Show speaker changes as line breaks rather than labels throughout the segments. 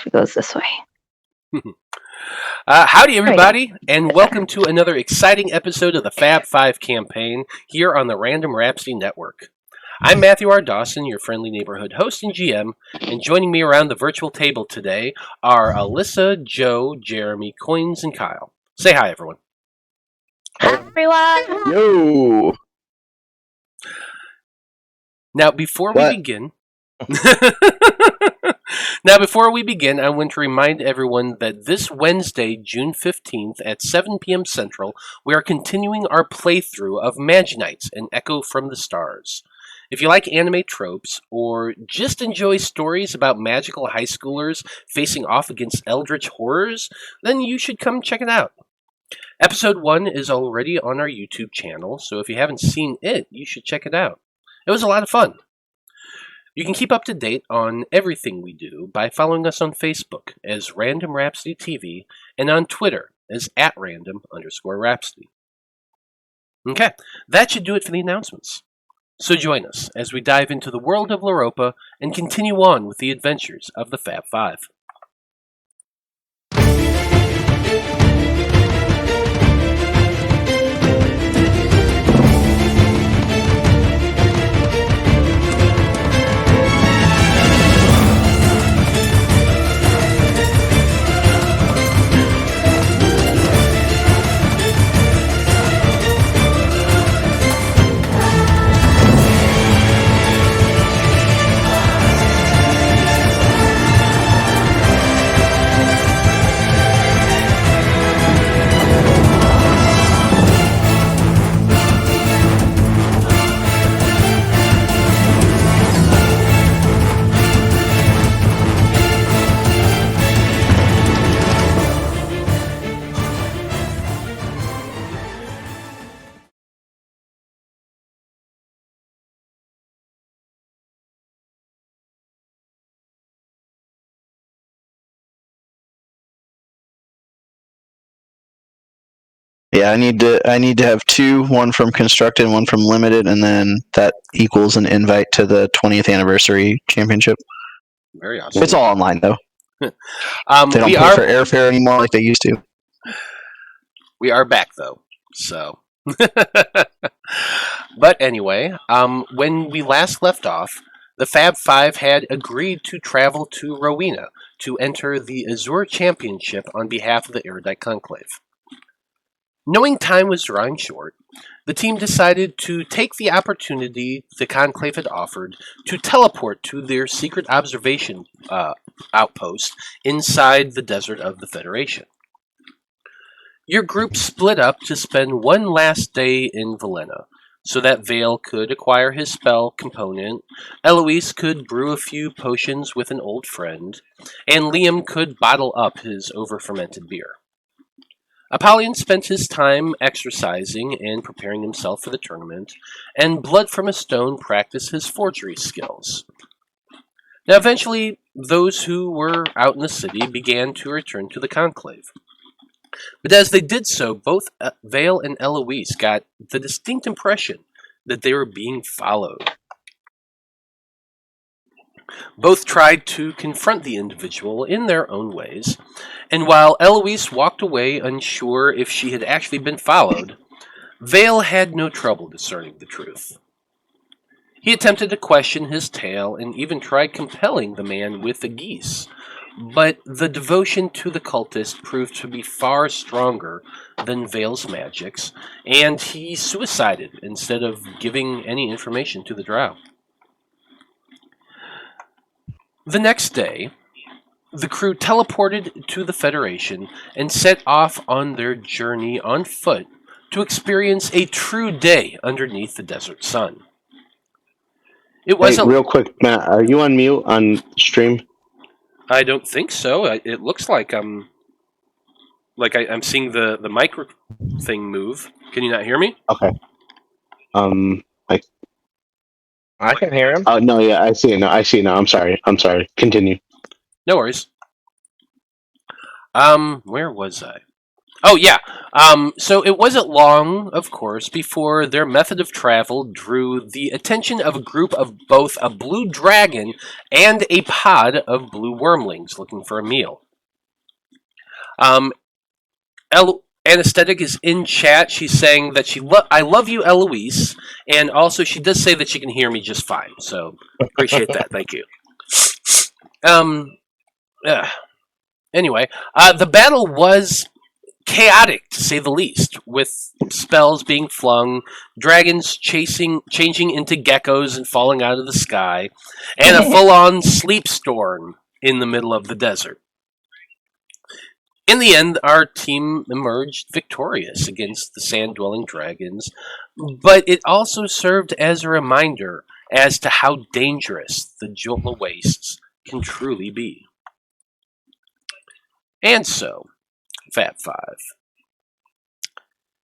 if it goes this way.
Howdy, everybody, and welcome to another exciting episode of the Faab Five campaign here on the Random Rhapsody Network. I'm Matthew R. Dawson, your friendly neighborhood host and GM, and joining me around the virtual table today are Alyssa, Joe, Jeremy, Koines, and Kyle. Say hi, everyone.
Hi, everyone!
Yo!
Now, before we begin, I want to remind everyone that this Wednesday, June 15th at 7 p.m. Central, we are continuing our playthrough of Maginites, An Echo from the Stars. If you like anime tropes, or just enjoy stories about magical high schoolers facing off against eldritch horrors, then you should come check it out. Episode 1 is already on our YouTube channel, so if you haven't seen it, you should check it out. It was a lot of fun. You can keep up to date on everything we do by following us on Facebook as Random Rhapsody TV and on Twitter as @random_Rhapsody. Okay, that should do it for the announcements. So join us as we dive into the world of Loroupa and continue on with the adventures of the Faab Five.
Yeah, I need to have two, one from constructed, one from limited, and then that equals an invite to the 20th anniversary championship.
Very awesome.
It's all online though. They don't pay for airfare anymore like they used to.
We are back though, so. But anyway, when we last left off, the Faab Five had agreed to travel to Rowena to enter the Azure Championship on behalf of the Erudite Conclave. Knowing time was drawing short, the team decided to take the opportunity the Conclave had offered to teleport to their secret observation outpost inside the desert of the Federation. Your group split up to spend one last day in Velena, so that Veil could acquire his spell component, Eloise could brew a few potions with an old friend, and Liam could bottle up his over-fermented beer. Apollyon spent his time exercising and preparing himself for the tournament, and Blood from a Stone practiced his forgery skills. Now eventually, those who were out in the city began to return to the Conclave. But as they did so, both Veil and Eloise got the distinct impression that they were being followed. Both tried to confront the individual in their own ways, and while Eloise walked away unsure if she had actually been followed, Veil had no trouble discerning the truth. He attempted to question his tale and even tried compelling the man with the geese, but the devotion to the cultist proved to be far stronger than Veil's magics, and he suicided instead of giving any information to the drow. The next day, the crew teleported to the Federation and set off on their journey on foot to experience a true day underneath the desert sun. It was
real quick, Matt, are you on mute on stream?
I don't think so. It looks like I'm seeing the micro thing move. Can you not hear me?
Okay.
I can hear him.
Oh no, yeah, I see it now. I'm sorry. Continue.
No worries. Where was I? Oh, yeah. So it wasn't long, of course, before their method of travel drew the attention of a group of both a blue dragon and a pod of blue wormlings looking for a meal. Anesthetic is in chat. She's saying that I love you, Eloise, and also she does say that she can hear me just fine. So appreciate that. Thank you. Anyway, the battle was chaotic, to say the least, with spells being flung, dragons changing into geckos and falling out of the sky, and a full-on sleep storm in the middle of the desert. In the end, our team emerged victorious against the sand-dwelling dragons, but it also served as a reminder as to how dangerous the Juntla Wastes can truly be. And so, Faab Five,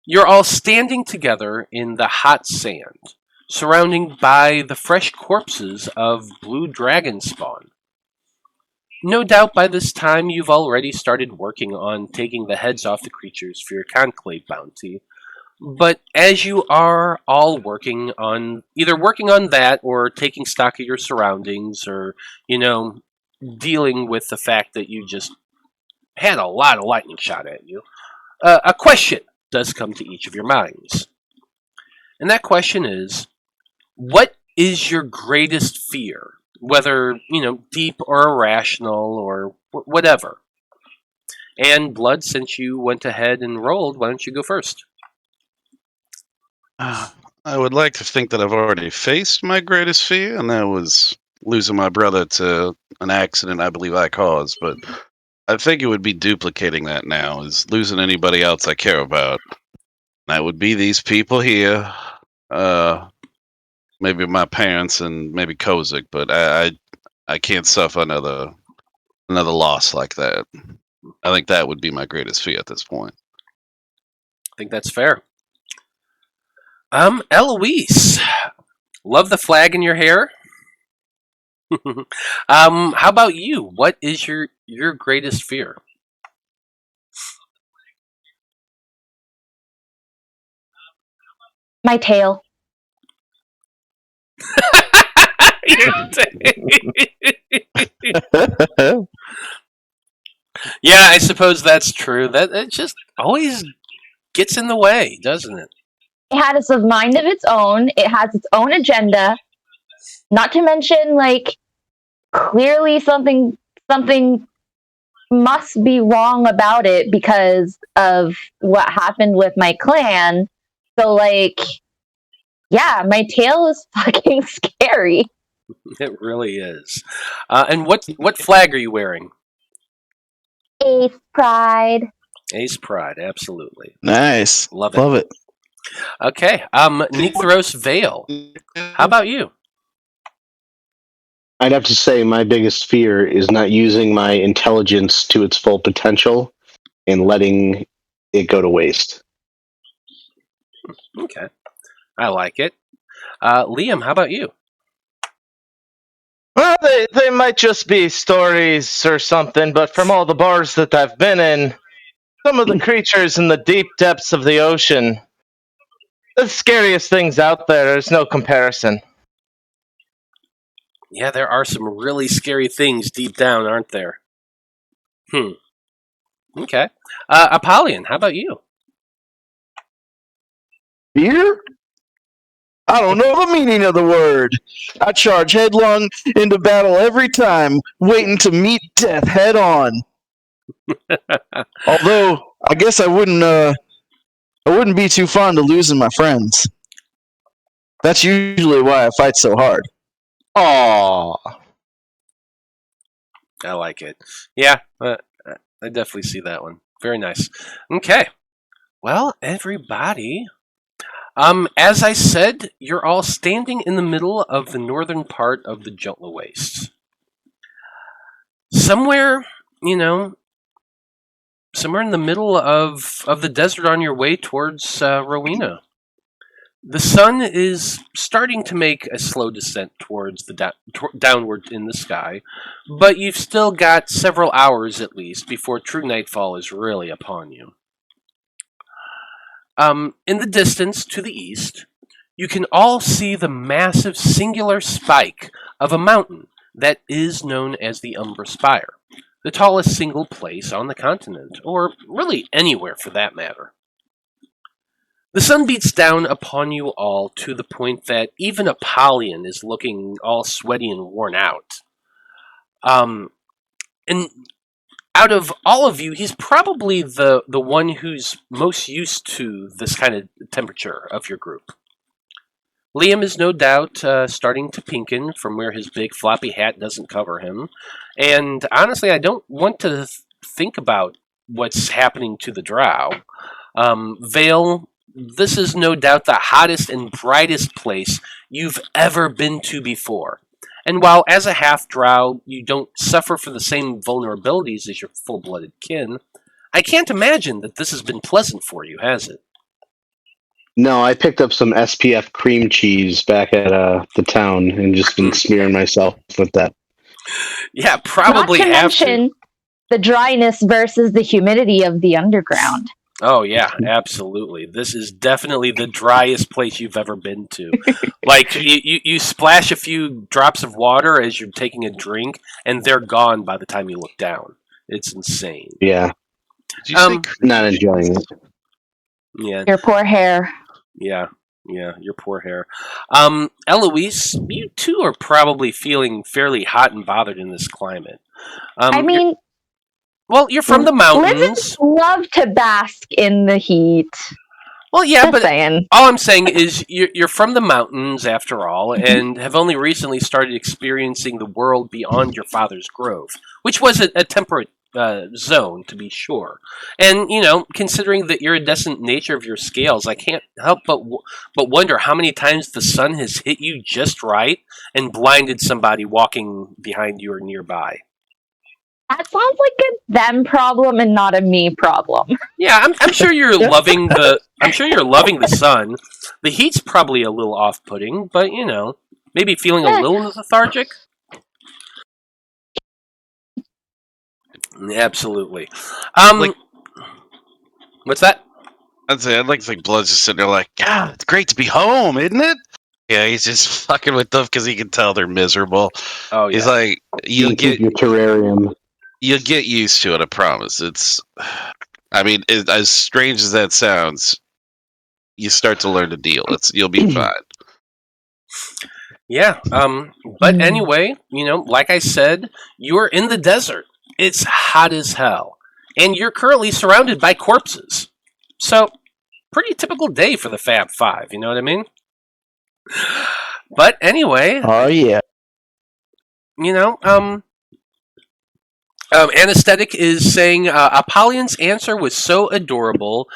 you're all standing together in the hot sand, surrounded by the fresh corpses of blue dragon spawn. No doubt by this time you've already started working on taking the heads off the creatures for your conclave bounty, but as you are all working on that or taking stock of your surroundings or, dealing with the fact that you just had a lot of lightning shot at you, a question does come to each of your minds. And that question is, what is your greatest fear? Whether, deep or irrational or whatever. And Blood, since you went ahead and rolled, why don't you go first?
I would like to think that I've already faced my greatest fear, and that was losing my brother to an accident I believe I caused, but I think it would be duplicating that now, is losing anybody else I care about. That would be these people here, maybe my parents and maybe Kozik, but I can't suffer another loss like that. I think that would be my greatest fear at this point.
I think that's fair. Eloise, love the flag in your hair. How about you? What is your greatest fear?
My tail.
Yeah, I suppose that's true. That it just always gets in the way, doesn't it?
It has a mind of its own. It has its own agenda. Not to mention, clearly something must be wrong about it because of what happened with my clan. So, yeah, my tail is fucking scary.
It really is. And what flag are you wearing?
Ace Pride.
Ace Pride, absolutely.
Nice.
Love it.
Love it.
Okay. Necthros Veil. How about you?
I'd have to say my biggest fear is not using my intelligence to its full potential and letting it go to waste.
Okay. I like it. Liam, how about you?
Well, they might just be stories or something, but from all the bars that I've been in, some of the creatures in the deep depths of the ocean, the scariest things out there, there's no comparison.
Yeah, there are some really scary things deep down, aren't there? Okay. Apollyon, how about you?
Fear? I don't know the meaning of the word. I charge headlong into battle every time, waiting to meet death head on. Although, I guess I wouldn't be too fond of losing my friends. That's usually why I fight so hard.
Aww.
I like it. Yeah, I definitely see that one. Very nice. Okay. Well, everybody, as I said, you're all standing in the middle of the northern part of the Juntla Wastes. Somewhere in the middle of the desert on your way towards Rowena. The sun is starting to make a slow descent towards the downward in the sky, but you've still got several hours at least before true nightfall is really upon you. In the distance to the east, you can all see the massive singular spike of a mountain that is known as the Umbra Spire, the tallest single place on the continent, or really anywhere for that matter. The sun beats down upon you all to the point that even Apollyon is looking all sweaty and worn out. And out of all of you, he's probably the one who's most used to this kind of temperature of your group. Liam is no doubt starting to pinken from where his big floppy hat doesn't cover him. And honestly, I don't want to think about what's happening to the drow. Veil, this is no doubt the hottest and brightest place you've ever been to before. And while as a half-drow you don't suffer from the same vulnerabilities as your full-blooded kin, I can't imagine that this has been pleasant for you, has it?
No, I picked up some SPF cream cheese back at the town and just been smearing myself with that.
Yeah, probably
Not to
have to.
mention the dryness versus the humidity of the underground.
Oh, yeah, absolutely. This is definitely the driest place you've ever been to. Like, you splash a few drops of water as you're taking a drink, and they're gone by the time you look down. It's insane.
Yeah.
Did you say
Not enjoying it.
Yeah,
Your poor hair.
yeah, your poor hair. Eloise, you too are probably feeling fairly hot and bothered in this climate.
I mean,
you're from the mountains.
lizards love to bask in the heat.
Well, yeah,
Just
but
saying.
all I'm saying is you're from the mountains, after all, and have only recently started experiencing the world beyond your father's grove, which was a temperate zone, to be sure. And, considering the iridescent nature of your scales, I can't help but wonder how many times the sun has hit you just right and blinded somebody walking behind you or nearby.
That sounds like a them problem and not a me problem.
Yeah, I'm sure you're loving the sun. The heat's probably a little off-putting, but maybe feeling a little lethargic. Absolutely. What's that?
I'd like to think Blood's just sitting there like, God, it's great to be home, isn't it? Yeah, he's just fucking with them because he can tell they're miserable.
Oh, yeah.
He's like,
You keep your terrarium.
you'll get used to it, I promise. As strange as that sounds, you start to learn to deal. You'll be fine.
Yeah. But anyway, like I said, you're in the desert. It's hot as hell. And you're currently surrounded by corpses. So, pretty typical day for the Faab Five, you know what I mean? But anyway,
Oh yeah.
Anesthetic is saying Apollyon's answer was so adorable.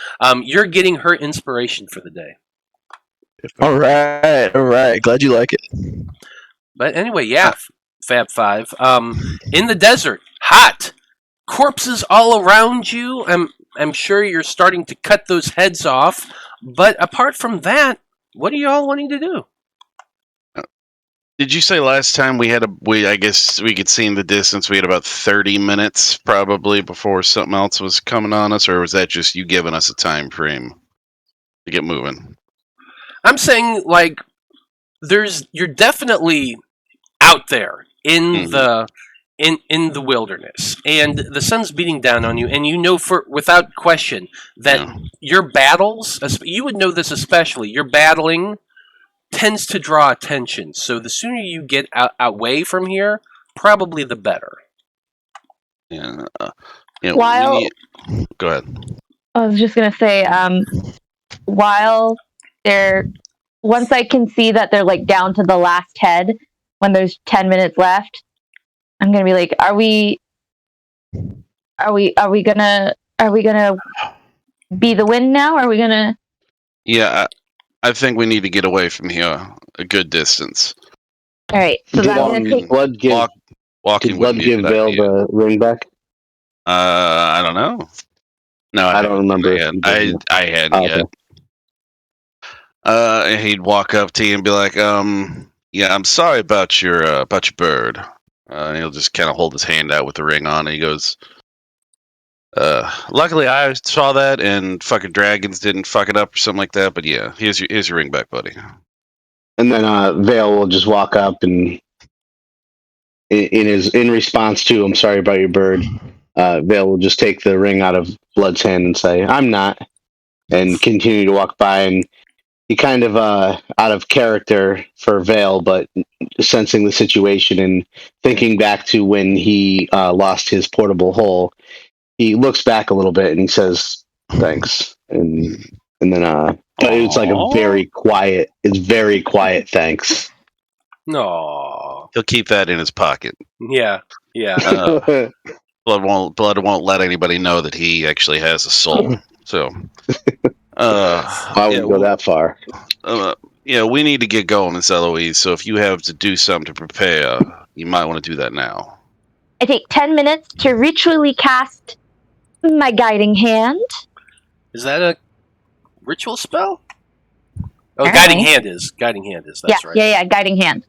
You're getting her inspiration for the day.
All right. Glad you like it.
But anyway, yeah, Faab Five. In the desert, hot, corpses all around you. I'm sure you're starting to cut those heads off. But apart from that, what are you all wanting to do?
Did you say last time I guess we could see in the distance we had about 30 minutes probably before something else was coming on us, or was that just you giving us a time frame to get moving?
I'm saying, you're definitely out there in the wilderness, and the sun's beating down on you, and without question that your battles, you would know this especially, your battling tends to draw attention. So the sooner you get away from here, probably the better.
Yeah.
While
Go ahead.
I was just gonna say, while once I can see that they're down to the last head, when there's 10 minutes left, I'm gonna be like, are we gonna be the win now? Are we gonna?
Yeah, I think we need to get away from here a good distance.
All right, so that's gonna take.
Blood give
Walking
Did Blood
wouldn't be a
give
good
Veil
idea.
the ring back?
I don't know. No,
I don't remember.
I hadn't yet. And he'd walk up to you and be like, yeah, I'm sorry about your bird. And he'll just kind of hold his hand out with the ring on, and he goes, Luckily, I saw that, and fucking dragons didn't fuck it up or something like that. But yeah, here's your ring back, buddy.
And then Vale will just walk up and in response to "I'm sorry about your bird," Vale will just take the ring out of Blood's hand and say, "I'm not," and continue to walk by. And he kind of out of character for Vale, but sensing the situation and thinking back to when he lost his portable hole, he looks back a little bit and he says, "Thanks," and then but it's like a very quiet. It's very quiet. Thanks.
No.
He'll keep that in his pocket.
Yeah. Yeah.
Blood won't let anybody know that he actually has a soul. So,
I wouldn't go that far.
We need to get going, Miss Eloise. So if you have to do something to prepare, you might want to do that now.
I take 10 minutes to ritually cast my guiding hand.
Is that a ritual spell? Oh,
All
guiding
right.
hand is. Guiding hand is. That's right.
Yeah, guiding hand.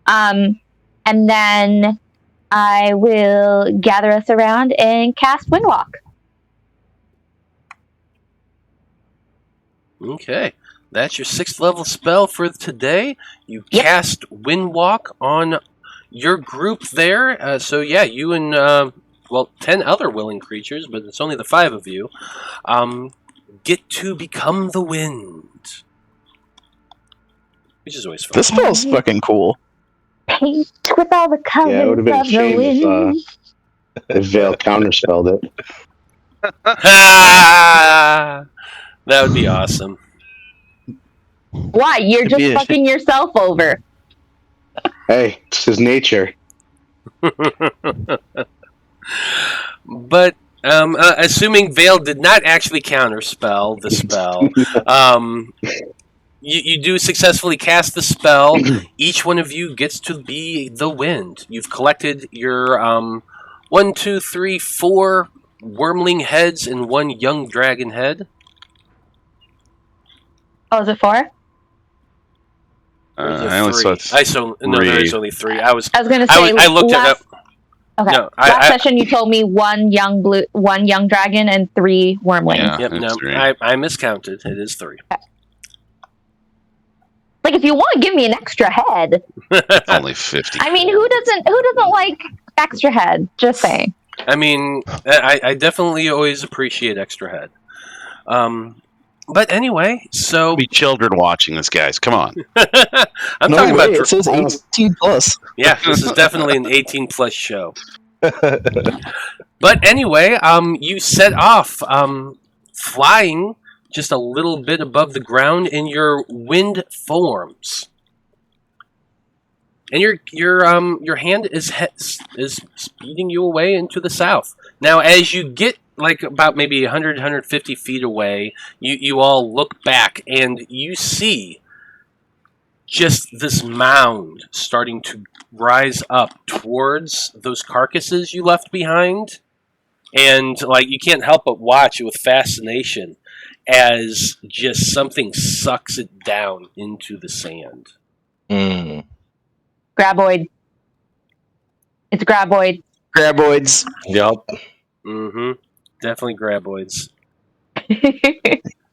And then I will gather us around and cast Windwalk.
Okay. That's your 6th level spell for today. You cast Windwalk on your group there. So yeah, you and 10 other willing creatures, but it's only the 5 of you, get to become the wind. Which is always fun.
This spell's fucking cool.
Paint with all the colors
Yeah, it would have been a
of the
shame
wind.
if Vale counterspelled it.
That would be awesome.
Why? You're
It'd be
just
a
fucking yourself over.
Hey, it's his nature.
But assuming Vale did not actually counterspell the spell, you do successfully cast the spell. Each one of you gets to be the wind. You've collected your 1, 2, 3, 4 wormling heads and 1 young dragon head.
Oh, is it 4?
I only saw
there's only 3. I was
going to say
I looked at
last, okay.
No,
last session you told me 1 young dragon and 3 wormlings.
Yeah,
Yep,
that's
no,
three.
I miscounted. It is 3.
Like, if you want to give me an extra head,
It's only 50.
I mean, who doesn't like extra head? Just saying.
I mean, I definitely always appreciate extra head. But anyway, so
Be children watching this, guys. Come on.
I'm
No
talking
way,
about
it says 18 plus.
yeah, this is definitely an 18 plus show. But anyway, you set off, flying just a little bit above the ground in your wind forms, and your hand is speeding you away into the south. Now, as you get like about maybe 100, 150 feet away, you all look back and you see just this mound starting to rise up towards those carcasses you left behind. And like you can't help but watch it with fascination as just something sucks it down into the sand.
Graboid. It's a graboid.
Graboids.
Yup.
Mm-hmm. Definitely graboids.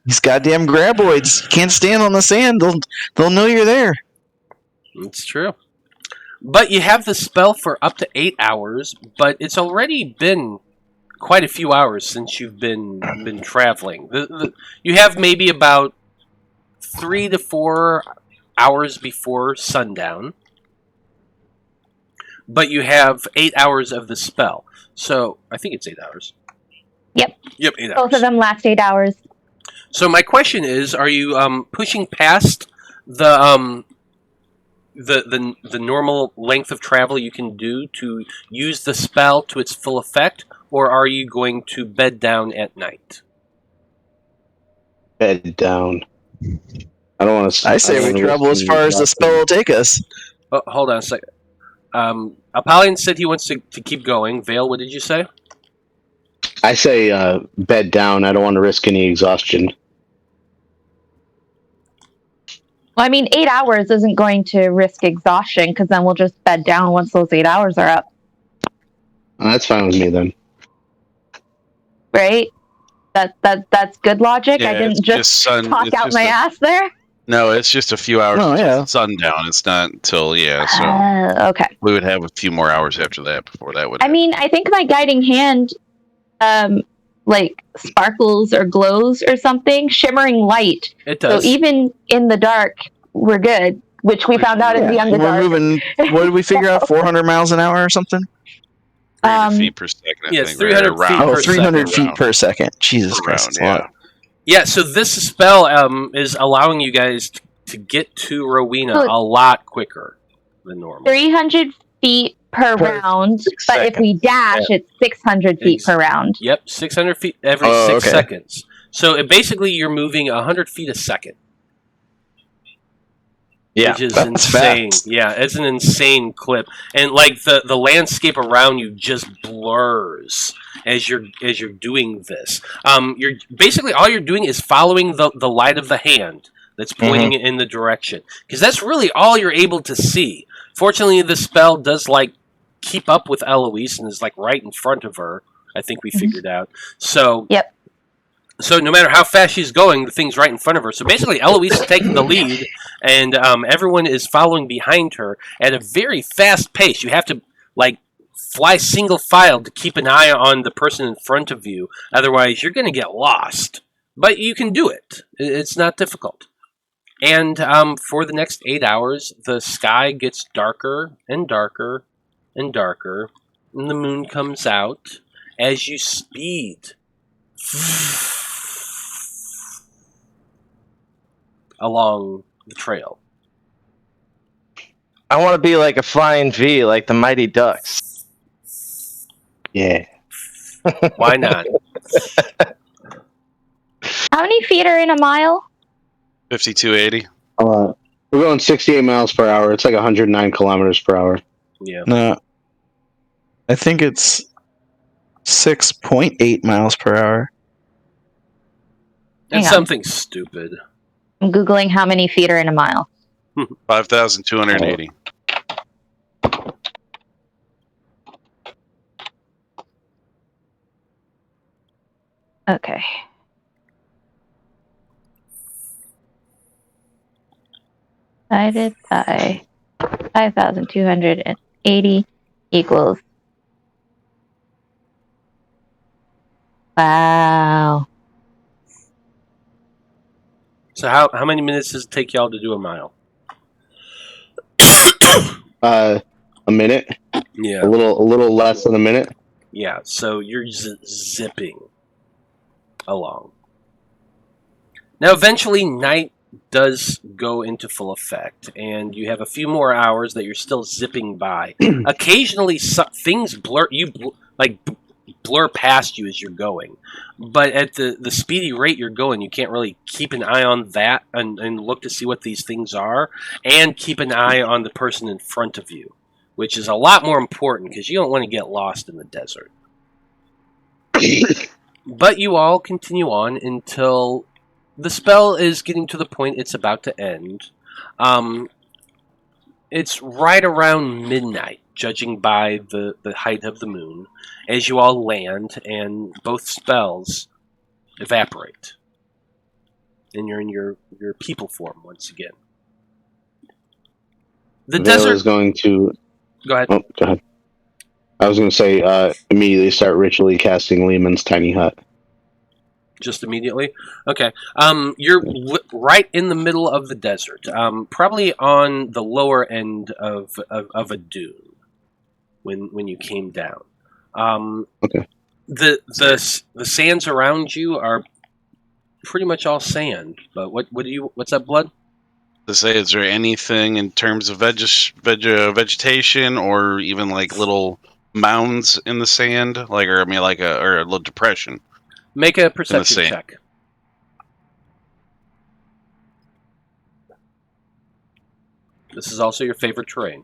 These goddamn graboids. You can't stand on the sand. They'll know you're there.
It's true. But you have the spell for up to 8 hours, but it's already been quite a few hours since you've been traveling. You have maybe about 3 to 4 hours before sundown, but you have 8 hours of the spell. So I think it's 8 hours.
Yep.
Yep, 8 hours.
Both of them last 8 hours.
So my question is, are you pushing past the normal length of travel you can do to use the spell to its full effect, or are you going to bed down at night?
Bed down. I don't want to.
I say we travel as far as the spell will take us.
Oh, hold on a second. Apollyon said he wants to keep going. Vale, what did you say?
I say bed down. I don't want to risk any exhaustion.
Well, I mean, 8 hours isn't going to risk exhaustion because then we'll just bed down once those 8 hours are up.
That's fine with me then.
right? That's good logic. I didn't just talk out my ass there.
No, it's just a few hours
Oh,
until
yeah.
sundown. It's not until so
Okay.
we would have a few more hours after that before that would
I
happen.
mean, I think my guiding hand, like sparkles or glows or something, shimmering light.
It does.
So even in the dark, we're good. Which we found out in the
We're
Underdark.
moving, what did we figure out, 400 miles an hour or something?
300 feet per second, I
yeah,
think.
300
right?
feet
Around.
Oh,
per
300
second.
feet per second. Jesus Christ,
Around,
that's a lot.
Yeah, so this spell is allowing you guys to get to Rowena
So-
a lot quicker than normal.
300 feet per round,
6
but if we dash, it's 600 feet per round.
Yep, 600 feet every 6 seconds. So basically, you're moving 100 feet a second.
Yeah,
which is
that's
insane.
fast.
Yeah, it's an insane clip, and like the landscape around you just blurs as you're doing this. You're basically all you're doing is following the light of the hand that's pointing in the direction, because that's really all you're able to see. Fortunately, the spell does like keep up with Eloise and is like right in front of her. I think we figured out. So
Yep.
So no matter how fast she's going, the thing's right in front of her. So basically, Eloise is taking the lead, and everyone is following behind her at a very fast pace. You have to like fly single file to keep an eye on the person in front of you. Otherwise, you're going to get lost. But you can do it. It's not difficult. And for the next 8 hours, the sky gets darker and darker and darker, and the moon comes out as you speed along the trail.
I want to be like a flying V, like the Mighty Ducks.
Yeah.
Why not?
How many feet are in a mile?
5280.
We're going 68 miles per hour. It's like 109 kilometers per hour.
Yeah.
No, I think it's 6.8 miles per hour.
It's
Hang on.
something stupid.
I'm Googling how many feet are in a mile.
5,280.
Okay. Divided by 5,280 equals. Wow.
So how many minutes does it take y'all to do a mile?
A minute.
Yeah.
A little less than a minute.
Yeah, so you're zipping along. Now, eventually, night does go into full effect, and you have a few more hours that you're still zipping by. Occasionally, things blur past you as you're going, but at the speedy rate you're going, you can't really keep an eye on that and look to see what these things are, and keep an eye on the person in front of you, which is a lot more important because you don't want to get lost in the desert. But you all continue on until the spell is getting to the point it's about to end. It's right around midnight, judging by the height of the moon, as you all land and both spells evaporate. And you're in your people form once again. The
Veil
desert...
is going to...
Go ahead.
Oh, go ahead. I was going to say, immediately start ritually casting Lehman's tiny hut.
Just immediately? Okay. You're right in the middle of the desert. Probably on the lower end of a dune when you came down.
Okay.
The sands around you are pretty much all sand. But what's up, Blood?
To say, is there anything in terms of vegetation or even like little mounds in the sand, or a little depression?
Make a perception check. This is also your favorite terrain.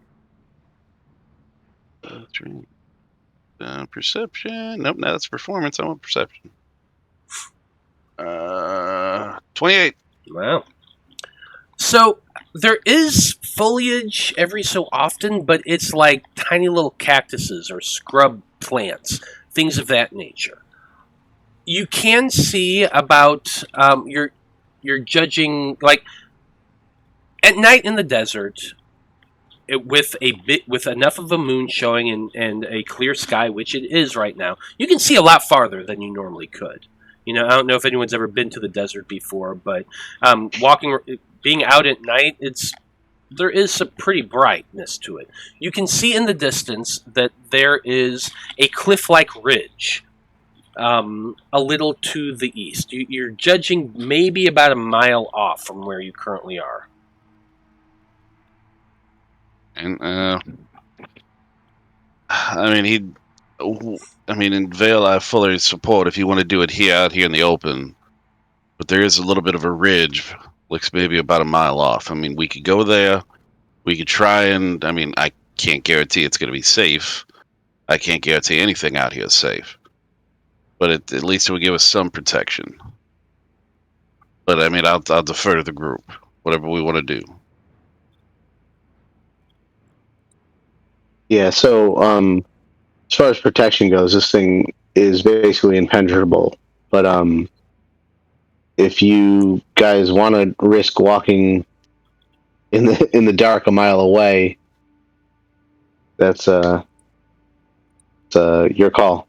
Perception. Nope, no, that's performance. I want perception. 28.
Wow. So there is foliage every so often, but it's like tiny little cactuses or scrub plants, things of that nature. You can see about you're judging like at night in the desert. With enough of a moon showing and a clear sky, which it is right now, you can see a lot farther than you normally could. You know, I don't know if anyone's ever been to the desert before, but being out at night, there is some pretty brightness to it. You can see in the distance that there is a cliff-like ridge a little to the east. You're judging maybe about a mile off from where you currently are.
And in Vale, I fully support if you want to do it out here in the open. But there is a little bit of a ridge, looks maybe about a mile off. I mean, we could go there. We could try and, I can't guarantee it's going to be safe. I can't guarantee anything out here is safe. But at least it would give us some protection. But I'll defer to the group, whatever we want to do.
Yeah, so as far as protection goes, this thing is basically impenetrable. But if you guys want to risk walking in the dark a mile away, that's your call.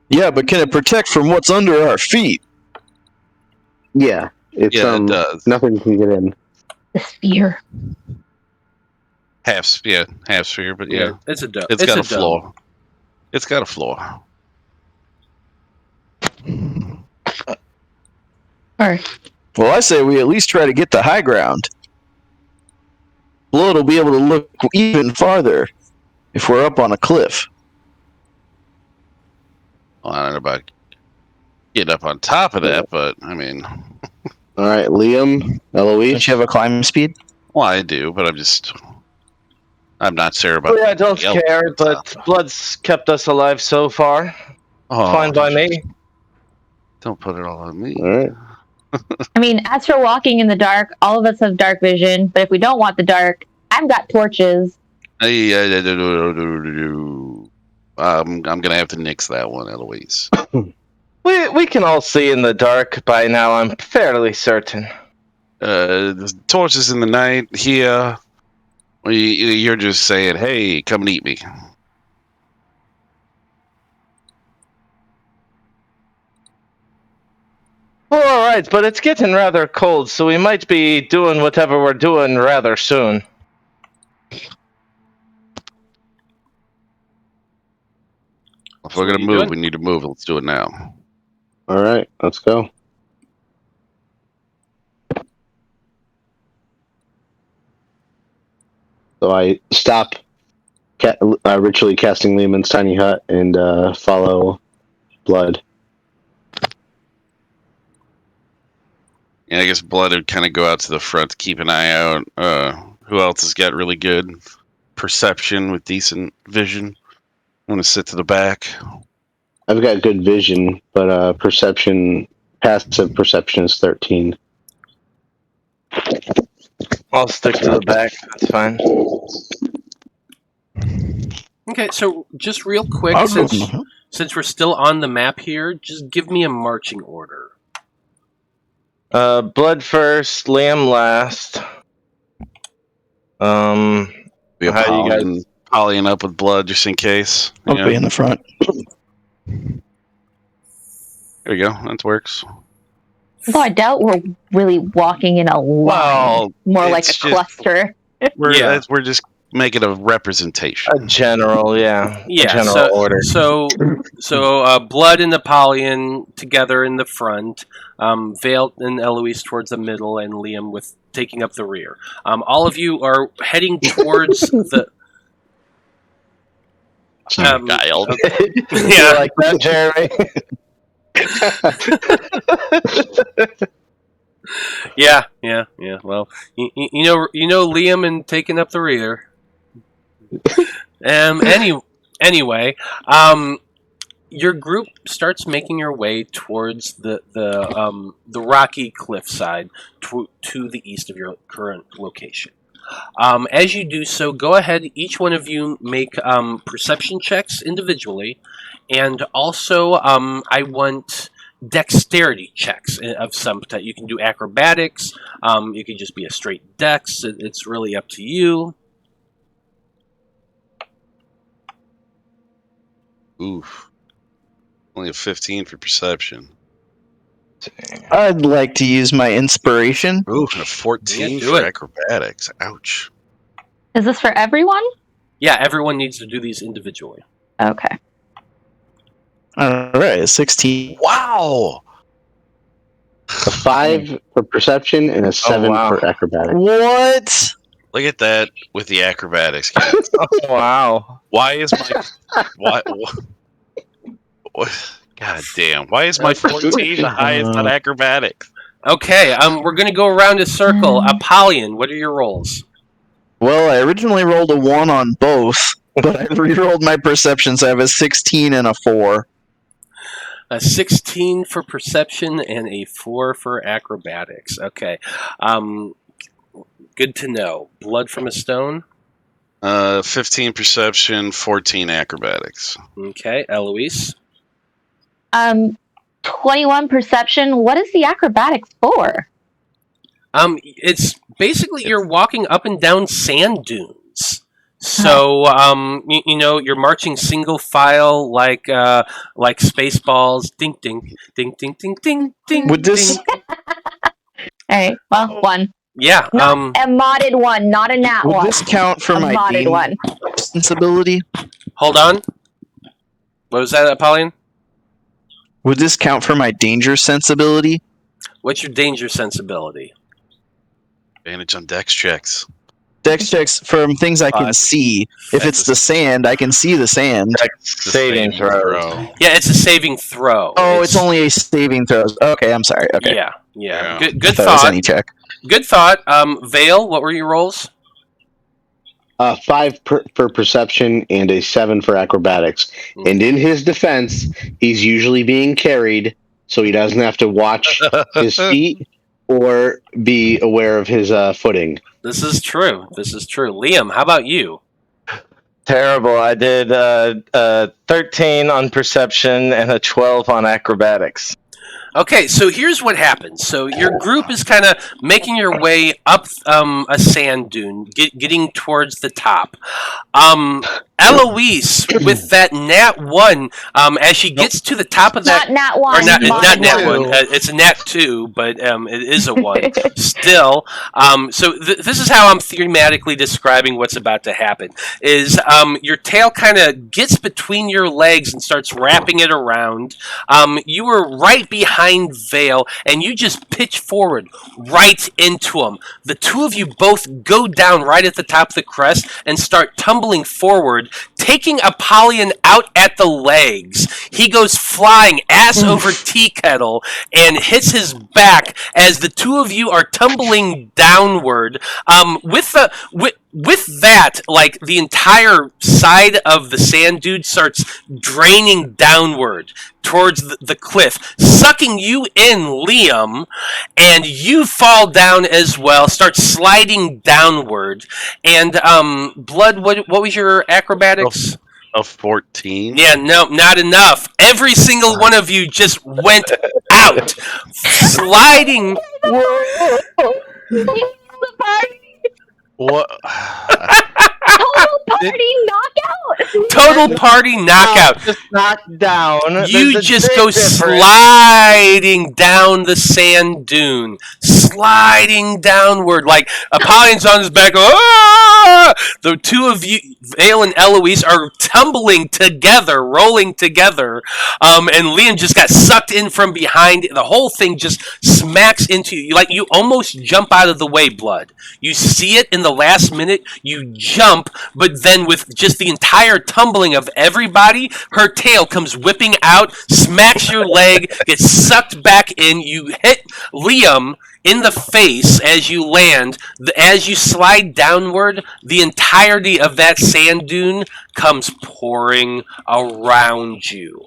Yeah, but can it protect from what's under our feet?
Yeah, it does. Nothing can get in.
The sphere.
Half sphere, but yeah.
It's a dome.
It's got a floor. It's got a floor.
Alright.
Well, I say we at least try to get to high ground. Blood will be able to look even farther if we're up on a cliff.
Well, I don't know about getting up on top of that, but
All right, Liam, Eloise.
Don't you have a climb speed?
Well, I do, but I'm not sure about.
I don't care, but Blood's kept us alive so far. Fine by me.
Don't put it all on me.
All right.
As for walking in the dark, all of us have dark vision, but if we don't want the dark, I've got torches.
I'm gonna have to nix that one, Eloise.
We can all see in the dark by now, I'm fairly certain.
The torches in the night here. You're just saying, hey, come and eat me.
Well, alright, but it's getting rather cold, so we might be doing whatever we're doing rather soon.
If we're gonna move, we need to move. Let's do it now.
All right, let's go. So I stop ritually casting Lehman's tiny hut and follow Blood.
Yeah, I guess Blood would kind of go out to the front to keep an eye out. Who else has got really good perception with decent vision? I want to sit to the back.
I've got good vision, but passive perception is 13.
I'll stick to the back, that's fine.
Okay, so just real quick, since we're still on the map here, just give me a marching order.
Blood first, Liam last.
How you guys polying up with Blood just in case?
I'll be in the front.
There we go. That works.
Although I doubt we're really walking in a line.
Well,
more like a cluster.
We're just making a representation.
A general,
Yeah,
general order.
So Blood and Apollyon together in the front, Veil and Eloise towards the middle, and Liam with taking up the rear. All of you are heading towards the.
Guile.
Yeah, like that, Jeremy.
Yeah. Well, you know Liam and taking up the rear. Anyway, your group starts making your way towards the rocky cliffside to the east of your current location. As you do so, go ahead. Each one of you make perception checks individually, and also I want dexterity checks of some type. You can do acrobatics. You can just be a straight dex. It's really up to you.
Oof. Only a 15 for perception.
I'd like to use my inspiration.
Oof, and a 14
Yeah, do
for
it.
acrobatics. Ouch.
Is this for everyone?
Yeah, everyone needs to do these individually.
Okay.
All right, 16.
Wow!
A 5 for perception and a 7
wow.
for acrobatics.
What?
Look at that with the acrobatics. Kids.
Oh, wow.
Why is my... What? God damn. Why is my 14 the highest on acrobatics?
Okay, we're going to go around a circle. Apollyon, what are your rolls?
Well, I originally rolled a 1 on both, but I re-rolled my perception, so I have a 16 and a 4.
A 16 for perception and a 4 for acrobatics. Okay. Good to know. Blood from a stone.
15 perception, 14 acrobatics.
Okay, Eloise.
21 perception. What is the acrobatics for?
It's basically you're walking up and down sand dunes. So, you know, you're marching single file like Spaceballs. Ding, ding, ding, ding, ding, ding, ding.
Would this-
ding.
All right. Well, one.
Yeah.
Not a modded one, not a nat
Would
one.
this count for
A
my
modded one.
sensibility?
Hold on. What was that, Apollyon?
Would this count for my danger sensibility?
What's your danger sensibility?
Advantage on dex checks.
Dex checks from things I can see. If it's the sand, I can see the sand.
The
Saving throw.
Yeah, it's a saving throw.
Oh, it's only a saving throw. Okay, I'm sorry. Okay.
Yeah.
Yeah.
Good
I thought it was
thought.
any check.
Good thought. Veil, what were your rolls?
5 for perception and a 7 for acrobatics. And in his defense, he's usually being carried, so he doesn't have to watch his feet or be aware of his footing.
This is true. Liam, how about you?
Terrible. I did 13 on perception and a 12 on acrobatics.
Okay, so here's what happens. So your group is kind of making your way up a sand dune, getting towards the top. Eloise, with that nat 1, as she gets to the top of that...
Not nat 1.
Or not nat
modded
1. It's a nat 2, but it is a 1. Still. So this is how I'm thematically describing what's about to happen. Is your tail kind of gets between your legs and starts wrapping it around. You were right behind Veil, and you just pitch forward right into him. The two of you both go down right at the top of the crest and start tumbling forward, taking Apollyon out at the legs. He goes flying ass over tea kettle and hits his back as the two of you are tumbling downward. With that, like, the entire side of the sand dude starts draining downward towards the cliff, sucking you in, Liam, and you fall down as well, start sliding downward. And, Blood, what was your acrobatics?
A 14.
Yeah, no, not enough. Every single one of you just went out, sliding.
What?
Total party knockout.
Total party knockout.
Just knocked down.
You
There's a
just
big
go
difference.
sliding down the sand dune, sliding downward like Apollyon's on his back. Ah! The two of you, Veil and Eloise, are tumbling together, rolling together, and Liam just got sucked in from behind. The whole thing just smacks into you, like you almost jump out of the way. Blood. You see it in the last minute. You jump, but then with just the entire tumbling of everybody, her tail comes whipping out, smacks your leg, gets sucked back in. You hit Liam in the face as you land. As you slide downward, the entirety of that sand dune comes pouring around you.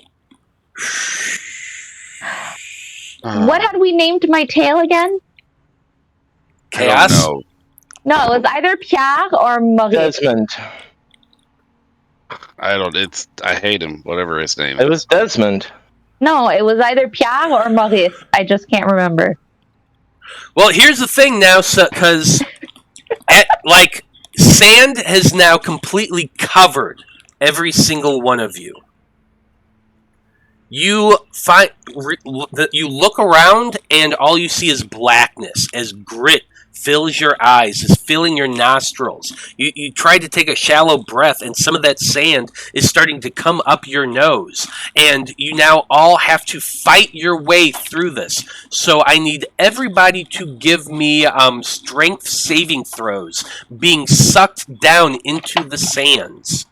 What had we named my tail again?
Chaos?
I don't know.
No, it was either Pierre or Maurice.
Desmond.
I hate him, whatever his name
It
is.
was Desmond.
No, it was either Pierre or Maurice. I just can't remember.
Well, here's the thing now, because sand has now completely covered every single one of you. You you look around, and all you see is blackness as grit fills your eyes, is filling your nostrils. You try to take a shallow breath, and some of that sand is starting to come up your nose. And you now all have to fight your way through this. So I need everybody to give me strength saving throws, being sucked down into the sands.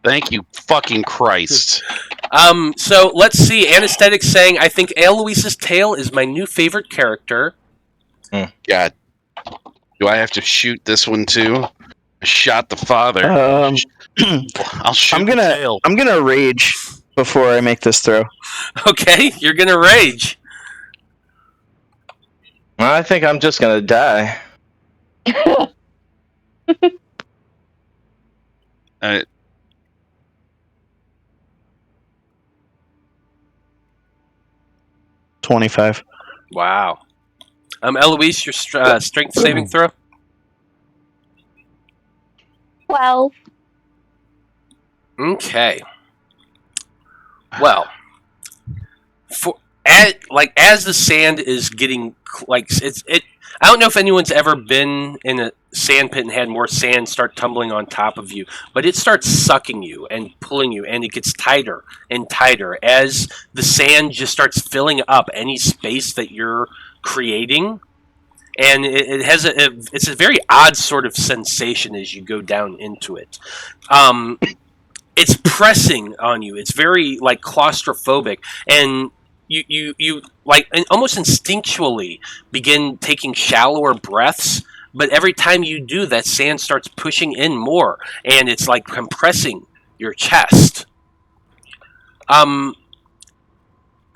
Thank you, fucking Christ.
So let's see. Anesthetic saying, I think Eloise's tale is my new favorite character.
God. Do I have to shoot this one too? I shot the father. I'll shoot the tail.
I'm gonna rage before I make this throw.
Okay, you're gonna rage.
I think I'm just gonna die.
I,
25.
Wow. Eloise, your strength saving throw?
12.
Okay. Well, as the sand is getting I don't know if anyone's ever been in a sand pit and had more sand start tumbling on top of you, but it starts sucking you and pulling you, and it gets tighter and tighter as the sand just starts filling up any space that you're creating. And it's a very odd sort of sensation as you go down into it. It's pressing on you. It's very claustrophobic, and you almost instinctually begin taking shallower breaths. But every time you do, that sand starts pushing in more, and it's like compressing your chest.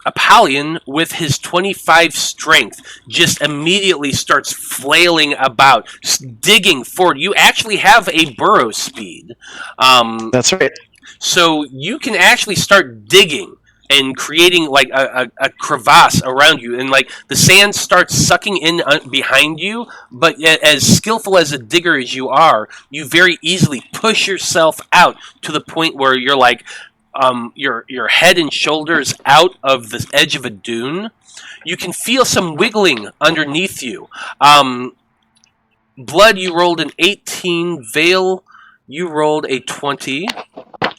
Apollyon, with his 25 strength, just immediately starts flailing about, digging forward. You actually have a burrow speed.
That's right.
So you can actually start digging and creating a crevasse around you, and the sand starts sucking in behind you. But as skillful as a digger as you are, you very easily push yourself out to the point where you're your head and shoulders out of the edge of a dune. You can feel some wiggling underneath you. Blood, you rolled an 18. Veil, you rolled a 20.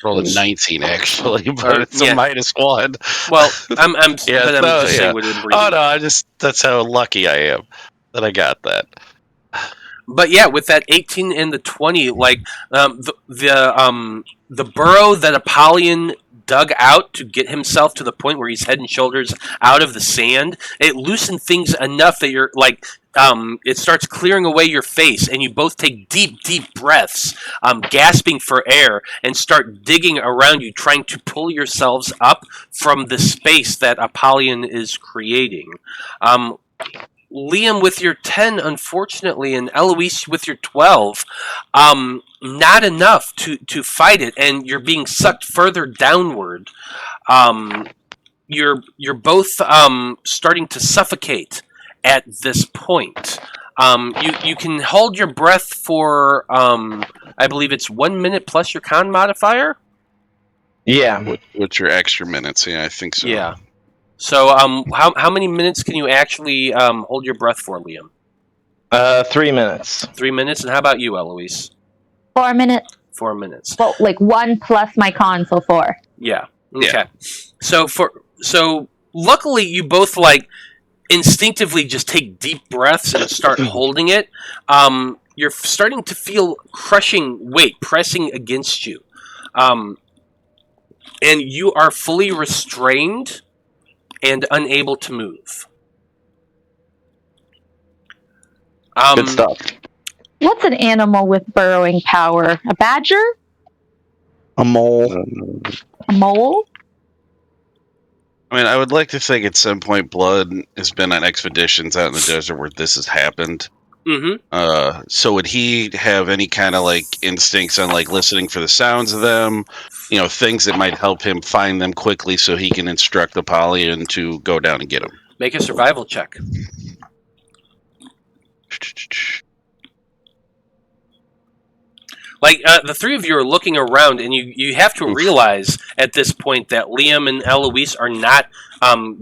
Rolled a 19 actually, but it's a -1.
Well, I'm just saying what it
Oh no, that's how lucky I am that I got that.
But yeah, with that 18 and the 20, the burrow that Apollyon dug out to get himself to the point where he's head and shoulders out of the sand, it loosened things enough that you're it starts clearing away your face, and you both take deep, deep breaths, gasping for air, and start digging around you, trying to pull yourselves up from the space that Apollyon is creating. Liam with your 10, unfortunately, and Eloise with your 12, not enough to fight it, and you're being sucked further downward. You're both starting to suffocate at this point. You can hold your breath for I believe it's 1 minute plus your con modifier.
Yeah.
What's your extra minutes? Yeah, I think so.
Yeah. So, how many minutes can you actually hold your breath for, Liam?
3 minutes.
3 minutes, and how about you, Eloise?
4 minutes.
4 minutes.
Well, 1 plus my con, so 4.
Yeah. Okay. Yeah. So luckily, you both instinctively just take deep breaths and start holding it. You're starting to feel crushing weight pressing against you, and you are fully restrained and unable to move.
Good stuff.
What's an animal with burrowing power? A badger?
A mole.
A mole?
I mean, I would like to think at some point Blood has been on expeditions out in the desert where this has happened.
Mm-hmm.
So would he have any kind of like instincts on like listening for the sounds of them? You know, things that might help him find them quickly so he can instruct Apollyon to go down and get them.
Make a survival check. Like, the three of you are looking around, and you have to realize at this point that Liam and Eloise are not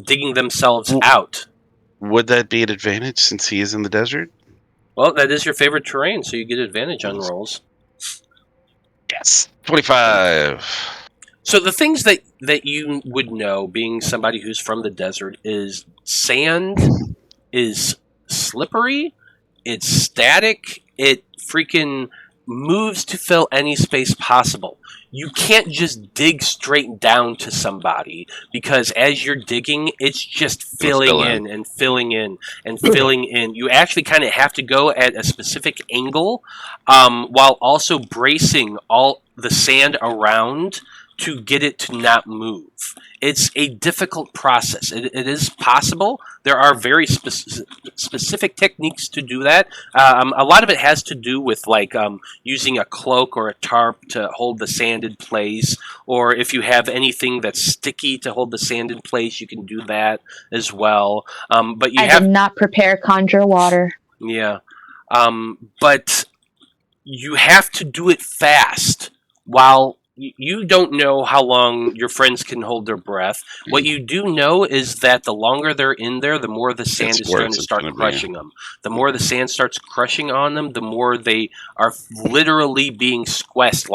digging themselves out.
Would that be an advantage since he is in the desert?
Well, that is your favorite terrain, so you get advantage on rolls.
Yes. 25.
So the things that you would know, being somebody who's from the desert, is sand is slippery, it's static, it freaking moves to fill any space possible. You can't just dig straight down to somebody, because as you're digging, it's just filling in and filling in and filling in. You actually kind of have to go at a specific angle, while also bracing all the sand around to get it to not move. It's a difficult process. It is possible. There are very specific techniques to do that. A lot of it has to do with like using a cloak or a tarp to hold the sand in place, or if you have anything that's sticky to hold the sand in place, you can do that as well. But you
did not prepare conjure water.
Yeah, but you have to do it fast while. You don't know how long your friends can hold their breath. What you do know is that the longer they're in there, the more the sand is going to start crushing them. The more the sand starts crushing on them, the more they are literally being squished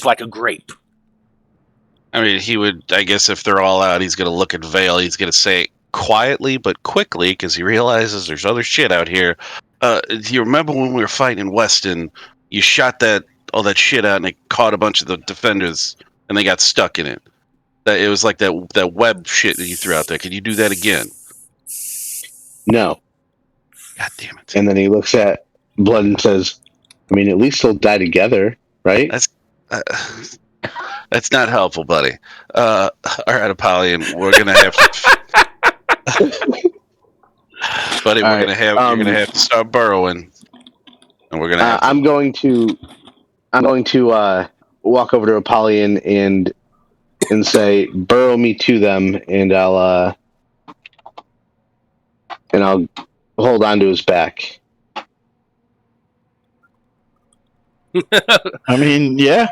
like a grape.
I mean, he would, I guess if they're all out, he's going to look at Veil. He's going to say quietly but quickly, because he realizes there's other shit out here. Do you remember when we were fighting in Weston, you shot all that shit out and it caught a bunch of the defenders and they got stuck in it? It was like that web shit that you threw out there. Can you do that again?
No.
God damn it.
And then he looks at Blood and says, I mean, at least they'll die together, right?
That's not helpful, buddy. All right, Apollyon, we're going to have to... Buddy, you're gonna have to start burrowing, and we're gonna.
I'm going to walk over to Apollyon and say, "Burrow me to them," and I'll hold on to his back.
I mean, yeah.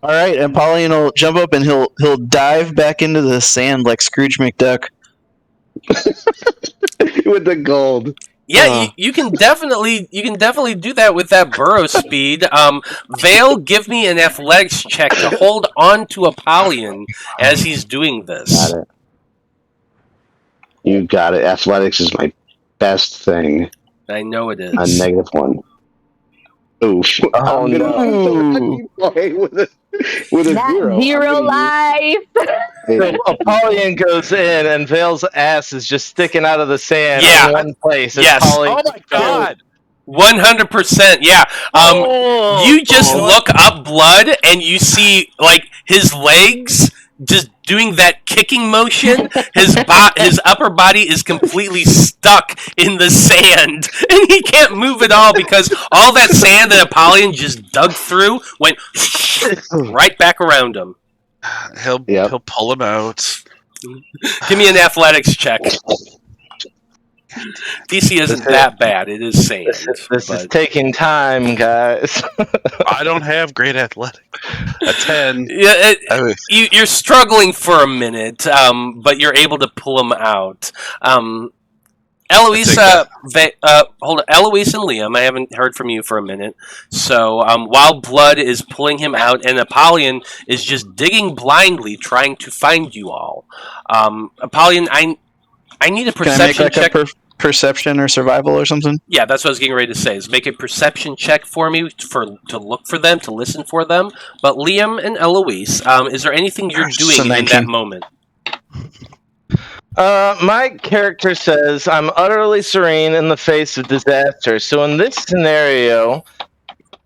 All right, and Apollyon will jump up and he'll dive back into the sand like Scrooge McDuck.
With the gold.
Yeah, you can definitely do that with that burrow speed. Veil, give me an athletics check to hold on to Apollyon as he's doing this.
Got it. You got it. Athletics is my best thing.
I know it is.
A -1. Oof.
Oh no!
With a
that zero life.
So Apollyon goes in, and Veil's ass is just sticking out of the sand in one place.
Yes.
Oh
my god!
100%. Yeah. You just look up Blood, and you see like his legs just doing that kicking motion. His upper body is completely stuck in the sand, and he can't move at all because all that sand that Apollyon just dug through went right back around him.
He'll pull him out.
Give me an athletics check. DC isn't that bad. It is sand.
This is taking time, guys.
I don't have great athletics. A 10.
Yeah, you're struggling for a minute, but you're able to pull him out. Eloise, Eloise and Liam, I haven't heard from you for a minute. So while Blood is pulling him out and Apollyon is just digging blindly, trying to find you all. Apollyon, I need a perception check.
Perception or survival or something?
Yeah, that's what I was getting ready to say. Is make a perception check for me to look for them, to listen for them. But Liam and Eloise, is there anything you're doing in that moment?
My character says, I'm utterly serene in the face of disaster. So in this scenario,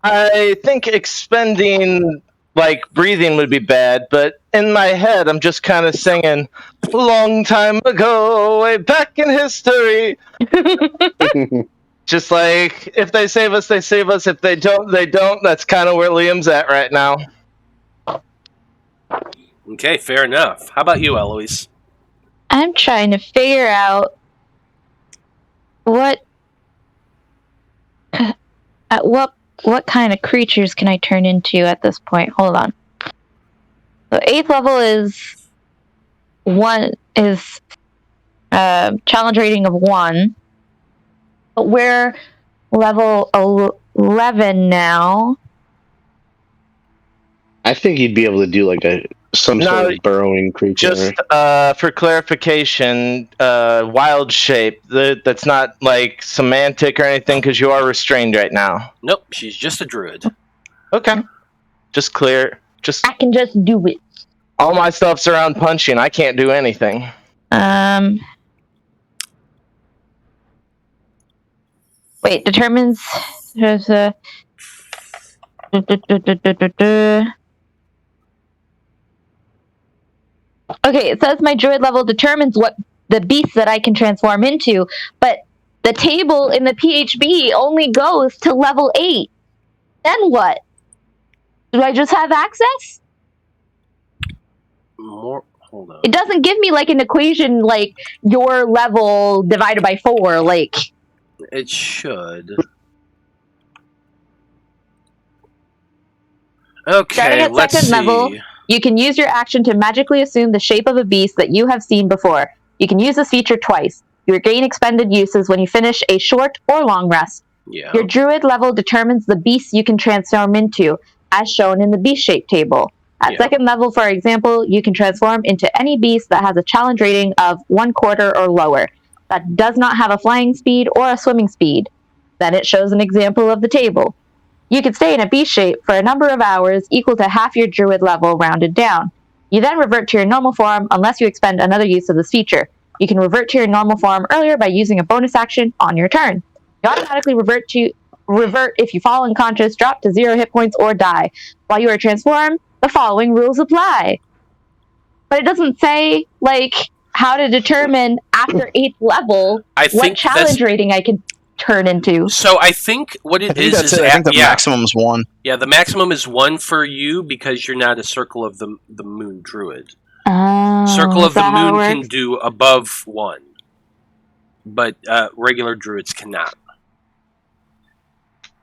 I think expending like breathing would be bad, but in my head I'm just kind of singing a long time ago, way back in history. Just like, if they save us, they save us. If they don't, they don't. That's kind of where Liam's at right now.
Okay, fair enough. How about you, Eloise?
I'm trying to figure out what kind of creatures can I turn into at this point. Hold on. So 8th level is challenge rating of 1. But we're level 11 now.
I think you'd be able to do like some sort of burrowing creature.
Just for clarification, wild shape. That's not like semantic or anything, because you are restrained right now.
Nope, she's just a druid.
Okay. Just clear.
I can just do it.
All my stuff's around punching. I can't do anything.
Wait, determines there's a Okay, it says my druid level determines what the beast that I can transform into, but the table in the PHB only goes to level 8. Then what? Do I just have access?
Hold on.
It doesn't give me like an equation like your level divided by 4, like.
It should. Okay,
Starting at
let's
second
see.
level, you can use your action to magically assume the shape of a beast that you have seen before. You can use this feature twice. You regain expended uses when you finish a short or long rest.
Yeah.
Your druid level determines the beast you can transform into, as shown in the beast shape table. At second level, for example, you can transform into any beast that has a challenge rating of 1/4 or lower, that does not have a flying speed or a swimming speed. Then it shows an example of the table. You can stay in a beast shape for a number of hours equal to half your druid level rounded down. You then revert to your normal form unless you expend another use of this feature. You can revert to your normal form earlier by using a bonus action on your turn. You automatically revert if you fall unconscious, drop to 0 hit points, or die. While you are transformed, the following rules apply. But it doesn't say, like, how to determine after 8th level what challenge rating I can turn into.
So I think what it is
I think the maximum is 1.
Yeah, the maximum is 1 for you because you're not a Circle of the Moon druid. Circle of the Moon can do above 1, but regular druids cannot.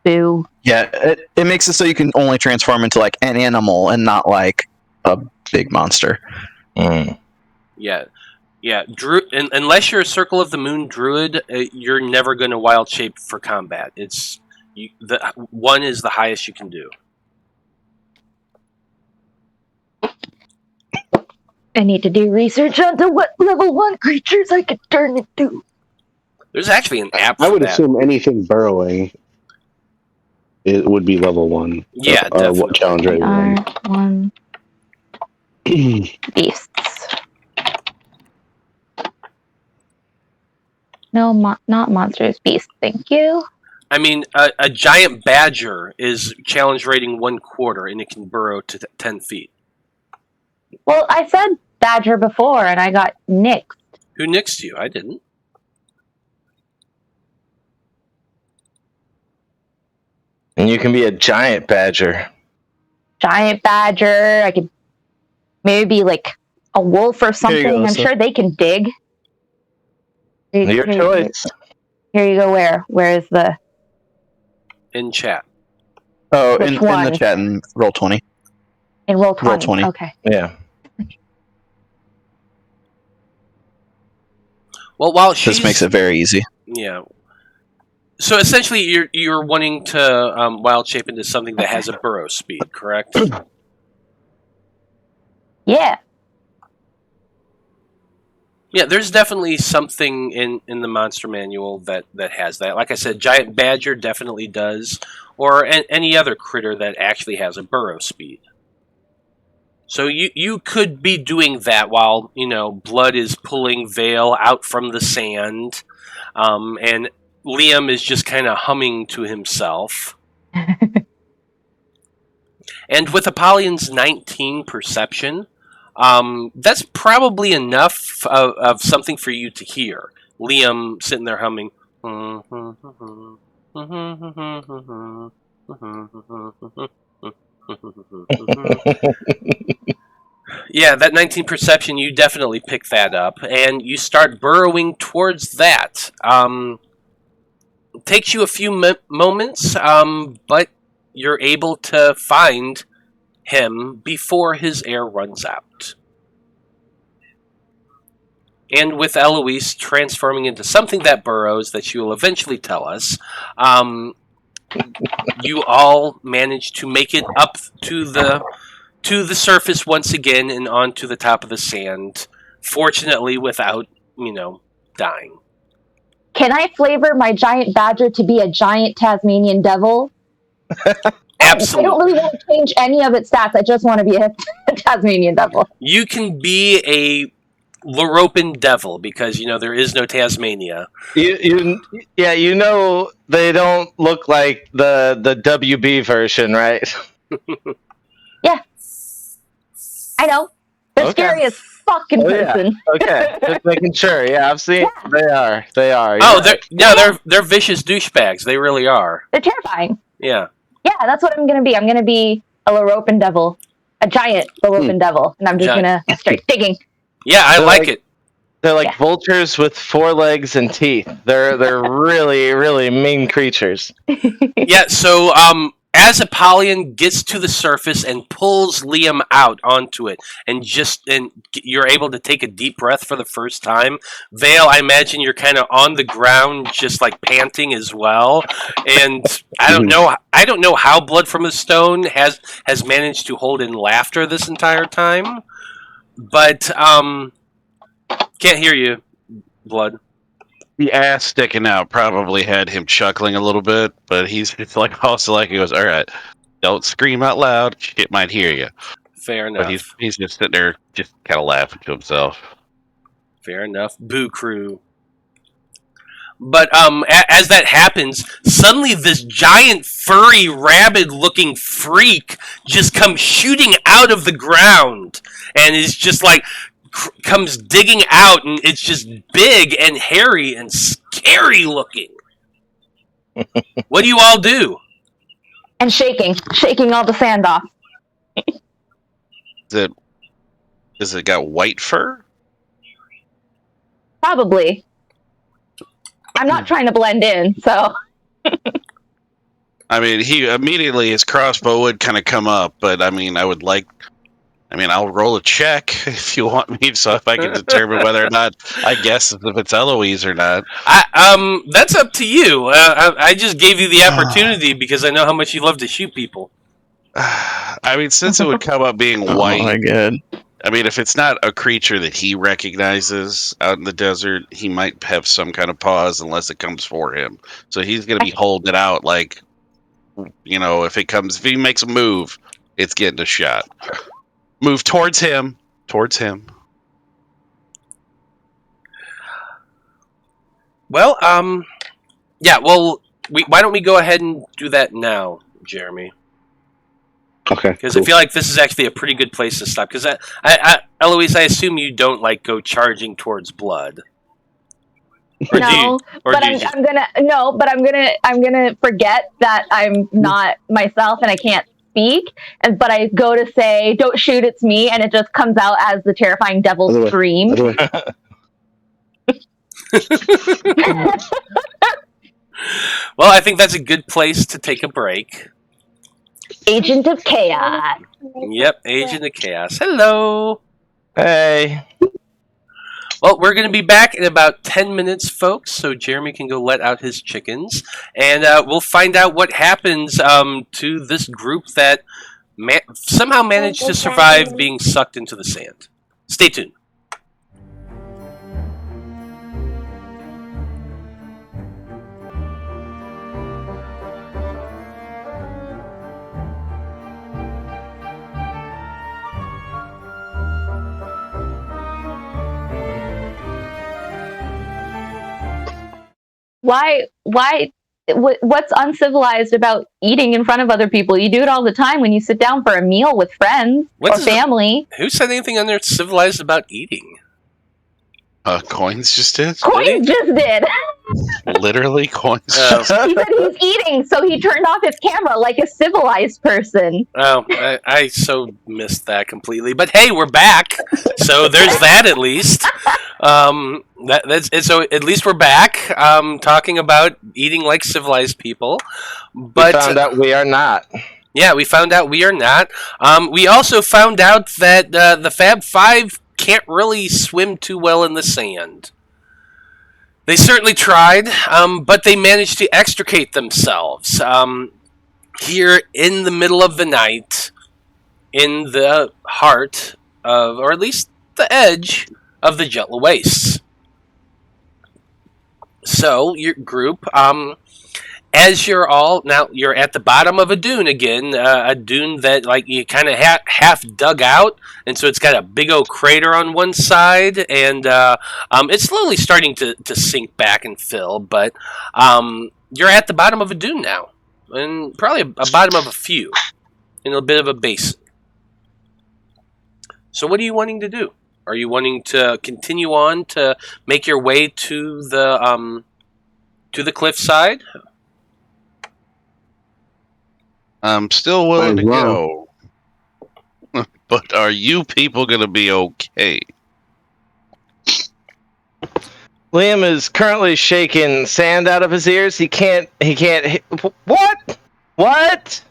Boo.
Yeah, it makes it so you can only transform into like an animal and not like a big monster.
Yeah. Unless you're a Circle of the Moon druid, you're never going to wild shape for combat. The 1 is the highest you can do.
I need to do research onto what level 1 creatures I could turn into.
There's actually an app for
I would
that.
assume anything burrowing it would be level 1.
Yeah, definitely.
Challenge rating
1. Beasts. No, not monsters. Beasts. Thank you.
I mean, a giant badger is challenge rating 1/4, and it can burrow to 10 feet.
Well, I said badger before, and I got nixed.
Who nixed you? I didn't.
And you can be a giant badger.
Giant badger. I could maybe be like a wolf or something.
Go,
I'm sure they can dig.
Your choice.
Here you go. Where is the...
In chat.
Oh, in the chat in Roll20.
In Roll20.
Roll20.
Okay.
Yeah.
Well, while
This makes it very easy.
Yeah. So essentially, you're wanting to wild shape into something that has a burrow speed, correct?
Yeah.
Yeah, there's definitely something in the monster manual that has that. Like I said, giant badger definitely does, or any other critter that actually has a burrow speed. So you could be doing that while, Blood is pulling Veil out from the sand, and Liam is just kind of humming to himself. And with Apollyon's 19 perception, that's probably enough of something for you to hear. Liam sitting there humming. Yeah, that 19 perception, you definitely pick that up, and you start burrowing towards that. It takes you a few moments, but you're able to find him before his air runs out. And with Eloise transforming into something that burrows, that she will eventually tell us, you all manage to make it up to the surface once again and onto the top of the sand. Fortunately, without, dying.
Can I flavor my giant badger to be a giant Tasmanian devil?
Absolutely.
I don't really want to change any of its stats. I just want to be a Tasmanian devil.
You can be a Loroupan devil because, there is no Tasmania.
You they don't look like the WB version, right?
Yeah. I know. They're
Okay.
scary as fucking person.
Okay, just making sure. Yeah, I've seen.
Yeah.
They are.
Oh, they're vicious douchebags. They really are.
They're terrifying.
Yeah.
Yeah, that's what I'm going to be. I'm going to be a Loroupan devil. A giant Loroupan devil. And I'm just going to start digging.
Yeah, I like it.
They're like vultures with 4 legs and teeth. They're really, really mean creatures.
Yeah, so as Apollyon gets to the surface and pulls Liam out onto it, and you're able to take a deep breath for the first time. Veil, I imagine you're kind of on the ground, just like panting as well. And I don't know how Blood from a Stone has managed to hold in laughter this entire time, but can't hear you, Blood.
The ass sticking out probably had him chuckling a little bit, but he goes, all right, don't scream out loud. It might hear you.
Fair enough.
But he's just sitting there, just kind of laughing to himself.
Fair enough. Boo crew. But as that happens, suddenly this giant, furry, rabid-looking freak just comes shooting out of the ground and is just like comes digging out, and it's just big and hairy and scary looking. What do you all do?
And shaking all the sand off.
Is it got white fur?
Probably. I'm not trying to blend in, so.
I mean, his crossbow would kind of come up, but I'll roll a check if you want me, so if I can determine whether or not, I guess if it's Eloise or not.
That's up to you. I just gave you the opportunity because I know how much you love to shoot people.
I mean, since it would come up being white,
Oh my god.
I mean, if it's not a creature that he recognizes out in the desert, he might have some kind of pause unless it comes for him. So he's going to be holding it out like, if he makes a move, it's getting a shot. Move towards him.
Well, why don't we go ahead and do that now, Jeremy?
Okay.
Because
Cool.
I feel like this is actually a pretty good place to stop. Because Eloise, I assume you don't go charging towards blood. I'm gonna forget that I'm not myself and I can't speak. But I go to say, "Don't shoot, it's me," and it just comes out as the terrifying devil scream. Well, I think that's a good place to take a break. Agent of Chaos. Yep, Agent of Chaos. Hello.
Hey.
Well, we're going to be back in about 10 minutes, folks, so Jeremy can go let out his chickens, and we'll find out what happens to this group that somehow managed to survive being sucked into the sand. Stay tuned. Why
what's uncivilized about eating in front of other people? You do it all the time when you sit down for a meal with friends or family.
Who said anything uncivilized about eating?
Koines just did.
Koines just did.
Literally, Koines.
Oh.
He said he's eating, so he turned off his camera like a civilized person.
Oh, I so missed that completely. But hey, we're back, so there's that at least. So at least we're back, talking about eating like civilized people. But
we found out we are not.
Yeah, we found out we are not. We also found out that the Faab Five can't really swim too well in the sand. They certainly tried, but they managed to extricate themselves here in the middle of the night, in the heart of, or at least the edge of the Juntla Wastes. So, your group, as you're at the bottom of a dune again, a dune that like you kind of half dug out, and so it's got a big old crater on one side, and it's slowly starting to sink back and fill, but you're at the bottom of a dune now, and probably a bottom of a few, in a bit of a basin. So what are you wanting to do? Are you wanting to continue on to make your way to the cliffside?
I'm still willing to
Might as well.
go. But are you people going to be okay?
Liam is currently shaking sand out of his ears. He can't. What? What?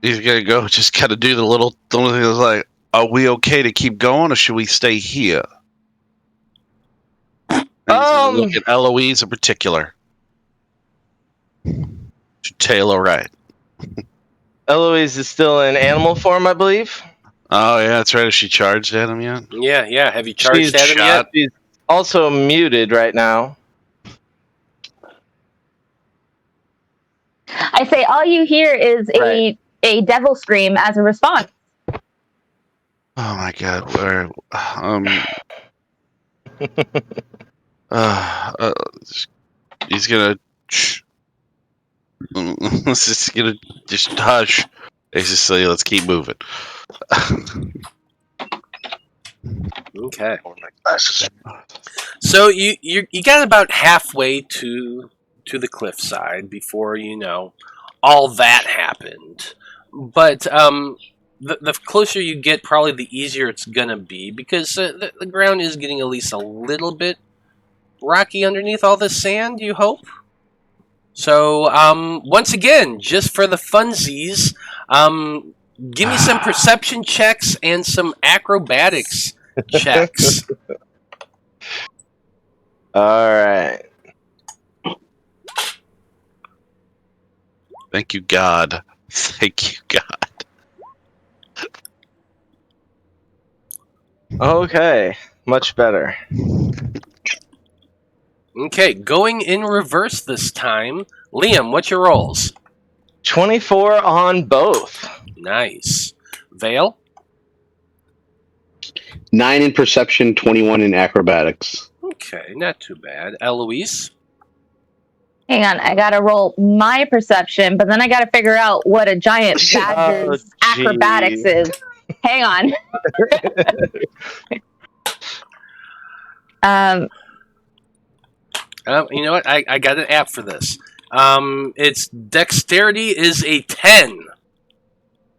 He's going to go just kind of do the only thing that's like, are we okay to keep going or should we stay here? Look at Eloise in particular. Taylor, right?
Eloise is still in animal form, I believe.
Oh yeah, that's right. Has she charged at him yet?
Yeah. Have you charged at him yet?
She's also muted right now.
I say all you hear is a devil scream as a response.
Oh my god, where he's gonna just hush. He's just say, let's keep moving.
Okay. So you got about halfway to the cliffside before all that happened. But the closer you get, probably the easier it's gonna be, because the ground is getting at least a little bit rocky underneath all this sand. You hope. So once again, just for the funsies, give me some perception checks and some acrobatics checks.
All right.
Thank you, God. Thank you, God.
Okay, much better.
Okay, going in reverse this time. Liam, what's your rolls?
24 on both.
Nice. Veil?
9 in perception, 21 in acrobatics.
Okay, not too bad. Eloise?
Hang on, I gotta roll my perception, but then I gotta figure out what a giant badger's acrobatics is. Hang on.
You know what? I got an app for this. Its dexterity is a 10.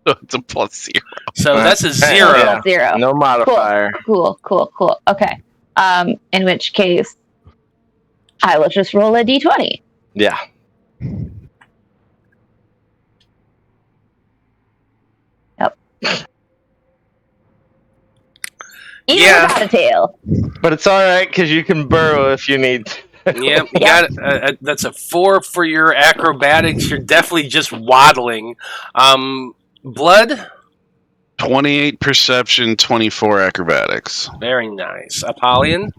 It's a +0.
So that's a 0.
Yeah.
0.
No modifier.
Cool. Okay. In which case, I will just roll a d20.
Yeah.
Yep. Even without a tail.
But it's alright, because you can burrow if you need to.
Yeah, you got it. That's a 4 for your acrobatics. You're definitely just waddling. Blood?
28 perception, 24 acrobatics.
Very nice. Apollyon?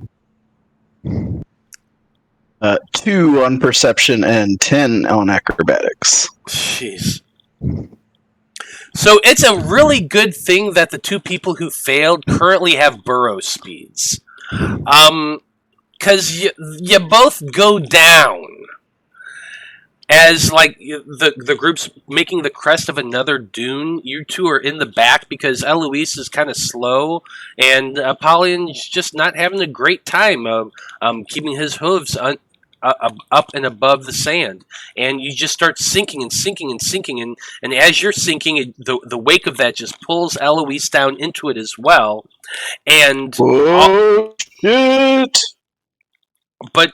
2 on perception and 10 on acrobatics.
Jeez. So it's a really good thing that the two people who failed currently have burrow speeds. Because because you both go down as like the group's making the crest of another dune. You two are in the back because Eloise is kind of slow, and Apollion's just not having a great time keeping his hooves up and above the sand, and you just start sinking and sinking and sinking, and as you're sinking, the wake of that just pulls Eloise down into it as well, and
Oh, shit!
but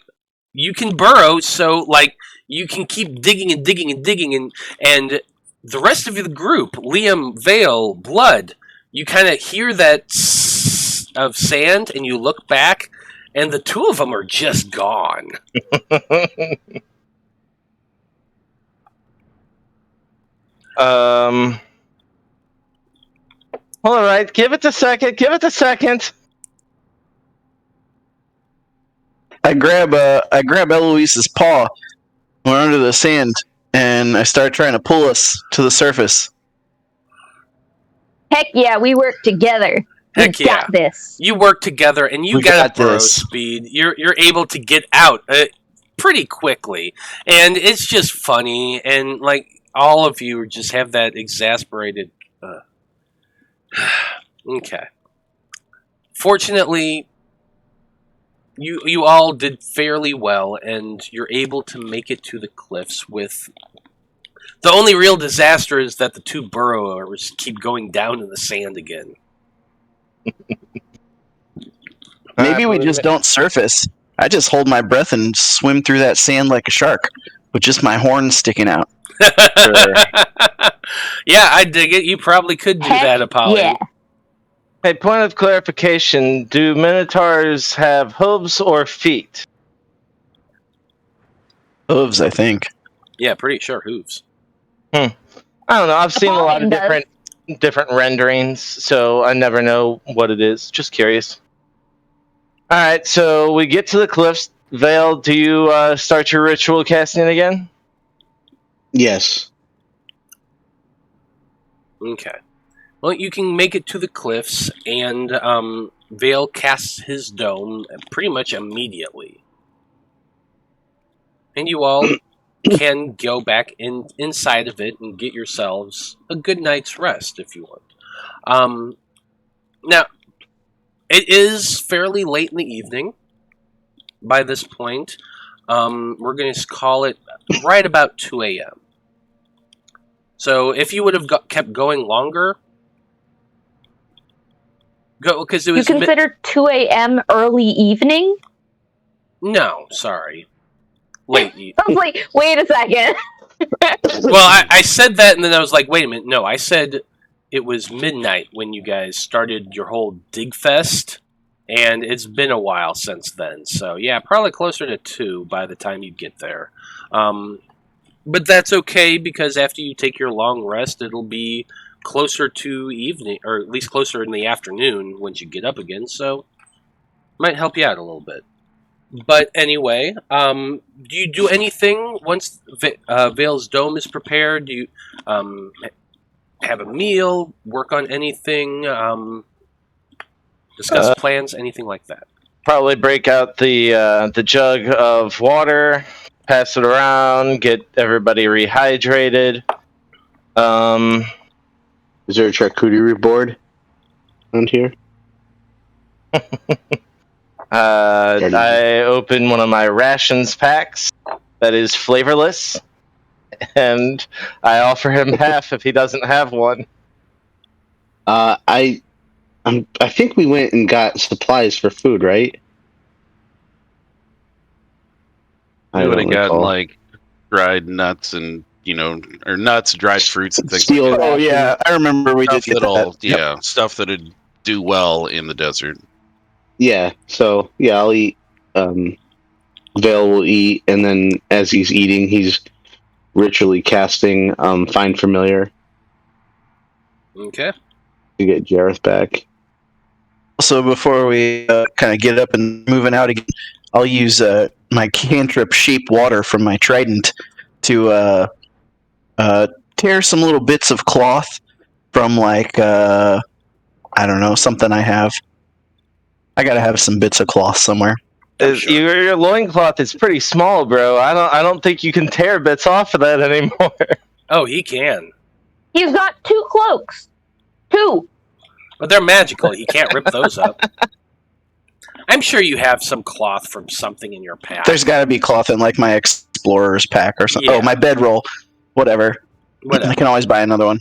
you can burrow, so like you can keep digging and digging and digging, and the rest of the group, Liam, Veil, Blood, you kind of hear that of sand, and you look back, and the two of them are just gone.
All right, give it a second. Give it a second.
I grab Eloise's paw. We're under the sand, and I start trying to pull us to the surface.
Heck yeah, we work together.
Heck
We got this.
You work together, and you
We
got
got
a burrow
this.
speed. You're able to get out pretty quickly, and it's just funny, and like all of you just have that exasperated. Okay. Fortunately, you all did fairly well, and you're able to make it to the cliffs with. The only real disaster is that the two burrowers keep going down in the sand again.
Maybe we just don't surface. I just hold my breath and swim through that sand like a shark, with just my horns sticking out.
Yeah, I dig it. You probably could do
Heck
that, Apollyon.
yeah.
Hey, point of clarification: do minotaurs have hooves or feet?
Hooves, I think.
Yeah, pretty sure hooves.
I don't know. I've seen a lot of
Apollyon
different renderings, so I never know what it is. Just curious. All right, so we get to the cliffs. Veil, do you start your ritual casting again?
Yes.
Okay. Well, you can make it to the cliffs, and Vale casts his dome pretty much immediately. And you all can go back inside of it and get yourselves a good night's rest if you want. Now, it is fairly late in the evening by this point. We're going to call it right about 2 a.m. So if you would have kept going longer, because it
You
was
consider 2 a.m. early evening?
no, sorry, late.
I was like, wait a second.
Well, I said that, and then I was like, wait a minute. No, I said it was midnight when you guys started your whole dig fest, and it's been a while since then. So yeah, probably closer to 2 by the time you get there. But that's okay, because after you take your long rest, it'll be closer to evening, or at least closer in the afternoon once you get up again. So might help you out a little bit. But anyway, do you do anything once Vale's dome is prepared? Do you have a meal, work on anything, discuss plans, anything like that?
Probably break out the jug of water, pass it around, get everybody rehydrated.
Is there a charcuterie board around here?
I open one of my rations packs that is flavorless, and I offer him half if he doesn't have one.
I think we went and got supplies for food, right?
I would have gotten
recall.
like dried nuts and or nuts, dried fruits and things.
Steel
like that.
Oh yeah, I remember we did
Stuff
get
that'll,
that. Yep.
yeah, stuff that'd do well in the desert.
Yeah, so yeah, I'll eat. Vale will eat, and then as he's eating, he's ritually casting Find Familiar
Okay.
to get Jareth back.
Also, before we kind of get up and moving out again, I'll use my cantrip Shape Water from my trident to tear some little bits of cloth from like I don't know, something I have. I gotta have some bits of cloth somewhere.
sure.
Your loincloth is pretty small, bro. I don't think you can tear bits off of that anymore.
Oh, he can.
He's got 2 cloaks. 2.
But they're magical. He can't rip those up. I'm sure you have some cloth from something in your pack.
There's got to be cloth in like my explorer's pack or something.
Yeah.
Oh, my bedroll, whatever. I can always buy another one.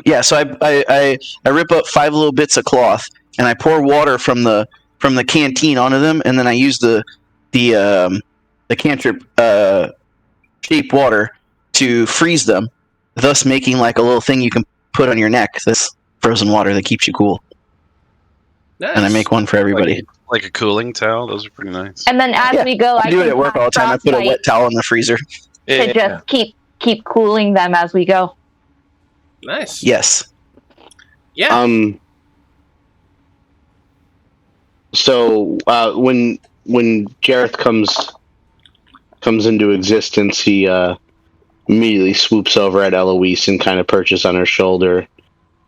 Yeah, so I rip up 5 little bits of cloth and I pour water from the canteen onto them, and then I use the cantrip shape water to freeze them, thus making like a little thing you can put on your neck. This frozen water that keeps you cool.
Nice.
And I make one for everybody.
Like a cooling towel. Those are pretty nice.
And then as we go,
I do it at work all the time. I put a wet towel in the freezer.
to just keep cooling them as we go.
Nice.
Yes.
Yeah.
So when Gareth comes into existence, he immediately swoops over at Eloise and kind of perches on her shoulder,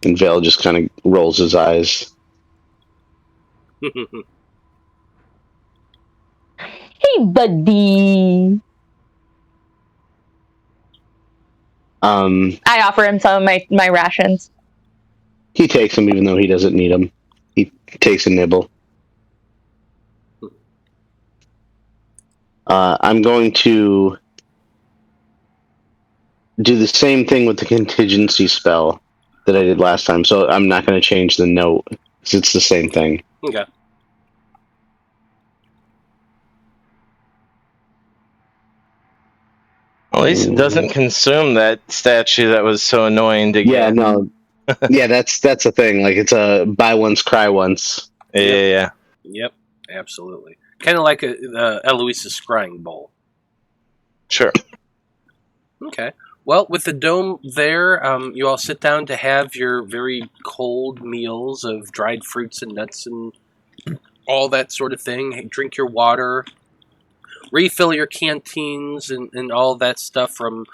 and Veil just kind of rolls his eyes.
Hey, buddy. I offer him some of my rations.
He takes them even though he doesn't need them. He takes a nibble. I'm going to do the same thing with the contingency spell that I did last time, so I'm not going to change the note, because it's the same thing.
Okay.
At least it doesn't consume that statue that was so annoying to get.
Yeah, no. Yeah, that's the thing. Like, it's a buy once, cry once.
Yeah.
Yep. Absolutely. Kind of like Eloise's scrying bowl.
Sure.
Okay. Well, with the dome there, you all sit down to have your very cold meals of dried fruits and nuts and all that sort of thing. Drink your water. Refill your canteens and all that stuff from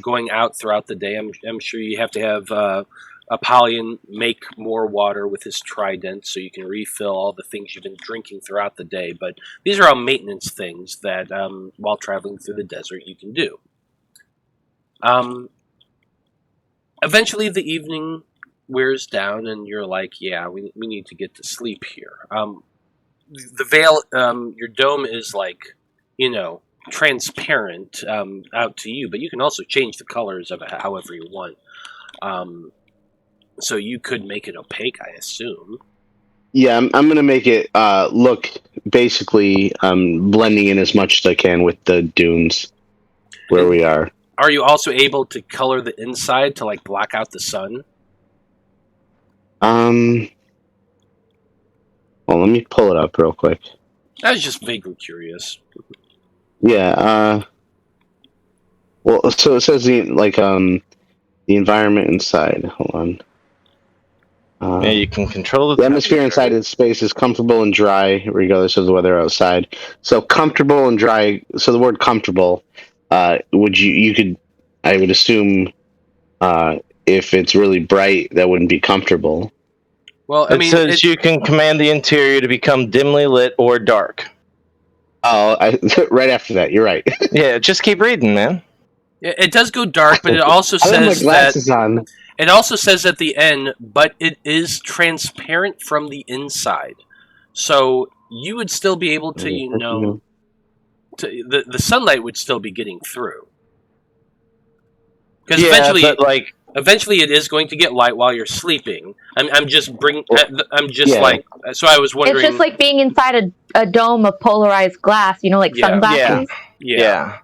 going out throughout the day. I'm sure you have to have Apollyon make more water with his trident so you can refill all the things you've been drinking throughout the day. But these are all maintenance things that while traveling through the desert you can do. Eventually the evening wears down and you're like, yeah, we need to get to sleep here. The veil, your dome is like, transparent out to you, but you can also change the colors of it however you want. So you could make it opaque, I assume.
Yeah, I'm going to make it look basically blending in as much as I can with the dunes where we are.
Are you also able to color the inside to like block out the sun?
Well, let me pull it up real quick.
I was just vaguely curious.
Yeah. Well, so it says the environment inside. Hold on.
Yeah, you can control
the atmosphere inside the space is comfortable and dry, regardless of the weather outside. So comfortable and dry. So the word comfortable, I would assume, if it's really bright, that wouldn't be comfortable.
Well,
it says you can command the interior to become dimly lit or dark.
Oh, right after that, you're right.
Yeah, just keep reading, man.
It does go dark, but it also
I have my
says
glasses on.
It also says at the end, but it is transparent from the inside. So you would still be able to, the sunlight would still be getting through. Because eventually it is going to get light while you're sleeping. So I was wondering.
It's just like being inside a dome of polarized glass, like sunglasses.
Yeah.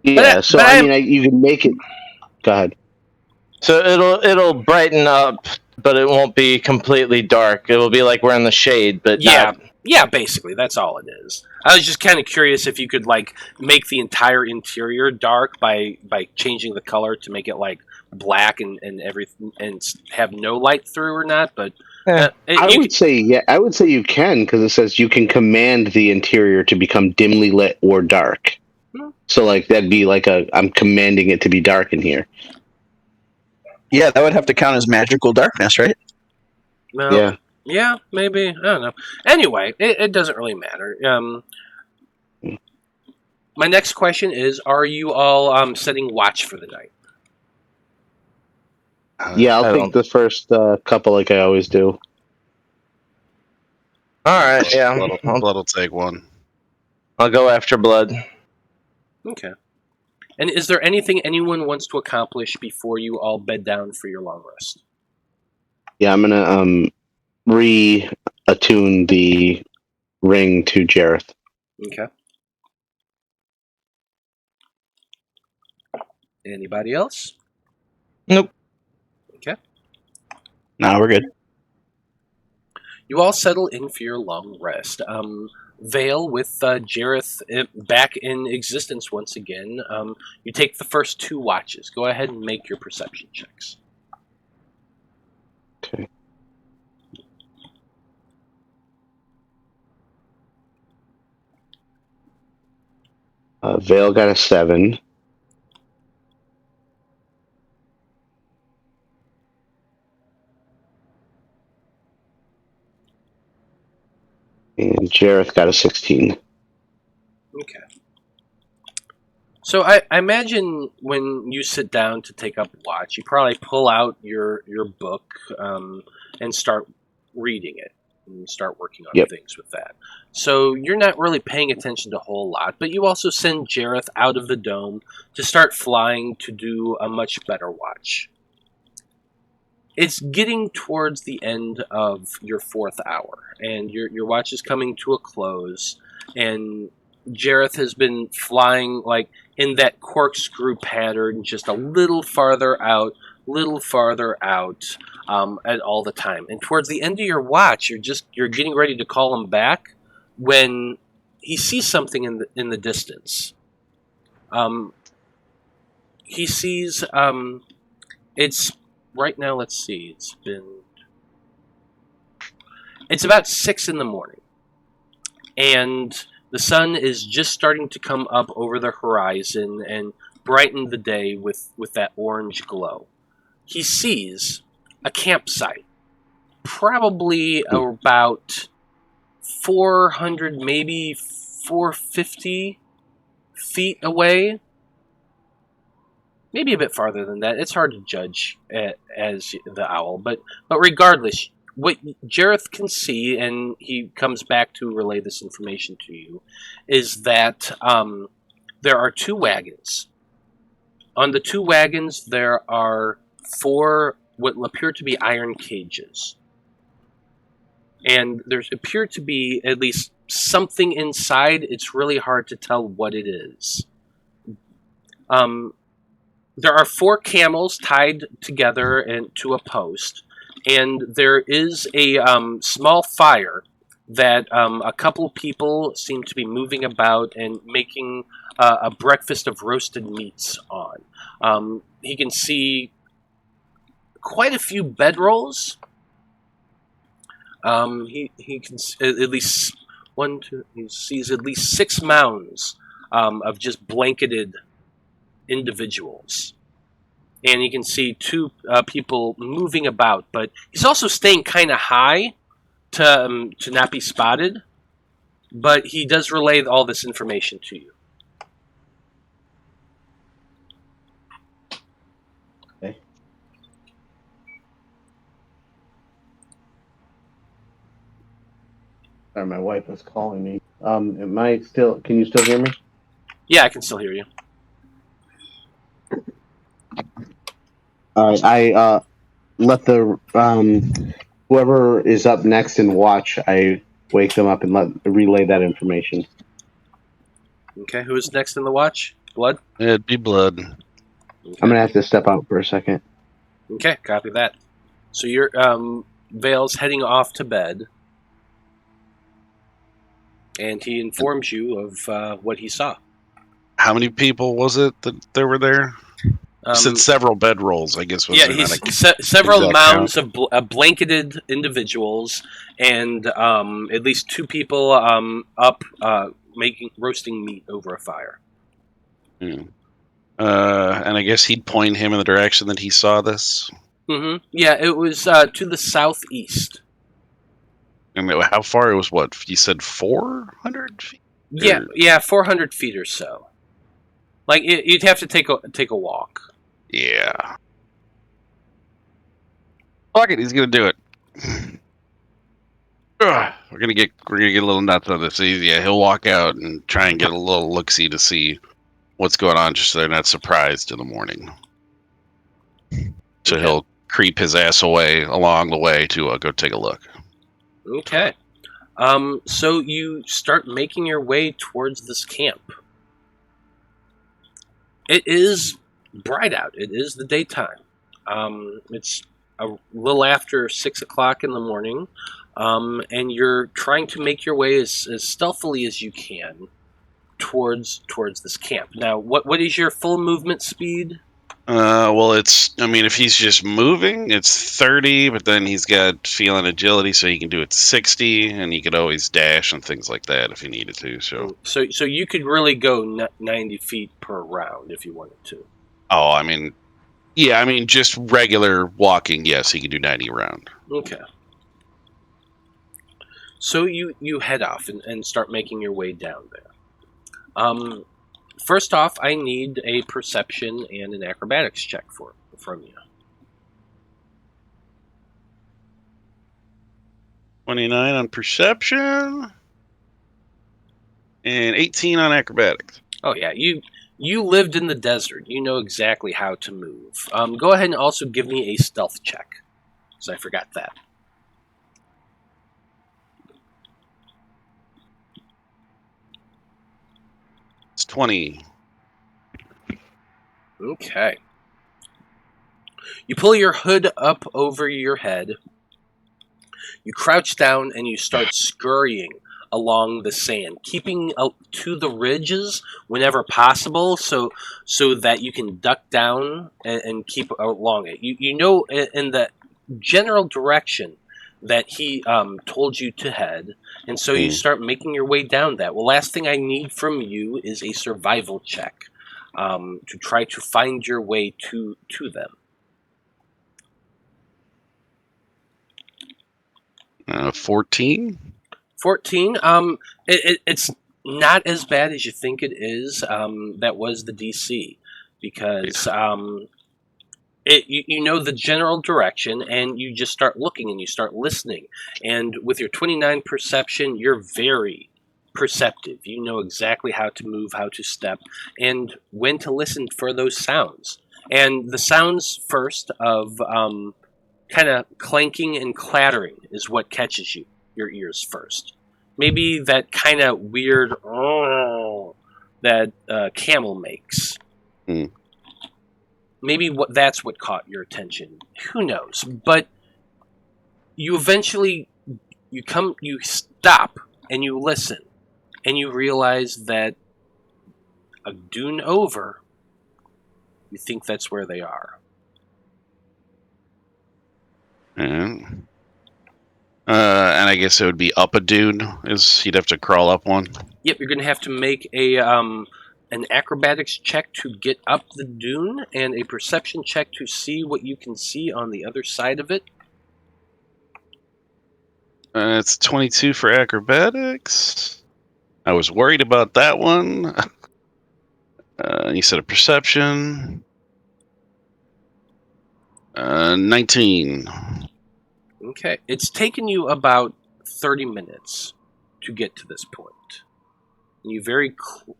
You can make it. Go ahead.
So it'll brighten up, but it won't be completely dark. It'll be like we're in the shade, but
yeah, basically that's all it is. I was just kind of curious if you could like make the entire interior dark by changing the color to make it like black and everything and have no light through or not. But
I would say you can, because it says you can command the interior to become dimly lit or dark. So like that'd be like I'm commanding it to be dark in here.
Yeah, that would have to count as magical darkness, right?
No.
Yeah.
Yeah, maybe. I don't know. Anyway, it doesn't really matter. My next question is: are you all setting watch for the night?
Yeah, I'll
I
take
don't.
the first couple like I always do.
All right, yeah.
Blood will take one.
I'll go after blood.
Okay. And is there anything anyone wants to accomplish before you all bed down for your long rest?
Yeah, I'm gonna re-attune the ring to Jareth.
Okay. Anybody else?
Nope.
Okay.
No, we're good.
You all settle in for your long rest. Veil with Jareth back in existence once again. You take the first 2 watches. Go ahead and make your perception checks.
Okay. Veil got a 7. And Jareth got a 16.
Okay. So I imagine when you sit down to take up watch, you probably pull out your book and start reading it and start working on
Yep.
things with that. So you're not really paying attention to a whole lot, but you also send Jareth out of the dome to start flying to do a much better watch. It's getting towards the end of your 4th hour, and your watch is coming to a close, and Jareth has been flying like in that corkscrew pattern, just a little farther out, at all the time. And towards the end of your watch, you're getting ready to call him back when he sees something in the distance. He sees it's right now. Let's see. It's about 6 in the morning, and the sun is just starting to come up over the horizon and brighten the day with that orange glow. He sees a campsite, probably about 400, maybe 450 feet away. Maybe a bit farther than that. It's hard to judge as the owl, but regardless, what Jareth can see, and he comes back to relay this information to you, is that there are 2 wagons. On the 2 wagons, there are 4 what appear to be iron cages, and there appear to be at least something inside. It's really hard to tell what it is. There are 4 camels tied together to a post, and there is a small fire that a couple people seem to be moving about and making a breakfast of roasted meats on. He can see quite a few bedrolls. He can at least he sees at least 6 mounds of just blanketed individuals, and you can see 2 people moving about, but he's also staying kind of high to not be spotted, but he does relay all this information to you.
Okay. Sorry, my wife was calling me. Am I still? Can you still hear me?
Yeah, I can still hear you.
All right. I let the whoever is up next in watch. I wake them up and relay that information.
Okay, who is next in the watch? Blood?
It'd be blood.
Okay.
I'm gonna have to step out for a second.
Okay, copy that. So your Vale's heading off to bed, and he informs you of what he saw.
How many people was it that there were there? Said several bedrolls, I guess.
Yeah, he's several mounds of blanketed individuals, and at least 2 people up roasting meat over a fire.
And I guess he'd point him in the direction that he saw this.
Mm-hmm. Yeah, it was to the southeast.
And how far? It was what? You said 400 feet?
Yeah, 400 feet or so. Like, you'd have to take a walk.
Yeah. Fuck it, he's gonna do it. We're gonna get a little nuts on this. Yeah, he'll walk out and try and get a little look-see to see what's going on, just so they're not surprised in the morning. So he'll creep his ass away along the way to go take a look.
Okay. So you start making your way towards this camp. It is bright out. It is the daytime. It's a little after 6 o'clock in the morning, and you're trying to make your way as stealthily as you can towards this camp. Now, what is your full movement speed?
Well, if he's just moving, it's 30, but then he's got feel and agility, so he can do it 60, and he could always dash and things like that if he needed to.
So you could really go 90 feet per round if you wanted to.
Oh, just regular walking, yes, he can do 90 around.
Okay. So you head off and start making your way down there. First off, I need a perception and an acrobatics check from you.
29 on perception and 18 on acrobatics.
Oh yeah, you lived in the desert. You know exactly how to move. Go ahead and also give me a stealth check, because I forgot that.
It's 20.
Okay. You pull your hood up over your head. You crouch down and you start scurrying along the sand, keeping to the ridges whenever possible, so that you can duck down and keep along it. You know in the general direction that he told you to head, and so you start making your way down that. Well, last thing I need from you is a survival check to try to find your way to them.
14?
14. It's not as bad as you think it is. That was the DC, because you know the general direction, and you just start looking and you start listening. And with your 29 perception, you're very perceptive. You know exactly how to move, how to step, and when to listen for those sounds. And the sounds first of kind of clanking and clattering is what catches your ears first. Maybe that kind of weird that camel makes. Maybe that's what caught your attention. Who knows? But you eventually you stop and you listen, and you realize that a dune over, you think that's where they are.
And I guess it would be up a dune. You'd have to crawl up one.
Yep, you're going to have to make an acrobatics check to get up the dune, and a perception check to see what you can see on the other side of it.
It's 22 for acrobatics. I was worried about that one. You said a perception. 19.
Okay, it's taken you about 30 minutes to get to this point. And you very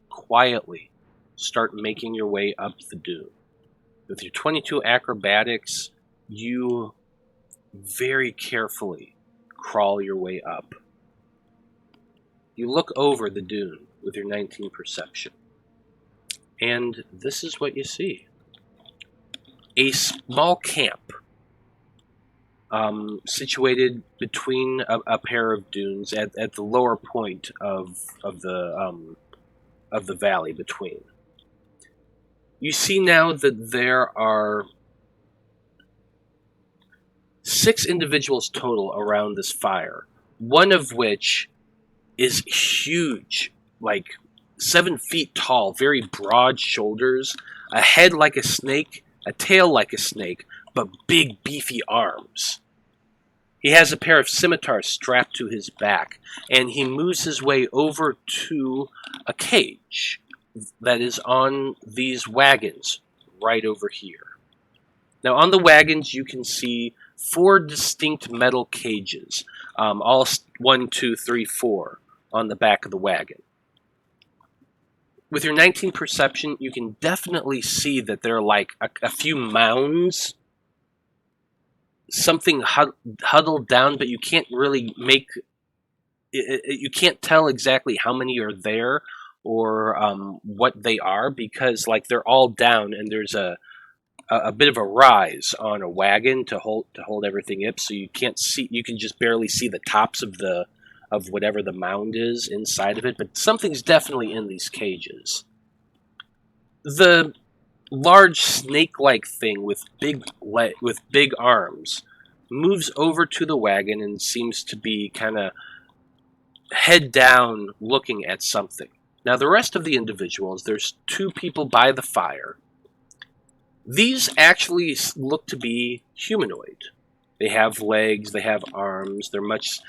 quietly start making your way up the dune. With your 22 acrobatics, you very carefully crawl your way up. You look over the dune with your 19 perception. And this is what you see. A small camp situated between a pair of dunes at the lower point of the valley between. You see now that there are 6 individuals total around this fire, one of which is huge, like 7 feet tall, very broad shoulders, a head like a snake, a tail like a snake, but big beefy arms. He has a pair of scimitars strapped to his back, and he moves his way over to a cage that is on these wagons right over here. Now, on the wagons, you can see 4 distinct metal cages, all 1, 2, 3, 4 on the back of the wagon. With your 19 perception, you can definitely see that there are like a few mounds, something huddled down, but you can't really make you can't tell exactly how many are there or what they are, because like they're all down and there's a bit of a rise on a wagon to hold everything up, so you can't see. You can just barely see the tops of whatever the mound is inside of it, but something's definitely in these cages. The large snake-like thing with big arms moves over to the wagon and seems to be kind of head down looking at something. Now the rest of the individuals, there's 2 people by the fire. These actually look to be humanoid. They have legs, they have arms, they're much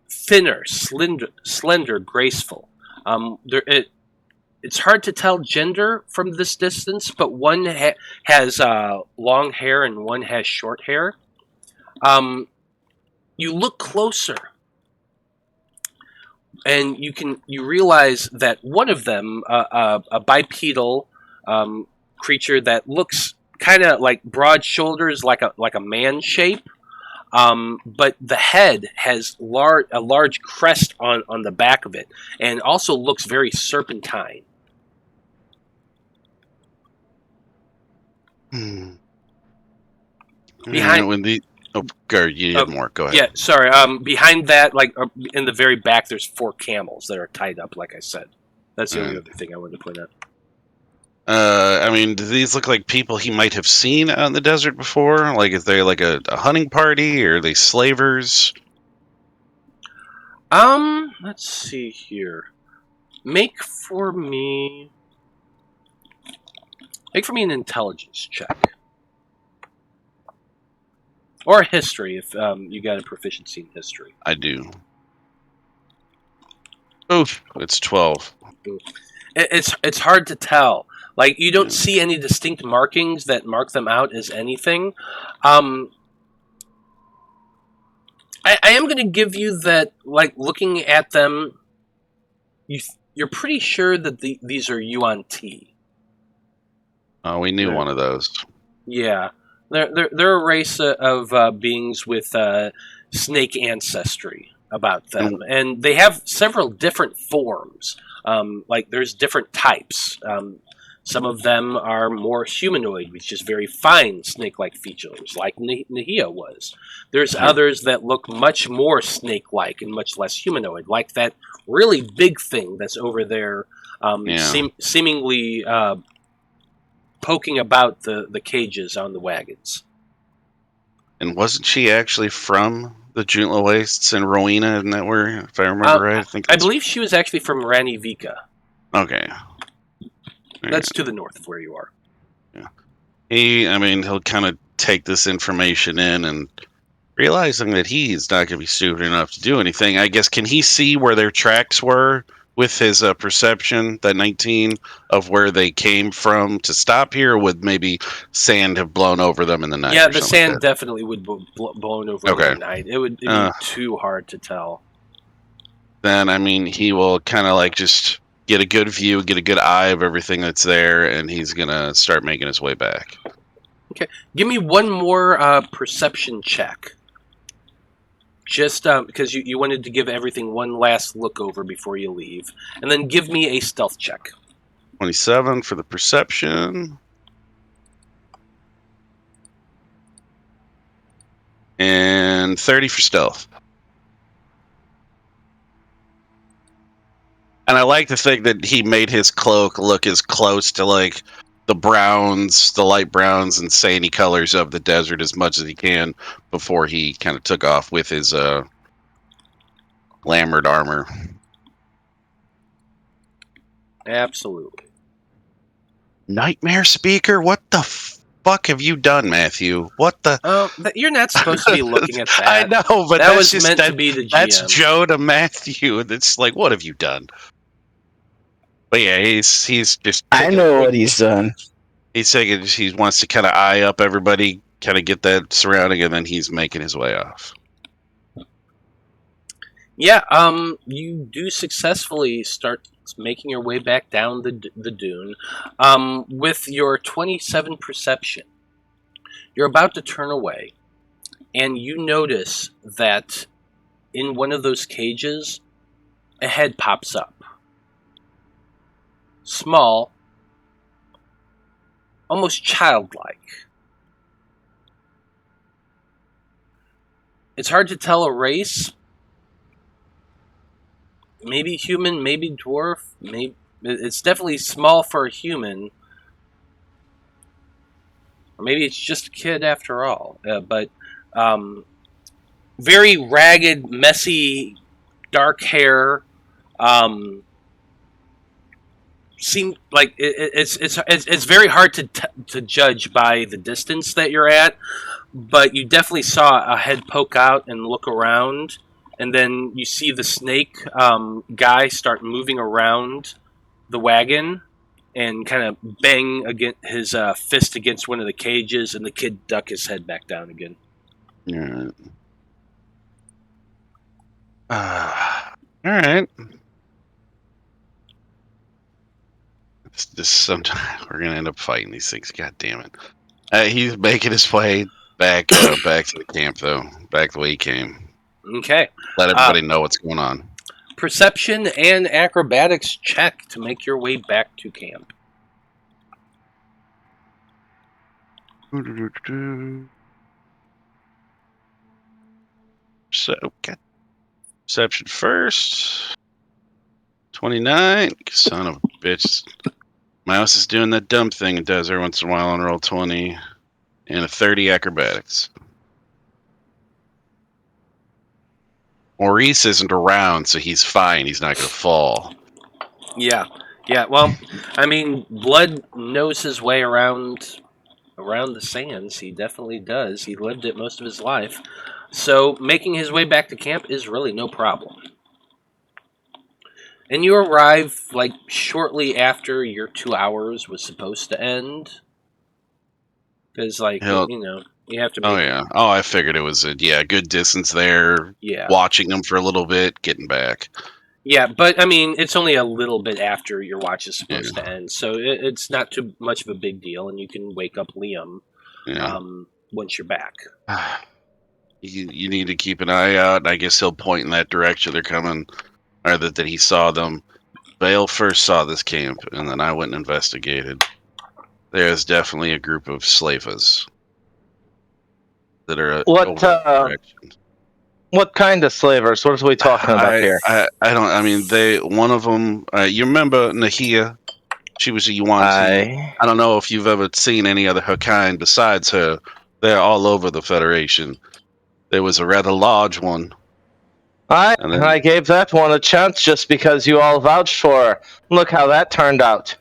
thinner, slender, graceful. It's hard to tell gender from this distance, but one has long hair and one has short hair. You look closer, and you realize that one of them, a bipedal creature that looks kind of like broad shoulders, like a man shape. But the head has a large crest on the back of it, and also looks very serpentine. Behind
when the you had more. Go ahead.
Yeah, sorry. Behind that, like in the very back, there's 4 camels that are tied up. Like I said, that's the only other thing I wanted to point out.
I mean, do these look like people he might have seen out in the desert before? Like, is they like a hunting party, or are they slavers?
Let's see here. Make for me an intelligence check. Or history, if you got a proficiency in history.
I do. Oof, it's 12.
It's hard to tell. Like, you don't see any distinct markings that mark them out as anything. I am going to give you that, like, looking at them, you're pretty sure that these are Yuan Ti.
Oh, we knew one of those.
Yeah. They're a race of beings with snake ancestry about them. And they have several different forms. Like, there's different types. Some of them are more humanoid, with just very fine snake-like features, like Nahia was. There's others that look much more snake-like and much less humanoid, like that really big thing that's over there, seemingly poking about the cages on the wagons.
And wasn't she actually from the Juntla Wastes in Rowena? Isn't that where, if I remember right?
I believe she was actually from Rani Vika.
Okay.
That's to the north of where you are.
Yeah. He'll kind of take this information in, and realizing that he's not going to be stupid enough to do anything, I guess, can he see where their tracks were with his perception, that 19, of where they came from to stop here, or would maybe sand have blown over them in the night?
Yeah, the sand definitely would blown over in the night. It would be too hard to tell.
Then, he will kind of like just get a good view, get a good eye of everything that's there, and he's going to start making his way back.
Okay. Give me one more perception check. Just because you wanted to give everything one last look over before you leave. And then give me a stealth check.
27 for the perception. And 30 for stealth. And I like to think that he made his cloak look as close to like the browns, the light browns and sandy colors of the desert as much as he can before he kind of took off with his lambered armor.
Absolutely.
Nightmare speaker? What the fuck have you done, Matthew? What the?
You're not supposed to be looking at that.
I know, but
that
that's
was
just
meant to be the GM.
That's Joe to Matthew, and it's like, what have you done? But yeah, he's just.
I know what he's done.
He's taking. He wants to kind of eye up everybody, kind of get that surrounding, and then he's making his way off.
Yeah, you do successfully start making your way back down the dune. With your 27 perception, you're about to turn away, and you notice that in one of those cages, a head pops up. Small, almost childlike. It's hard to tell a race. Maybe human, maybe dwarf. Maybe it's definitely small for a human. Or maybe it's just a kid after all. But very ragged, messy, dark hair. Seem like it's very hard to judge by the distance that you're at, but you definitely saw a head poke out and look around, and then you see the snake guy start moving around the wagon and kind of bang against his fist against one of the cages, and the kid duck his head back down again.
Yeah. All right. This sometimes we're gonna end up fighting these things. God damn it! He's making his way back back to the camp, though. Back the way he came.
Okay.
Let everybody know what's going on.
Perception and acrobatics check to make your way back to camp.
So, okay. Perception first. 29. Son of a bitch. Mouse is doing that dumb thing it does every once in a while on roll 20. And a 30 acrobatics. Maurice isn't around, so he's fine. He's not going to fall.
Yeah. Well, I mean, Blood knows his way around the sands. He definitely does. He lived it most of his life. So making his way back to camp is really no problem. And you arrive like shortly after your 2 hours was supposed to end. Because, like, you have to make...
Oh, yeah. Oh, I figured it was a good distance there.
Yeah.
Watching them for a little bit, getting back.
Yeah, but, I mean, it's only a little bit after your watch is supposed to end. So it's not too much of a big deal, and you can wake up Liam once you're back.
You need to keep an eye out. I guess he'll point in that direction they're coming, or that he saw them. Veil first saw this camp, and then I went and investigated. There's definitely a group of slavers that are over that direction.
What kind of slavers? What are we talking about here?
I don't. I mean, one of them. You remember Nahia? She was a Yuan. I don't know if you've ever seen any other her kind besides her. They're all over the Federation. There was a rather large one.
I gave that one a chance just because you all vouched for her. Look how that turned out.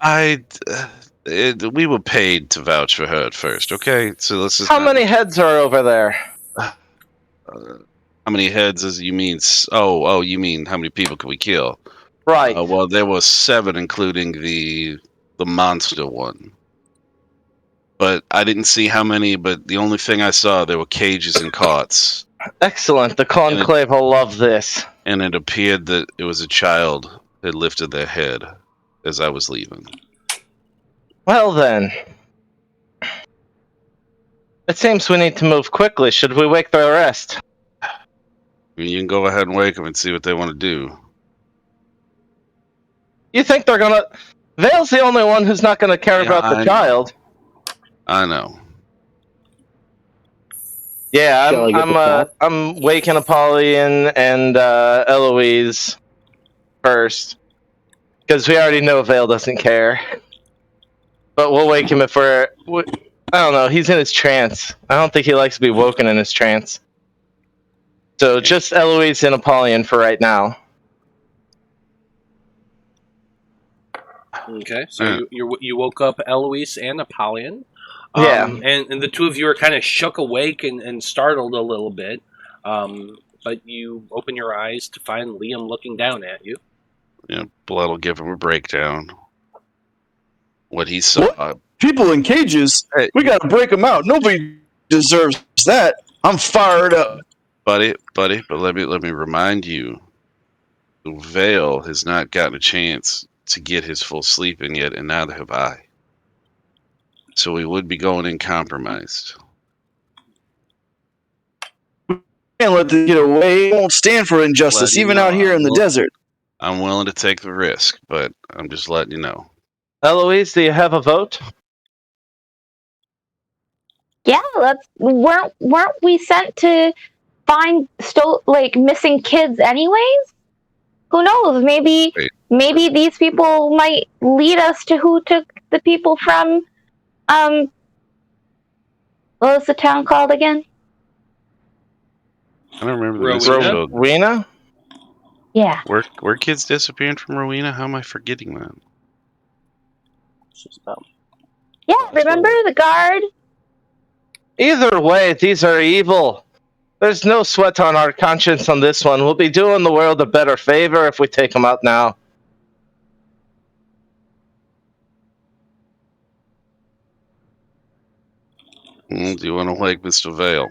We were paid to vouch for her at first. Okay, so let's just.
How many heads are over there?
How many heads as you mean? Oh, you mean how many people could we kill?
Right.
Well, there was 7, including the monster one. But I didn't see how many. But the only thing I saw, there were cages and cots.
Excellent. The Conclave will love this.
And it appeared that it was a child that lifted their head as I was leaving.
Well then. It seems we need to move quickly. Should we wake the rest?
You can go ahead and wake them and see what they want to do.
You think they're gonna... Veil's the only one who's not gonna care about the child.
I know.
Yeah, I'm waking Apollyon and Eloise first. Because we already know Veil doesn't care. But we'll wake him if I don't know, he's in his trance. I don't think he likes to be woken in his trance. So just Eloise and Apollyon for right now.
Okay, so you woke up Eloise and Apollyon.
Yeah.
And the two of you are kind of shook awake and startled a little bit. But you open your eyes to find Liam looking down at you.
Yeah, Blood will give him a breakdown. What he saw.
What? People in cages?
Hey,
We gotta break them out. Nobody deserves that. I'm fired up.
buddy, but let me remind you, the Veil has not gotten a chance to get his full sleep in yet, and neither have I. So we would be going in compromised.
Can't let them get away. Won't stand for injustice,
Letting you
even
know,
out here in the desert.
I'm willing to take the risk, but I'm just letting you know.
Eloise, do you have a vote?
Yeah, weren't we sent to find missing kids anyways? Who knows? Maybe these people might lead us to who took the people from what was the town called again?
I don't remember this
Rowena?
episode.
Rowena?
Yeah.
Were kids disappearing from Rowena? How am I forgetting that?
Yeah, remember the guard?
Either way, these are evil. There's no sweat on our conscience on this one. We'll be doing the world a better favor if we take them out now.
Do you want to wake Mr. Veil?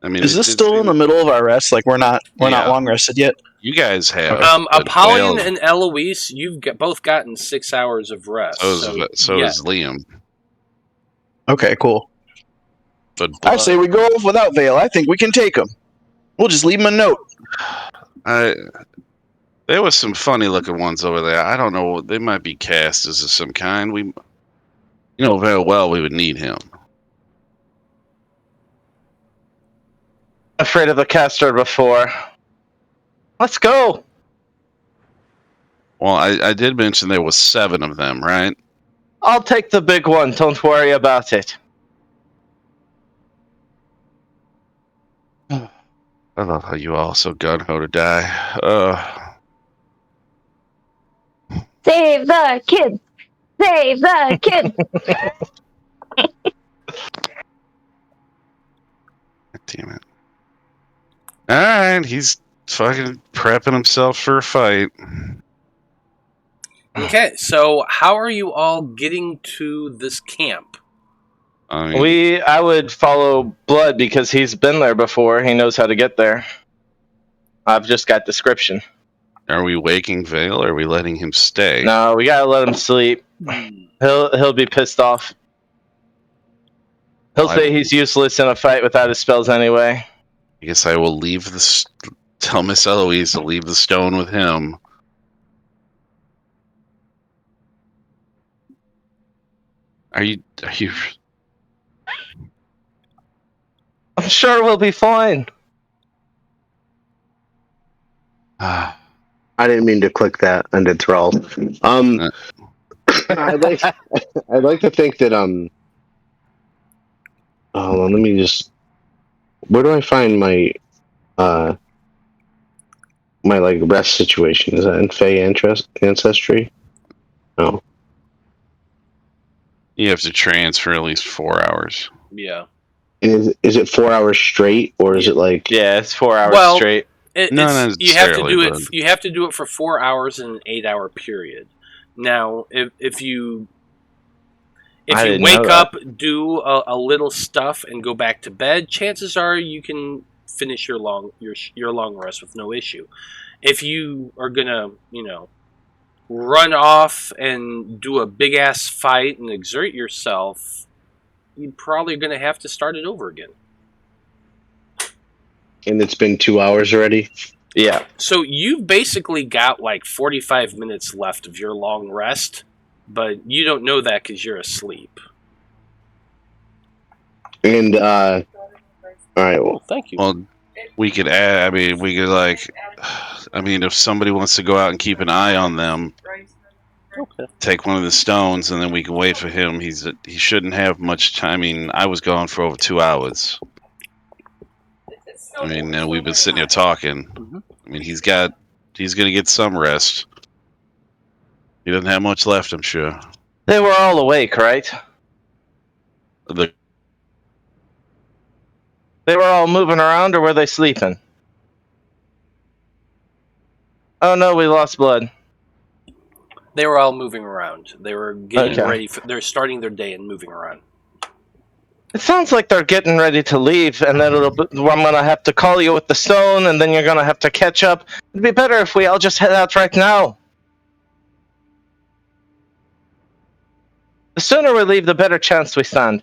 I mean,
Is this still in the middle of our rest? Like we're not long rested yet?
You guys have.
Apollyon and Eloise, you've both gotten 6 hours of rest.
So is Liam.
Okay, cool.
But
I say we go off without Veil. I think we can take him. We'll just leave him a note.
There was some funny looking ones over there. I don't know. They might be casters of some kind. We very well we would need him.
Afraid of a caster before. Let's go.
Well, I did mention there was 7 of them, right?
I'll take the big one. Don't worry about it.
I love how you all so gung-ho to die.
Save the kids! Save the kids!
Damn it. Alright, he's fucking prepping himself for a fight.
Okay, so how are you all getting to this camp?
I mean,
I would follow Blood because he's been there before. He knows how to get there. I've just got description.
are we waking Veil or are we letting him stay?
No, we gotta let him sleep. He'll be pissed off. He'll say he's useless in a fight without his spells anyway.
I guess I will tell Miss Eloise to leave the stone with him. Are you?
I'm sure we'll be fine.
I didn't mean to click that under thrall. I'd like to think that hold on, let me just. Where do I find my my rest situation? Is that in Fey Ancestry? No.
You have to transfer at least 4 hours.
Yeah.
Is it 4 hours straight, or is it like?
Yeah, it's 4 hours straight.
You have to do it. You have to do it for 4 hours in an 8-hour period. Now, if you wake up, do a little stuff, and go back to bed, chances are you can finish your long rest with no issue. If you are gonna, run off and do a big ass fight and exert yourself, you're probably gonna have to start it over again.
And it's been 2 hours already?
Yeah.
So you've basically got 45 minutes left of your long rest, but you don't know that because you're asleep.
And, all right, well,
thank you.
Well, we could add, if somebody wants to go out and keep an eye on them, take one of the stones, and then we can wait for him. He shouldn't have much time. I was gone for over 2 hours. I mean, we've been sitting here talking.
Mhm.
I mean, he's going to get some rest. He doesn't have much left, I'm sure.
They were all awake, right?
The
They were all moving around, or were they sleeping? Oh no, we lost blood.
They were all moving around. They were getting
Okay.
ready. They're starting their day and moving around.
It sounds like they're getting ready to leave, and then I'm gonna have to call you with the stone, and then you're gonna have to catch up. It'd be better if we all just head out right now. The sooner we leave, the better chance we stand.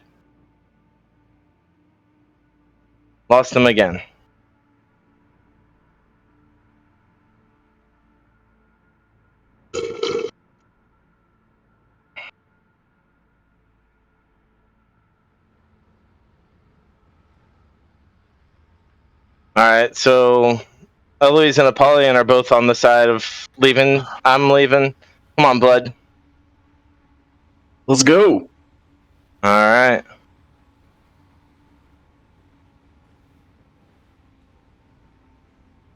Lost him again. Alright, so Eloise and Apollyon are both on the side of leaving. I'm leaving. Come on, blood.
Let's go.
Alright.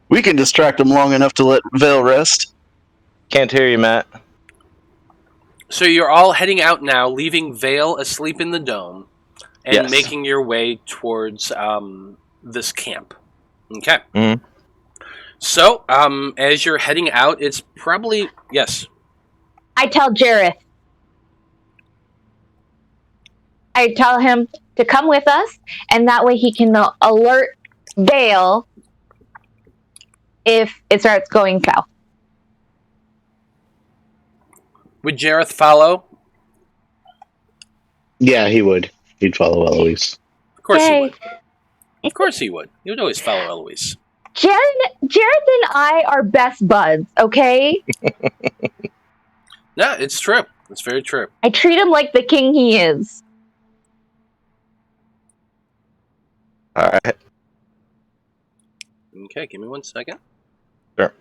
We can distract him long enough to let Veil rest.
Can't hear you, Matt.
So you're all heading out now, leaving Veil asleep in the dome, and
Yes.
making your way towards this camp. Okay.
Mhm.
So, as you're heading out, it's probably yes.
I tell Jareth. I tell him to come with us, and that way he can alert Veil if it starts going south.
Would Jareth follow?
Yeah, he would. He'd follow Eloise.
Of course he
Yay.
would. Of course he would. He would always follow Eloise.
Jareth and I are best buds, okay?
No, it's true. It's very true.
I treat him like the king he is.
Alright.
Okay, give me 1 second.
Sure.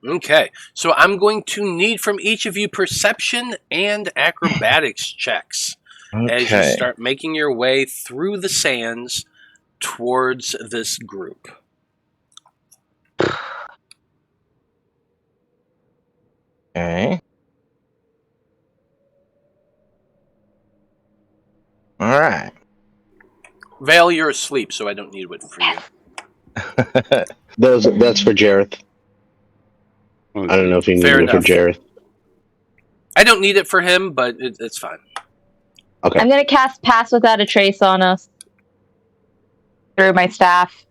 Okay, so I'm going to need from each of you perception and acrobatics checks as you
Okay.
start making your way through the sands towards this group.
Okay. Alright.
Vale, you're asleep, so I don't need it for you.
That's for Jareth. I don't know if you need
Fair
it for
enough.
Jareth.
I don't need it for him, but it's fine.
Okay.
I'm gonna cast Pass Without a Trace on us through my staff.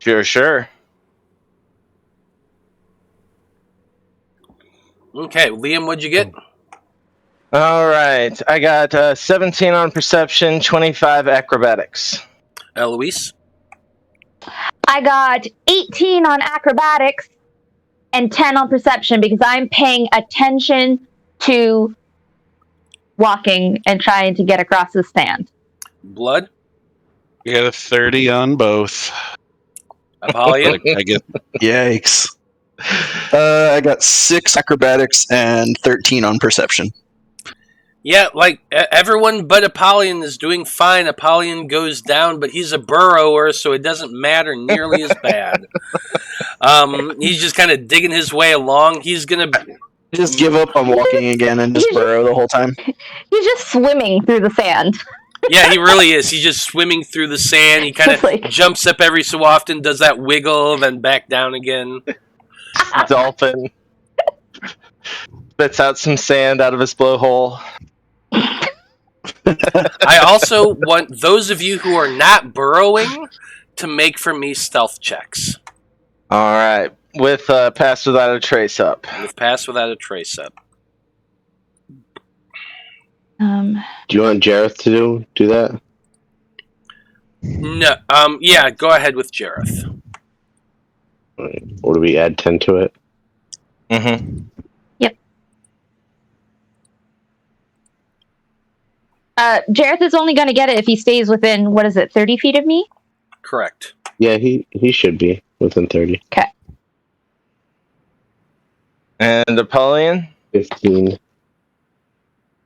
Sure.
Okay, Liam, what'd you get?
Alright. I got 17 on perception, 25 acrobatics.
Eloise?
I got 18 on acrobatics and 10 on perception because I'm paying attention to walking and trying to get across the sand.
Blood?
You got a 30 on both.
Apollyon?
I get
Yikes. I got 6 acrobatics and 13 on perception.
Yeah, like, everyone but Apollyon is doing fine. Apollyon goes down, but he's a burrower, so it doesn't matter nearly as bad. He's just kind of digging his way along. He's gonna...
Just give up on walking again and just burrow the whole time.
He's just swimming through the sand.
Yeah, he really is. He's just swimming through the sand. He kind of
Like-
jumps up every so often, does that wiggle, then back down again.
Dolphin. Spits out some sand out of his blowhole.
I also want those of you who are not burrowing to make for me stealth checks.
Alright. With Pass Without a Trace up.
With Pass Without a Trace up.
Do you want Jareth to do that?
No. Yeah. Go ahead with Jareth.
Right. Or do we add 10 to it?
Mm-hmm.
Jareth is only going to get it if he stays within, 30 feet of me?
Correct.
Yeah, he should be within 30.
Okay.
And Apollyon?
15.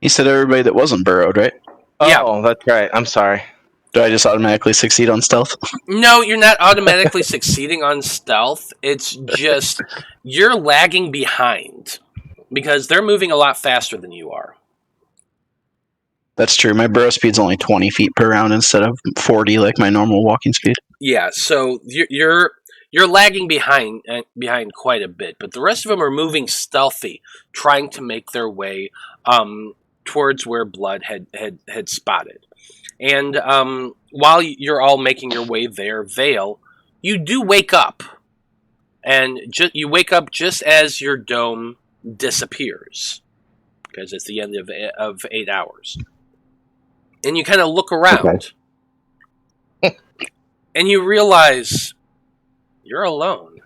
You said everybody that wasn't burrowed, right?
Yeah.
Oh, that's right. I'm sorry.
Do I just automatically succeed on stealth?
No, you're not automatically succeeding on stealth. It's just you're lagging behind because they're moving a lot faster than you are.
That's true. My burrow speed's only 20 feet per round instead of 40 like my normal walking speed.
Yeah, so you're lagging behind quite a bit, but the rest of them are moving stealthy, trying to make their way towards where Blood had spotted. And while you're all making your way there, Veil, you do wake up, and you wake up just as your dome disappears, because it's the end of 8 hours, and you kind of look around, and you realize you're alone.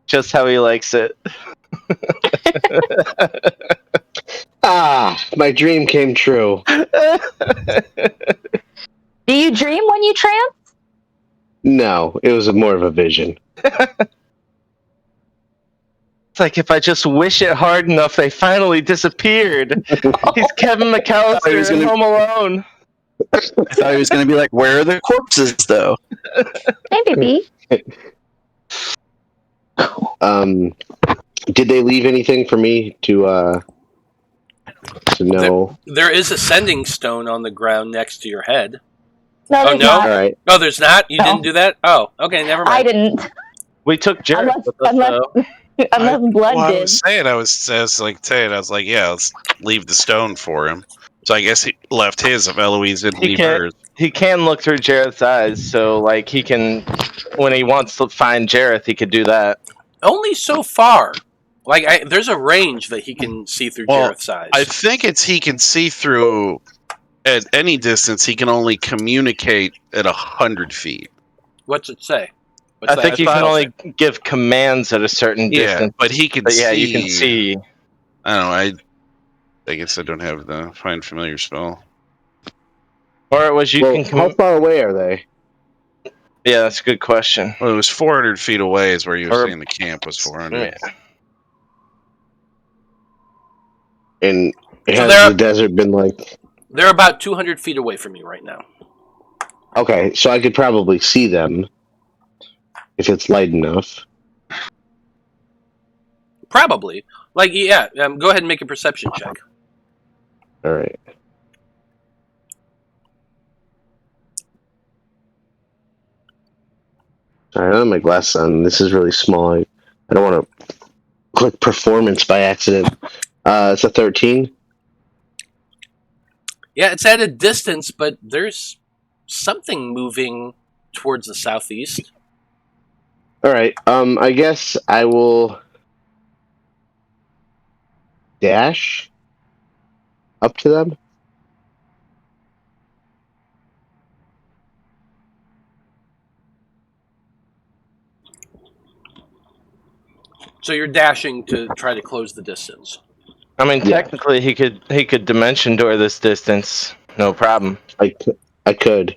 Just how he likes it.
My dream came true.
Do you dream when you trance?
No, it was more of a vision.
It's like if I just wish it hard enough, they finally disappeared. He's Kevin McAllister in Home Alone.
I thought he was going to be like, where are the corpses, though?
Hey, baby.
Did they leave anything for me to know?
There is a sending stone on the ground next to your head.
No,
Oh,
there's
no?
not.
All right.
Oh, there's not? You
No.
didn't do that? Oh, okay, never mind.
I didn't.
We took Jared
Unless-
with us,
unless-
though.
Unless Blood
Well, I
did.
was saying, I was like, yeah, let's leave the stone for him. So I guess he left his if Eloise didn't
He
leave
can't-
hers.
He can look through Jareth's eyes, so like he can, when he wants to find Jareth, he could do that.
Only so far. Like, there's a range that he can see through
Well,
Jareth's eyes.
I think it's he can see through at any distance. He can only communicate at 100 feet.
What's it say?
I think you can only give commands at a certain
Yeah,
distance.
but he can
But
see.
yeah, you can see.
I don't know. I guess I don't have the find familiar spell.
Or it was you
Well,
can.
how far away are they?
Yeah, that's a good question.
Well, it was 400 feet away is where you were
Or-
saying the camp was 400.
Yeah.
And
So
has
they're-
the desert been like?
They're about 200 feet away from you right now.
Okay, so I could probably see them if it's light enough.
Probably. Like, yeah, go ahead and make a perception check.
All right. All right, I have my glasses on. This is really small. I don't want to click performance by accident. It's a 13.
Yeah, it's at a distance, but there's something moving towards the southeast.
All right. I guess I will dash up to them.
So you're dashing to try to close the distance.
I mean,
Yeah.
technically, he could dimension door this distance, no problem.
I could.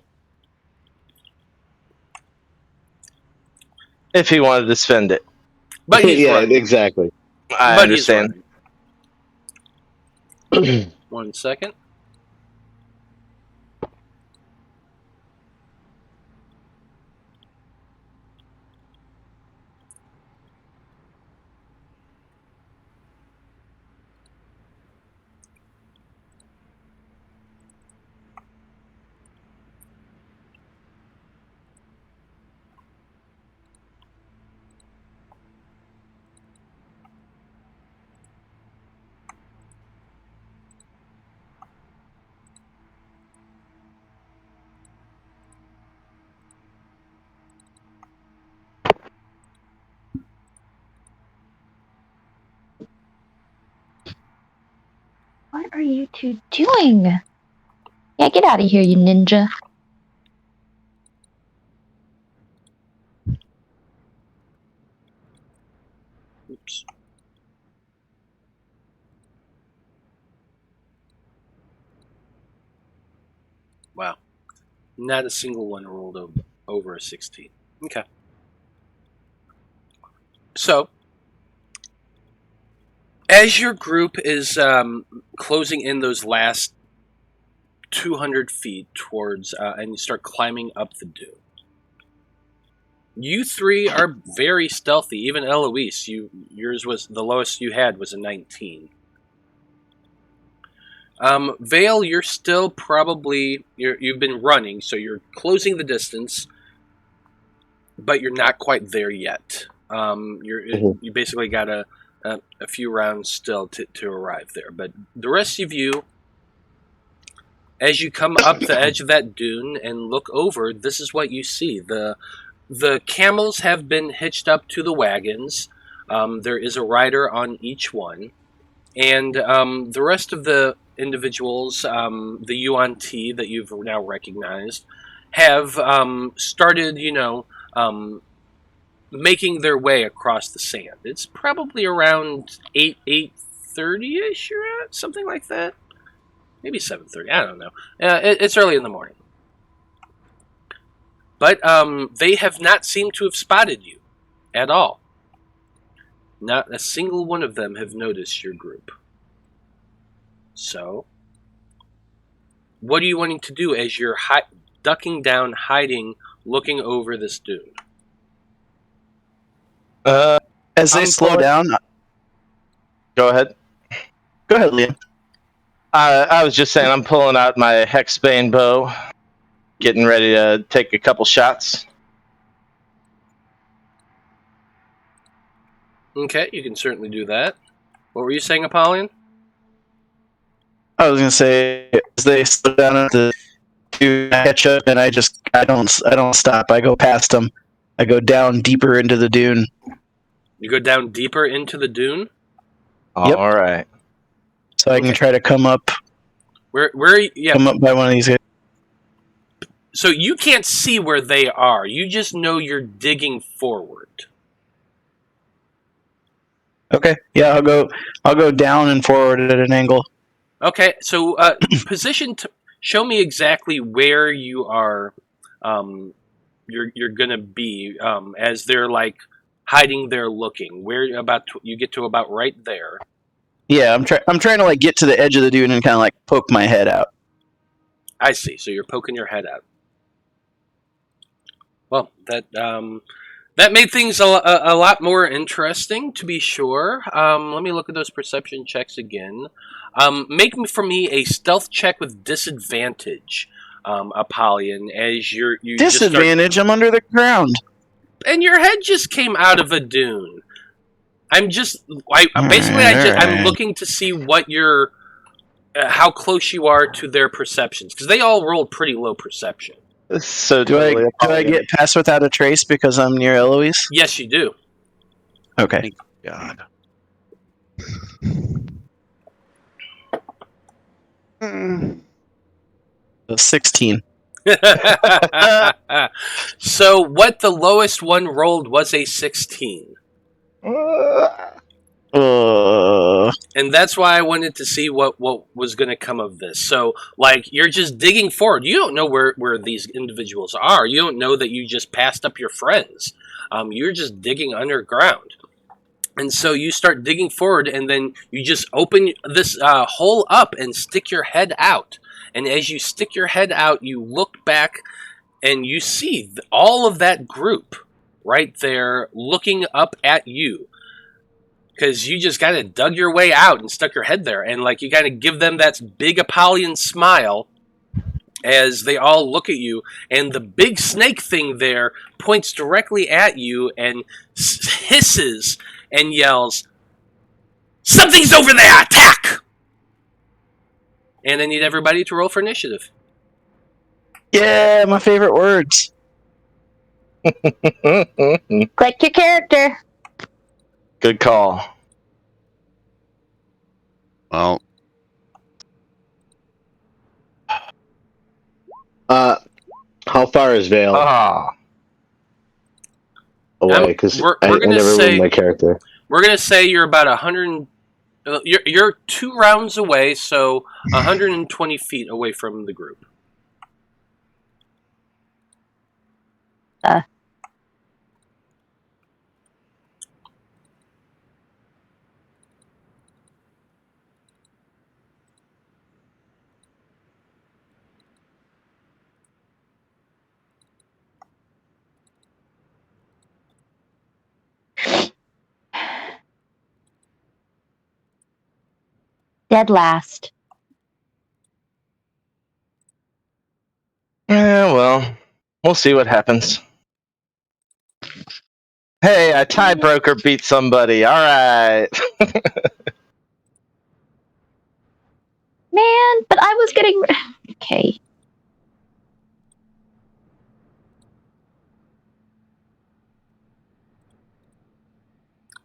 If he wanted to spend it.
But he's
yeah,
running.
exactly.
I
But he's
understand.
running. 1 second.
What are you two doing? Yeah, get out of here, you ninja.
Oops. Wow. Not a single one rolled over a 16. Okay. So, as your group is closing in those last 200 feet towards, and you start climbing up the dune, you three are very stealthy. Even Eloise, yours was the lowest you had was a 19. Veil, you're still probably you've been running, so you're closing the distance, but you're not quite there yet. You basically got a few rounds still to arrive there. But the rest of you, as you come up the edge of that dune and look over, this is what you see. The camels have been hitched up to the wagons. There is a rider on each one. And the rest of the individuals, the UNT that you've now recognized, have started, making their way across the sand. It's probably around 8:30ish. You're at something like that. Maybe 7:30. I don't know. It's early in the morning. But they have not seemed to have spotted you at all. Not a single one of them have noticed your group. So, what are you wanting to do as you're ducking down, hiding, looking over this dune?
As they slow down,
Go ahead.
go ahead, Liam.
I was just saying, I'm pulling out my Hexbane bow, getting ready to take a couple shots.
Okay, you can certainly do that. What were you saying, Apollyon?
I was gonna say, as they slow down at the dune, I catch up, and I don't stop. I go past them. I go down deeper into the dune.
You go down deeper into the dune?
Yep.
All right.
So I can try to come up.
Where are you? Yeah.
Come up by one of these guys.
So you can't see where they are. You just know you're digging forward.
Okay. Yeah, I'll go down and forward at an angle.
Okay, so position. Show me exactly where you are. You're gonna be as they're like hiding there, looking. Where you get to about right there.
Yeah, I'm trying to like get to the edge of the dune and kind of like poke my head out.
I see. So you're poking your head out. Well, that made things a lot more interesting, to be sure. Let me look at those perception checks again. Make for me a stealth check with disadvantage, Apollyon, as you
Disadvantage. I'm under the ground.
and your head just came out of a dune. I'm looking to see what your how close you are to their perceptions, because they all rolled pretty low perception.
So
Do I get past without a trace because I'm near Eloise?
Yes, you do.
Okay.
God.
16.
So what the lowest one rolled was a 16. And that's why I wanted to see what was going to come of this. So, like, you're just digging forward. You don't know where these individuals are. You don't know that you just passed up your friends. You're just digging underground. And so you start digging forward, and then you just open this hole up and stick your head out. And as you stick your head out, you look back, and you see all of that group right there looking up at you. Because you just kind of dug your way out and stuck your head there. And like you kind of give them that big Apollyon smile as they all look at you. And the big snake thing there points directly at you and hisses and yells, "Something's over there! Attack!" And I need everybody to roll for initiative.
Yeah, my favorite words.
Click your character.
Good call.
Well,
How far is Veil
Ah,
away? Because
we're
I
gonna
never
say-
moved my character.
We're gonna say you're about 100. You're 2 rounds away, so 120 feet away from the group.
Dead last.
yeah, well, we'll see what happens. Hey, a tiebreaker beat somebody. All right.
Man, but I was getting... Okay.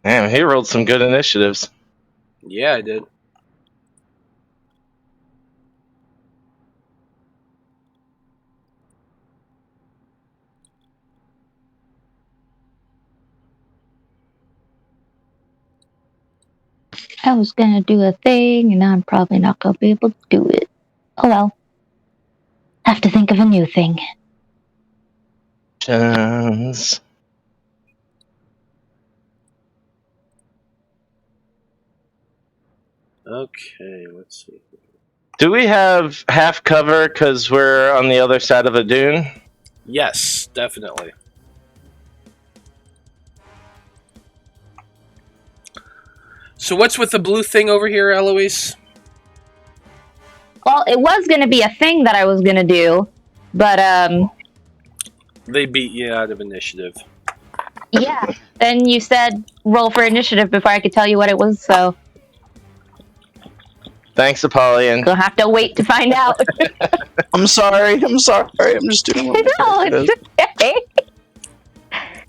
Damn, he rolled some good initiatives.
Yeah, I did.
I was gonna do a thing, and I'm probably not gonna be able to do it. Oh well. Have to think of a new thing.
Chance.
Okay, let's see.
Do we have half cover because we're on the other side of a dune?
Yes, definitely. So what's with the blue thing over here, Eloise?
Well, it was gonna be a thing that I was gonna do, but
They beat you out of initiative.
yeah. Then you said roll for initiative before I could tell you what it was, so
Thanks, Apollyon.
you'll have to wait to find out.
I'm sorry. I'm just doing what
No,
my character
it's okay.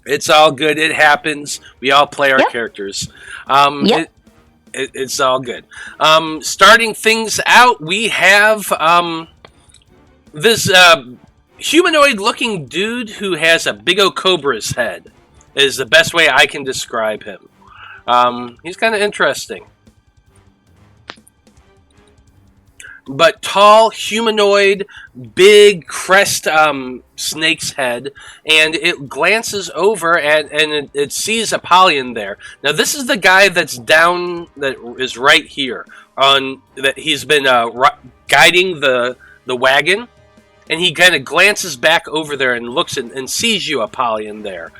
It's all good. It happens. We all play our
Yep.
characters.
Yep.
It's all good. Starting things out, we have this humanoid-looking dude who has a big old cobra's head. Is the best way I can describe him. He's kind of interesting. But tall, humanoid, big crest snake's head, and it glances over and it sees Apollyon there. Now this is the guy that's down, that is right here on that. He's been guiding the wagon, and he kind of glances back over there and looks and sees you, Apollyon, there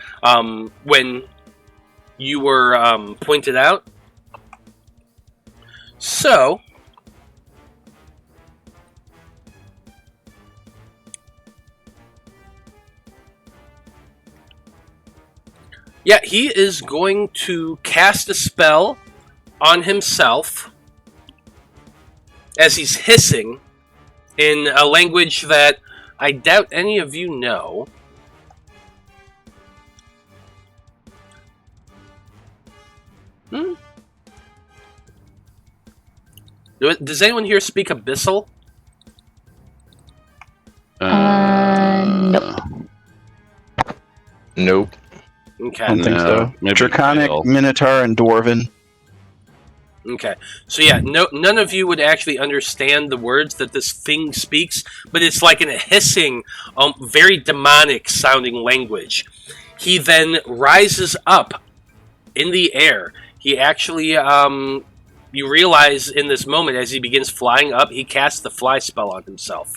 when you were pointed out. So. Yeah, he is going to cast a spell on himself as he's hissing in a language that I doubt any of you know. Does anyone here speak Abyssal?
Nope.
Nope.
Okay.
I don't think
No,
so.
maybe
Draconic,
Veil.
Minotaur, and Dwarven.
Okay. So yeah, none of you would actually understand the words that this thing speaks, but it's like in a hissing, very demonic sounding language. He then rises up in the air. He actually, you realize in this moment as he begins flying up, he casts the fly spell on himself.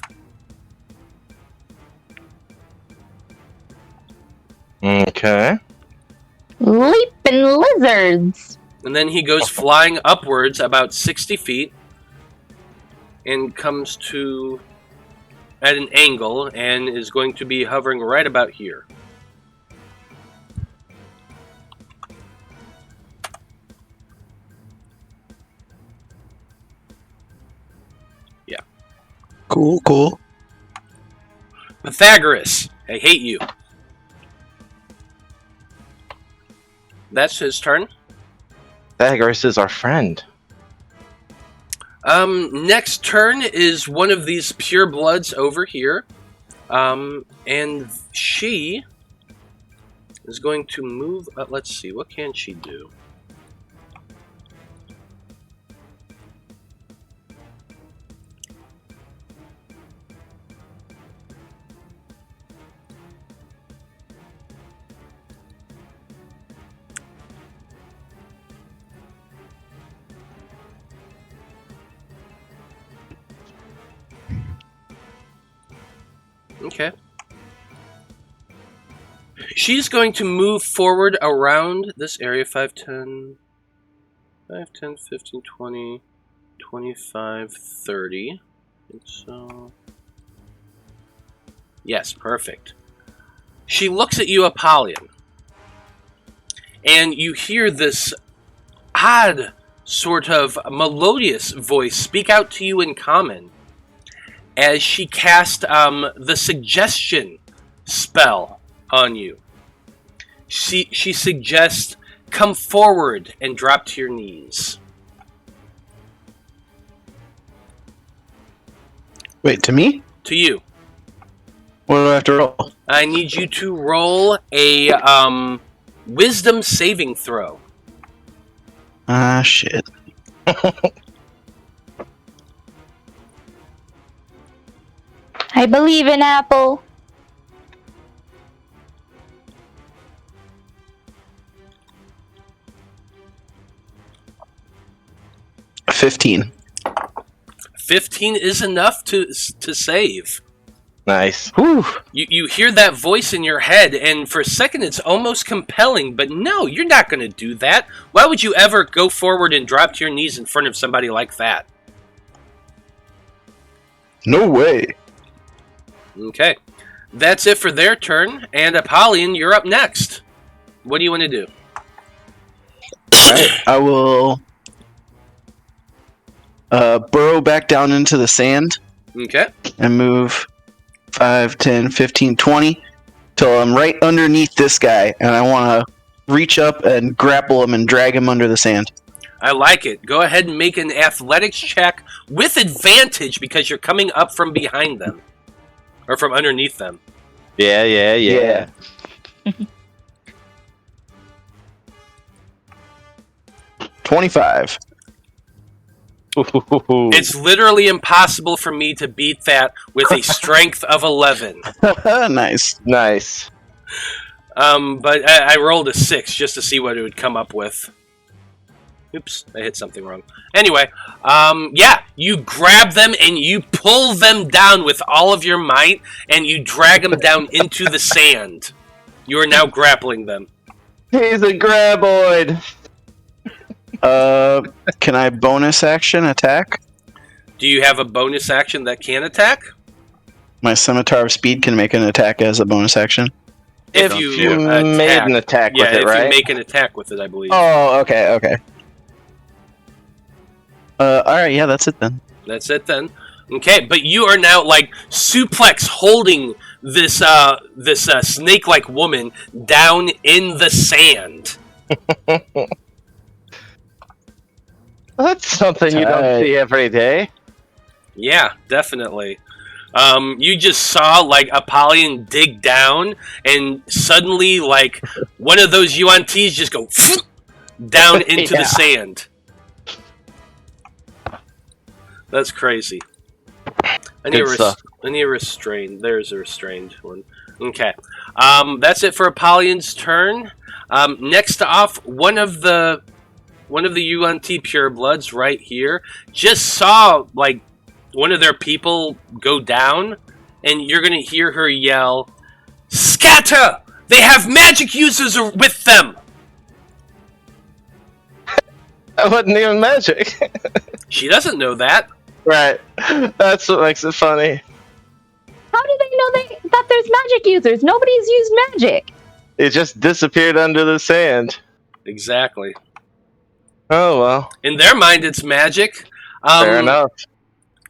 Okay.
Leaping lizards.
And then he goes flying upwards about 60 feet and comes to at an angle and is going to be hovering right about here. Yeah.
Cool.
Pythagoras, I hate you. That's his turn.
Pythagoras is our friend.
Next turn is one of these pure bloods over here. And she is going to move. Let's see, what can she do? Okay. She's going to move forward around this area 5, 10, 15, 20, 25, 30. I think so. Yes, perfect. She looks at you, Apollyon, and you hear this odd, sort of melodious voice speak out to you in common as she cast the suggestion spell on you. She suggests, come forward and drop to your knees.
Wait, to me?
To you.
What do I have to roll?
I need you to roll a wisdom saving throw.
Ah, shit.
I believe in Apple.
A 15.
15 is enough to save.
Nice.
Whew.
You hear that voice in your head, and for a second it's almost compelling, but no, you're not going to do that. Why would you ever go forward and drop to your knees in front of somebody like that?
No way.
Okay. That's it for their turn, and Apollyon, you're up next. What do you want to do?
Alright, I will burrow back down into the sand
Okay.
and move 5, 10, 15, 20 till I'm right underneath this guy, and I want to reach up and grapple him and drag him under the sand.
I like it. Go ahead and make an athletics check with advantage because you're coming up from behind them. Or from underneath them.
Yeah.
25.
It's literally impossible for me to beat that with a strength of 11.
Nice.
Nice.
But I rolled a 6 just to see what it would come up with. Oops, I hit something wrong. Anyway, yeah, you grab them and you pull them down with all of your might, and you drag them down into the sand. You are now grappling them.
He's a graboid.
Can I bonus action attack?
Do you have a bonus action that can attack?
My Scimitar of Speed can make an attack as a bonus action.
If
You made an attack
yeah,
with it,
if
right?
you make an attack with it, I believe.
Oh, okay. Alright, yeah, that's it then.
That's it then. Okay, but you are now like suplex holding this snake-like woman down in the sand.
That's something you don't see every day.
Yeah, definitely. You just saw like Apollyon dig down, and suddenly like one of those UNTs just go down into the sand. That's crazy. I need a restrained. There's a restrained one. Okay. That's it for Apollyon's turn. Next off, one of the UNT purebloods right here just saw like one of their people go down, and you're gonna hear her yell, "Scatter! They have magic users with them!"
That wasn't even magic.
She doesn't know that.
Right. That's what makes it funny.
How do they know that there's magic users? Nobody's used magic.
It just disappeared under the sand.
Exactly.
Oh, well.
In their mind, it's magic.
Fair enough.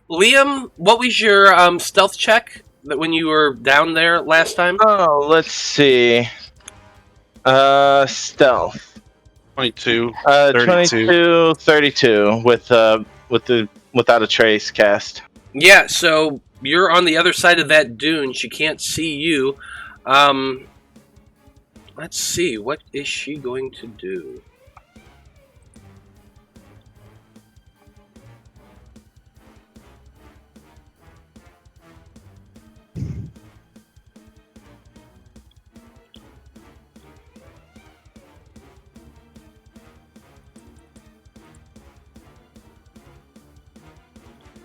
Liam, what was your stealth check that when you were down there last time?
Oh, let's see. Stealth.
22.
22, 32 without a trace cast.
Yeah, so you're on the other side of that dune. She can't see you. Let's see. What is she going to do?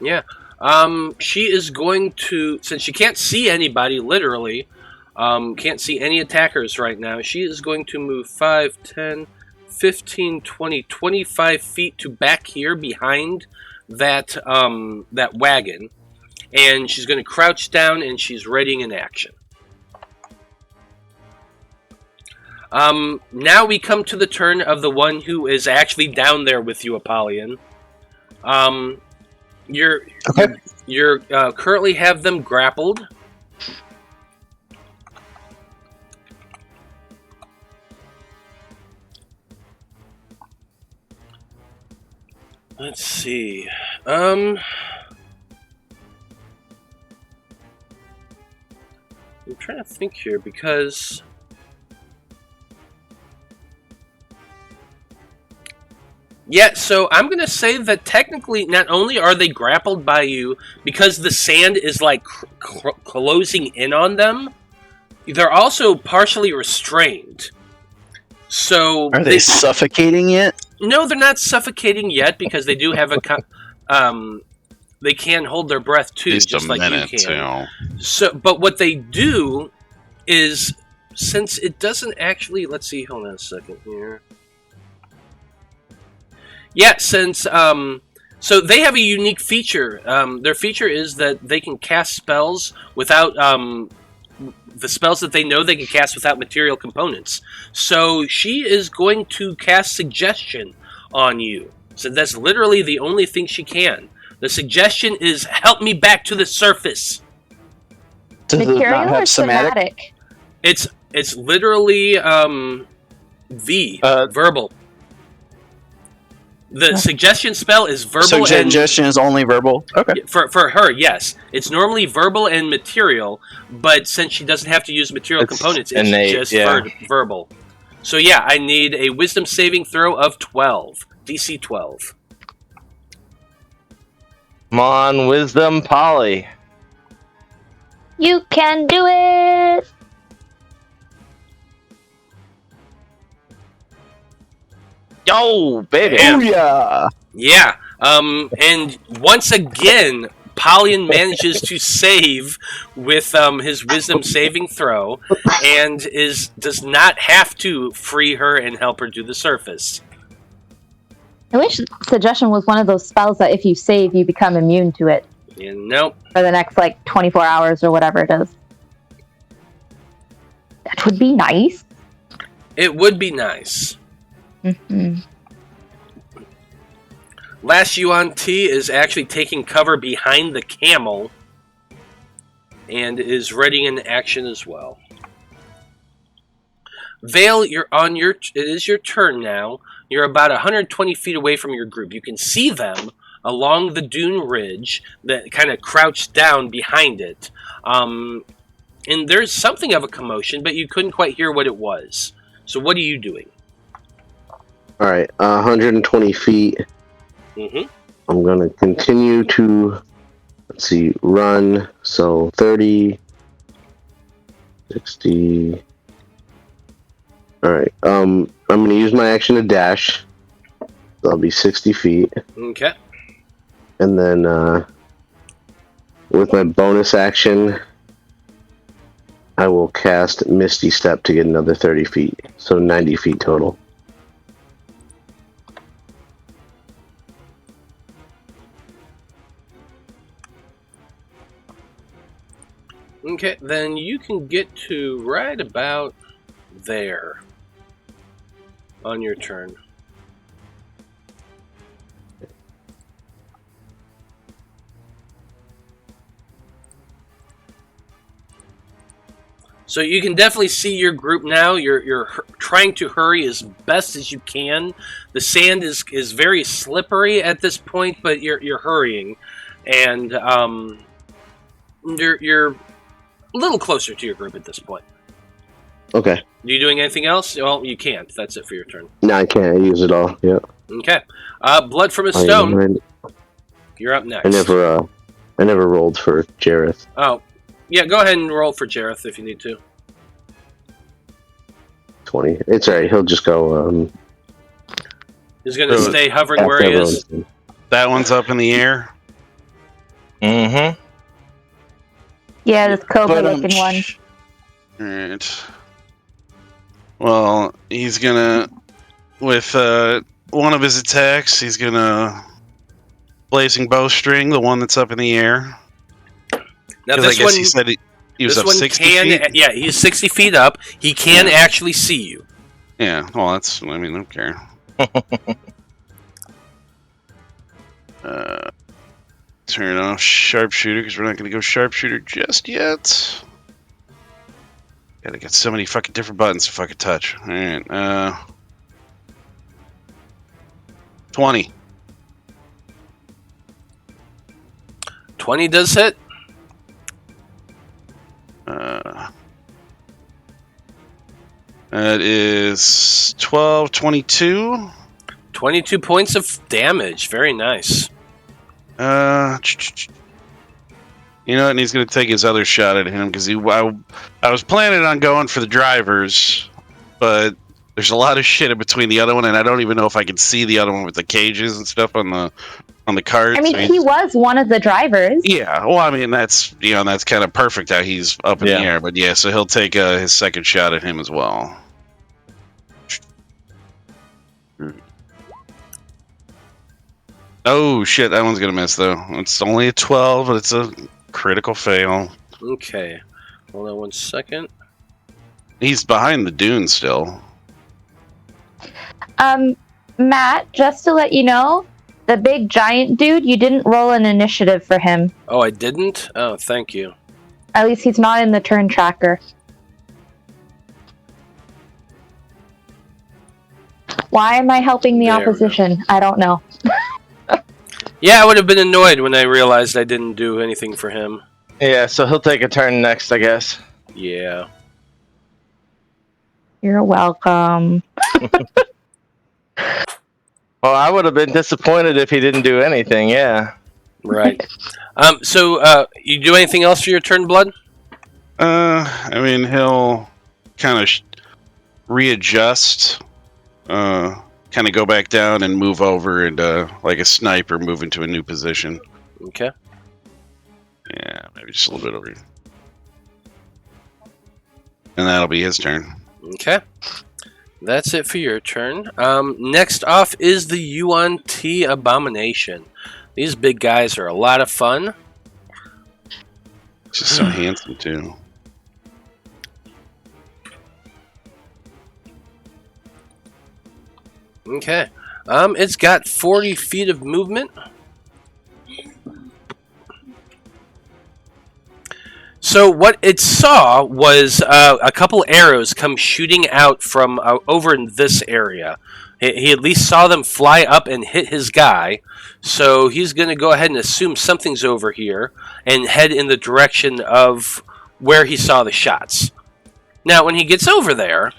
Yeah. She is going to, since she can't see anybody, literally, can't see any attackers right now, she is going to move 5, 10, 15, 20, 25 feet to back here behind that, that wagon. And she's going to crouch down and she's readying an action. Now we come to the turn of the one who is actually down there with you, Apollyon. You're currently have them grappled. Let's see. I'm trying to think here because yeah, so I'm going to say that technically not only are they grappled by you because the sand is like closing in on them, they're also partially restrained. So
are they suffocating yet?
No, they're not suffocating yet because they do have a they can hold their breath too, just like you can. So, but what they do is, since it doesn't actually, let's see, hold on a second here. Yeah, since so they have a unique feature. Their feature is that they can cast spells without the spells that they know they can cast without material components. So she is going to cast Suggestion on you. So that's literally the only thing she can. The suggestion is, help me back to the surface.
Does it not have somatic?
It's literally verbal. The suggestion spell is verbal.
So suggestion is only verbal? Okay.
For her, yes. It's normally verbal and material, but since she doesn't have to use material components, it's innate, just verbal. So yeah, I need a wisdom saving throw of 12. DC 12.
Come on, wisdom, Polly.
You can do it!
Yo, baby.
Booyah!
Yeah. And once again, Apollyon manages to save with his wisdom saving throw and does not have to free her and help her do the surface.
I wish Suggestion was one of those spells that if you save, you become immune to it.
Yeah, nope.
For the next, 24 hours or whatever it is. That would be nice.
It would be nice.
Mm-hmm.
Last Yuan T is actually taking cover behind the camel and is ready in action as well. Veil, it is your turn now. You're about 120 feet away from your group. You can see them along the dune ridge that kind of crouched down behind it. And there's something of a commotion, but you couldn't quite hear what it was. So what are you doing?
All right, 120 feet.
Mm-hmm.
I'm going to continue to, run. So 30, 60. All right, I'm going to use my action to dash. That'll be 60 feet.
Okay.
And then with my bonus action, I will cast Misty Step to get another 30 feet. So 90 feet total.
Okay, then you can get to right about there on your turn. So you can definitely see your group now. You're trying to hurry as best as you can. The sand is very slippery at this point, but you're hurrying, and You're a little closer to your group at this point.
Okay.
Are you doing anything else? Well, you can't. That's it for your turn.
No, I can't use it all. Yeah.
Okay. Blood from a stone. You're up next.
I never rolled for Jareth.
Oh, yeah. Go ahead and roll for Jareth if you need to.
20. It's alright. He'll just go.
He's going to stay hovering where he is.
That one's up in the air.
Mm-hmm.
Yeah, this cobra-looking one.
Alright. Well, he's gonna, with one of his attacks, he's gonna blazing bowstring, the one that's up in the air.
Now
this I guess he said he was up 60 feet.
Yeah, he's 60 feet up. He can actually see you.
Yeah, well, that's, I mean, I don't care. Turn off sharpshooter because we're not going to go sharpshooter just yet. Gotta get so many fucking different buttons to fucking touch. Alright, 20.
20 does hit.
That is 12, 22.
22 points of damage. Very nice.
You know what? And he's going to take his other shot at him because I was planning on going for the drivers, but there's a lot of shit in between the other one, and I don't even know if I can see the other one with the cages and stuff on the cart.
I mean, he was one of the drivers.
Yeah, well, I mean that's that's kind of perfect how he's up in the air, but yeah, so he'll take his second shot at him as well. Oh shit, that one's gonna miss though. It's only a 12, but it's a critical fail.
Okay, hold on 1 second.
He's behind the dune still.
Matt, just to let you know, the big giant dude, you didn't roll an initiative for him.
Oh, I didn't? Oh, thank you.
At least he's not in the turn tracker. Why am I helping the opposition? I don't know.
Yeah, I would have been annoyed when I realized I didn't do anything for him.
Yeah, so he'll take a turn next, I guess.
Yeah.
You're welcome.
Well, I would have been disappointed if he didn't do anything, yeah.
Right. So, you do anything else for your turn, Blood?
I mean, he'll kind of readjust, kind of go back down and move over and, like a sniper, move into a new position.
Okay.
Yeah, maybe just a little bit over here. And that'll be his turn.
Okay. That's it for your turn. Next off is the UNT Abomination. These big guys are a lot of fun.
Just so handsome, too.
Okay. It's got 40 feet of movement. So what it saw was a couple arrows come shooting out from over in this area. He at least saw them fly up and hit his guy. So he's going to go ahead and assume something's over here and head in the direction of where he saw the shots. Now, when he gets over there,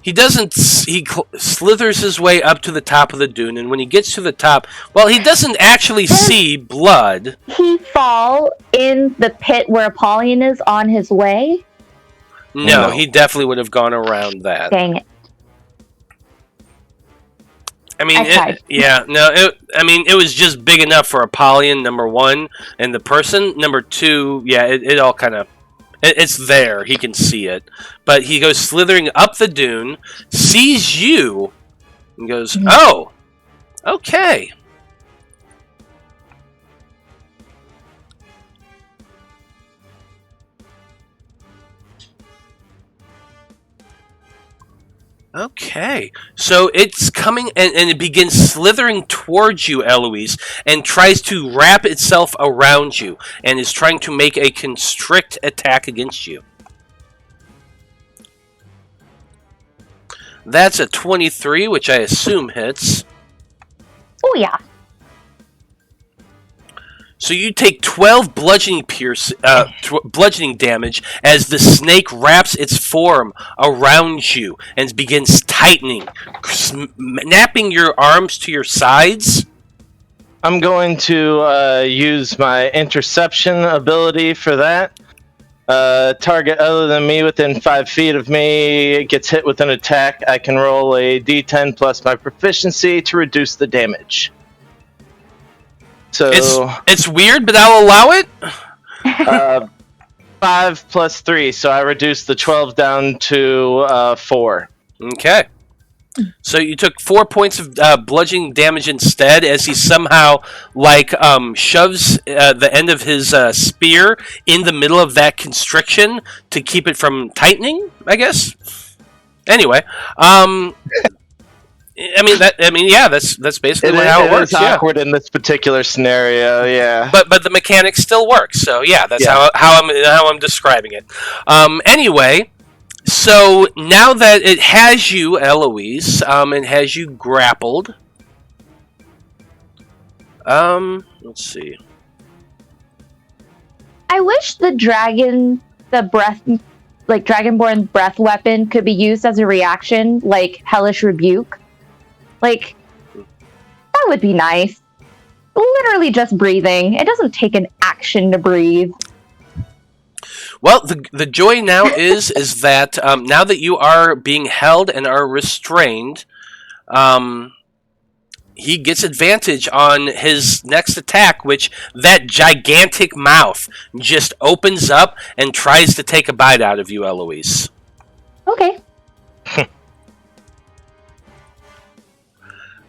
he slithers his way up to the top of the dune, and when he gets to the top, well, he doesn't actually see blood.
He fall in the pit where Apollyon is on his way?
No, he definitely would have gone around that.
Dang it.
I mean, it was just big enough for Apollyon, number one, and the person, number two, yeah, it all kind of... It's there. He can see it. But he goes slithering up the dune, sees you, and goes, oh, okay. Okay. So it's coming, and it begins slithering towards you, Eloise, and tries to wrap itself around you, and is trying to make a constrict attack against you. That's a 23, which I assume hits.
Oh, yeah.
So you take 12 bludgeoning damage as the snake wraps its form around you and begins tightening, snapping your arms to your sides.
I'm going to use my interception ability for that. Target other than me within 5 feet of me gets hit with an attack. I can roll a d10 plus my proficiency to reduce the damage. So
it's weird, but I'll allow it.
5 plus 3, so I reduced the 12 down to 4.
Okay. So you took 4 points of bludgeoning damage instead, as he somehow shoves the end of his spear in the middle of that constriction to keep it from tightening, I guess. Anyway, that's basically how it works.
It's awkward in this particular scenario, yeah.
But the mechanics still work. So yeah, that's how I'm describing it. Anyway. So now that it has you, Eloise, and has you grappled, let's see.
I wish the Dragonborn breath weapon could be used as a reaction, like Hellish Rebuke. Like, that would be nice. Literally just breathing. It doesn't take an action to breathe.
Well, the joy now is that now that you are being held and are restrained, he gets advantage on his next attack, which that gigantic mouth just opens up and tries to take a bite out of you, Eloise.
Okay.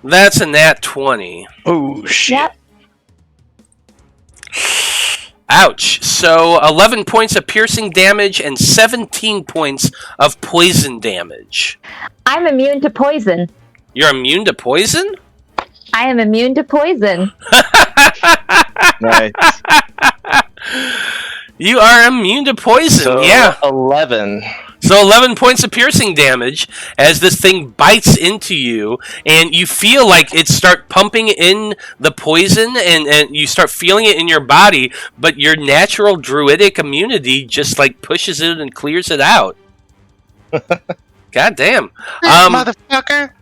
That's a nat 20.
Oh, shit.
Yep.
Ouch. So 11 points of piercing damage and 17 points of poison damage.
I'm immune to poison.
You're immune to poison?
I am immune to poison.
Nice.
You are immune to poison,
So,
yeah.
11.
So 11 points of piercing damage as this thing bites into you, and you feel like it start pumping in the poison, and you start feeling it in your body, but your natural druidic immunity just like pushes it and clears it out. God damn.
Motherfucker!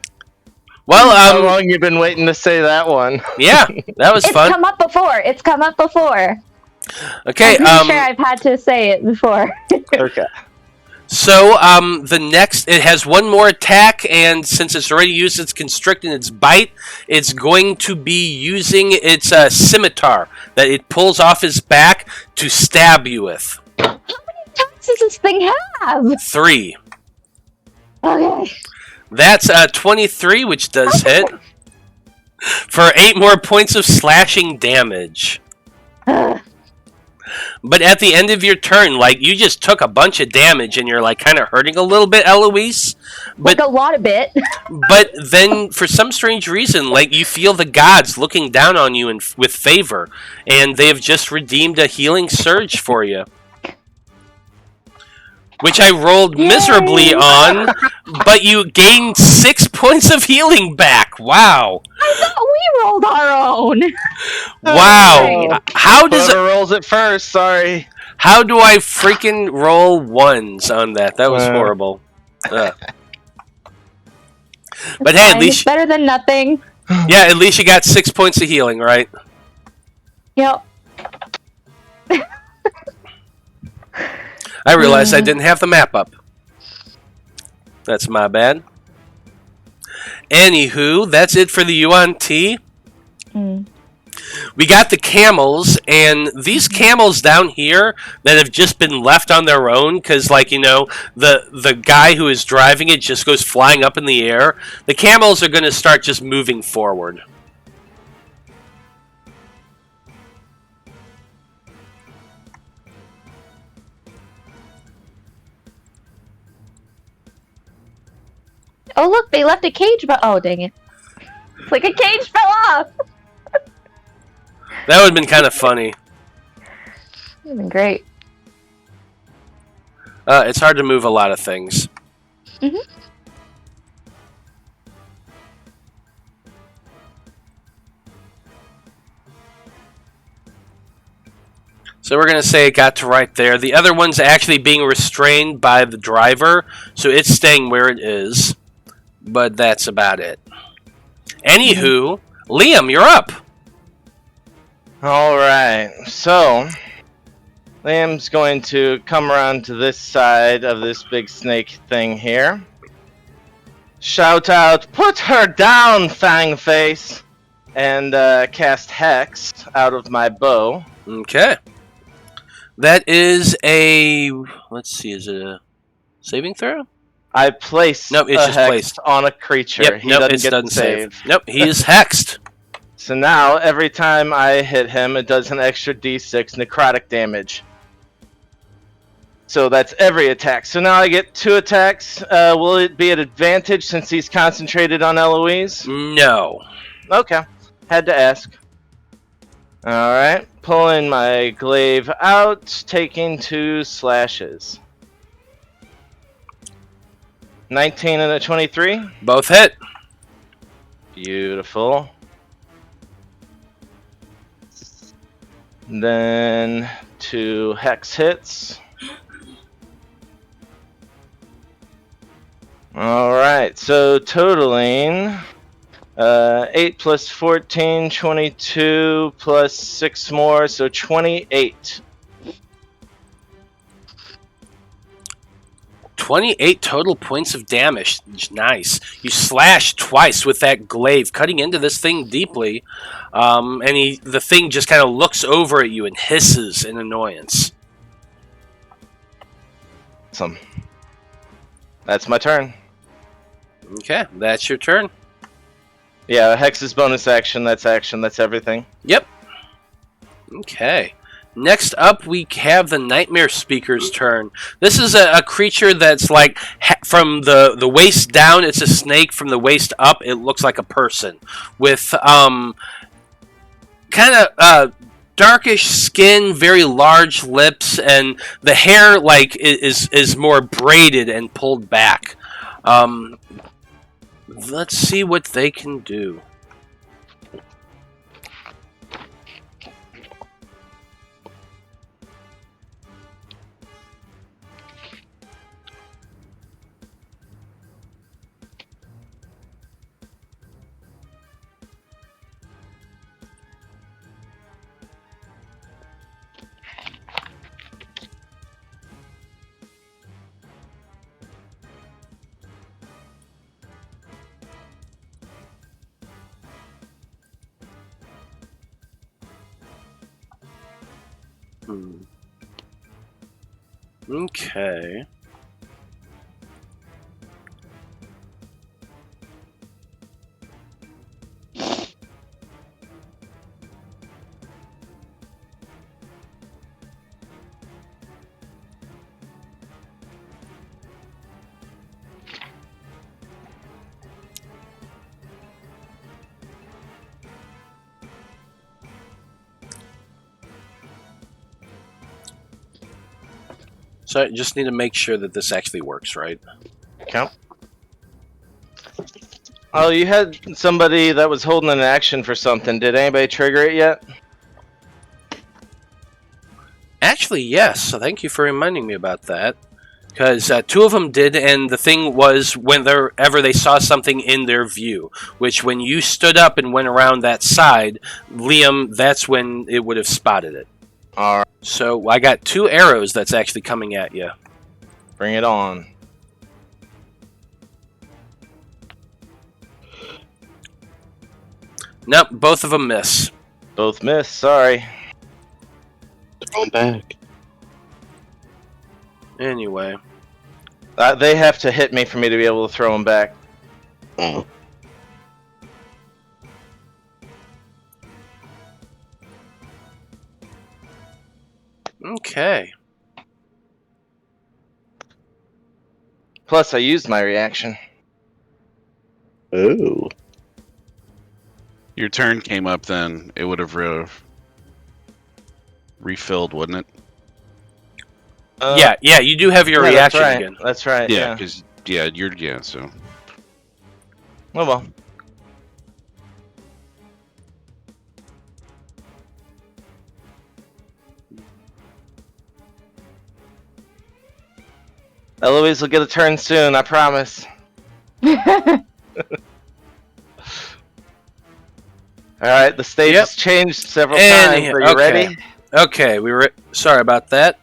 Well,
How long you been waiting to say that one?
Yeah, that was
It's
fun.
come up before. It's come up before.
Okay,
I'm pretty sure I've had to say it before.
Okay.
So, the next, it has one more attack, and since it's already used its constrict and its bite, it's going to be using its scimitar that it pulls off his back to stab you with.
How many attacks does this thing have?
3.
Okay.
That's 23, which does hit, for 8 more points of slashing damage. But at the end of your turn, like, you just took a bunch of damage and you're, like, kind of hurting a little bit, Eloise.
Like a lot of bit.
But then, for some strange reason, like, you feel the gods looking down on you with favor. And they have just redeemed a healing surge for you. Which I rolled miserably on, but you gained 6 points of healing back. Wow.
I thought we rolled our own.
Wow. How does
Whoever rolls it first, sorry.
How do I freaking roll ones on that? That was horrible. But hey, at least
it's better than nothing.
yeah, at least you got 6 points of healing, right?
Yep.
I realized I didn't have the map up. That's my bad. Anywho, that's it for the UNT. We got the camels, and these camels down here that have just been left on their own because, like, you know, the guy who is driving it just goes flying up in the air. The camels are going to start just moving forward.
Oh, look, they left a cage, but oh, dang it. It's like a cage fell off.
That would have been kind of funny.
Would have been great.
It's hard to move a lot of things. So we're going to say it got to right there. The other one's actually being restrained by the driver, so it's staying where it is. But that's about it. Anywho, Liam, you're up.
Alright, so Liam's going to come around to this side of this big snake thing here. Shout out, put her down, Fangface! And cast Hex out of my bow.
Okay. That is a... Let's see, is it a saving throw?
I place
Nope, it's
a
just
Hex
placed.
on a creature.
Yep,
He
nope,
doesn't
it
get
doesn't
to save.
Nope, he is hexed.
So now, every time I hit him, it does an extra d6 necrotic damage. So that's every attack. So now I get 2 attacks. Will it be at advantage since he's concentrated on Eloise?
No.
Okay. Had to ask. Alright. Pulling my glaive out, taking 2 slashes. 19 and a 23.
Both hit.
Beautiful. Then 2 hex hits. Alright, so totaling 8 plus 14, 22 plus 6 more, so 28.
28 total points of damage. Nice. You slash twice with that glaive, cutting into this thing deeply. And the thing just kind of looks over at you and hisses in annoyance.
Awesome. That's my turn.
Okay, that's your turn.
Yeah, Hex is bonus action, that's everything.
Yep. Okay. Next up, we have the Nightmare Speaker's turn. This is a creature that's like, from the waist down, it's a snake. From the waist up, it looks like a person. With kind of darkish skin, very large lips, and the hair like is more braided and pulled back. Let's see what they can do. Okay. So I just need to make sure that this actually works, right?
Count. Oh, you had somebody that was holding an action for something. Did anybody trigger it yet?
Actually, yes. So thank you for reminding me about that. Because 2 of them did, and the thing was whenever they saw something in their view, which when you stood up and went around that side, Liam, that's when it would have spotted it.
Alright,
So I got 2 arrows that's actually coming at you.
bring it on.
Nope, both of them miss.
Both miss, sorry.
Throw 'em back.
Anyway.
They have to hit me for me to be able to throw them back.
Oh.
Okay.
Plus, I used my reaction.
Ooh.
Your turn came up then. It would have refilled, wouldn't it?
Yeah, you do have your reaction
that's right.
again.
That's right.
Yeah, because so.
Oh well. Eloise will get a turn soon, I promise. Alright, the stage has changed several times. Are you ready?
Okay, sorry about that.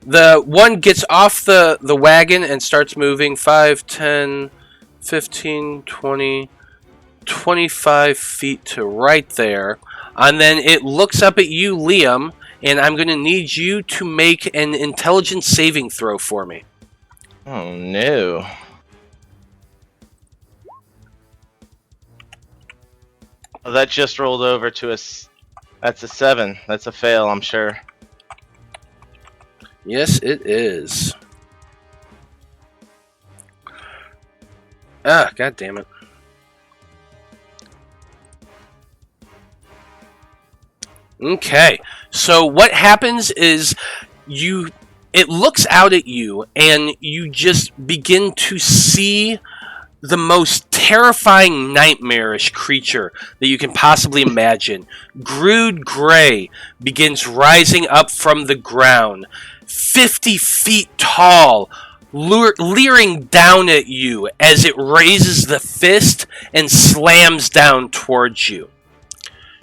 The one gets off the wagon and starts moving 5, 10, 15, 20, 25 feet to right there. And then it looks up at you, Liam, and I'm going to need you to make an intelligence saving throw for me.
Oh, no. Oh, that just rolled over to us. That's a 7. That's a fail, I'm sure.
Yes, it is. Ah, god damn it. Okay, so what happens is it looks out at you and you just begin to see the most terrifying nightmarish creature that you can possibly imagine. Grood Gray begins rising up from the ground, 50 feet tall, leering down at you as it raises the fist and slams down towards you.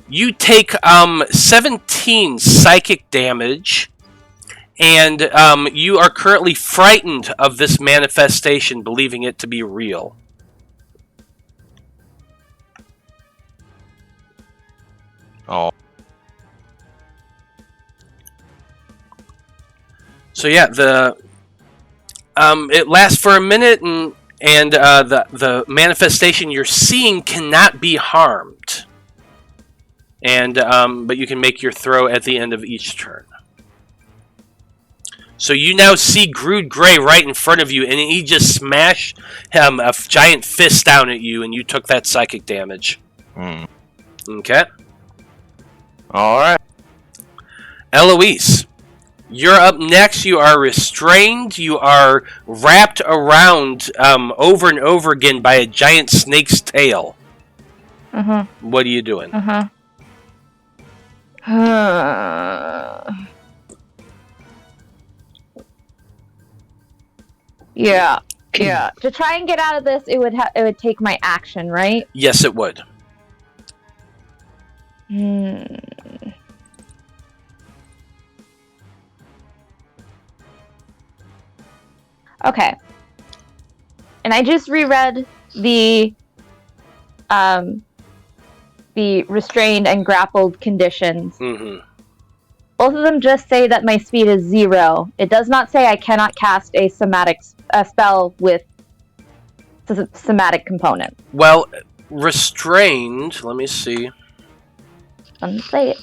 You take 17 psychic damage, and you are currently frightened of this manifestation, believing it to be real.
Oh.
So yeah, it lasts for a minute, and the manifestation you're seeing cannot be harmed. And but you can make your throw at the end of each turn. So you now see Grood Gray right in front of you, and he just smashed a giant fist down at you, and you took that psychic damage. Okay.
All right.
Eloise, you're up next. You are restrained. You are wrapped around over and over again by a giant snake's tail. What are you doing?
Yeah. To try and get out of this, it would take my action, right?
Yes, it would.
Okay. And I just reread the restrained and grappled conditions. Both of them just say that my speed is 0. It does not say I cannot cast a spell with somatic component.
Well, restrained. Let me see.
Doesn't say it.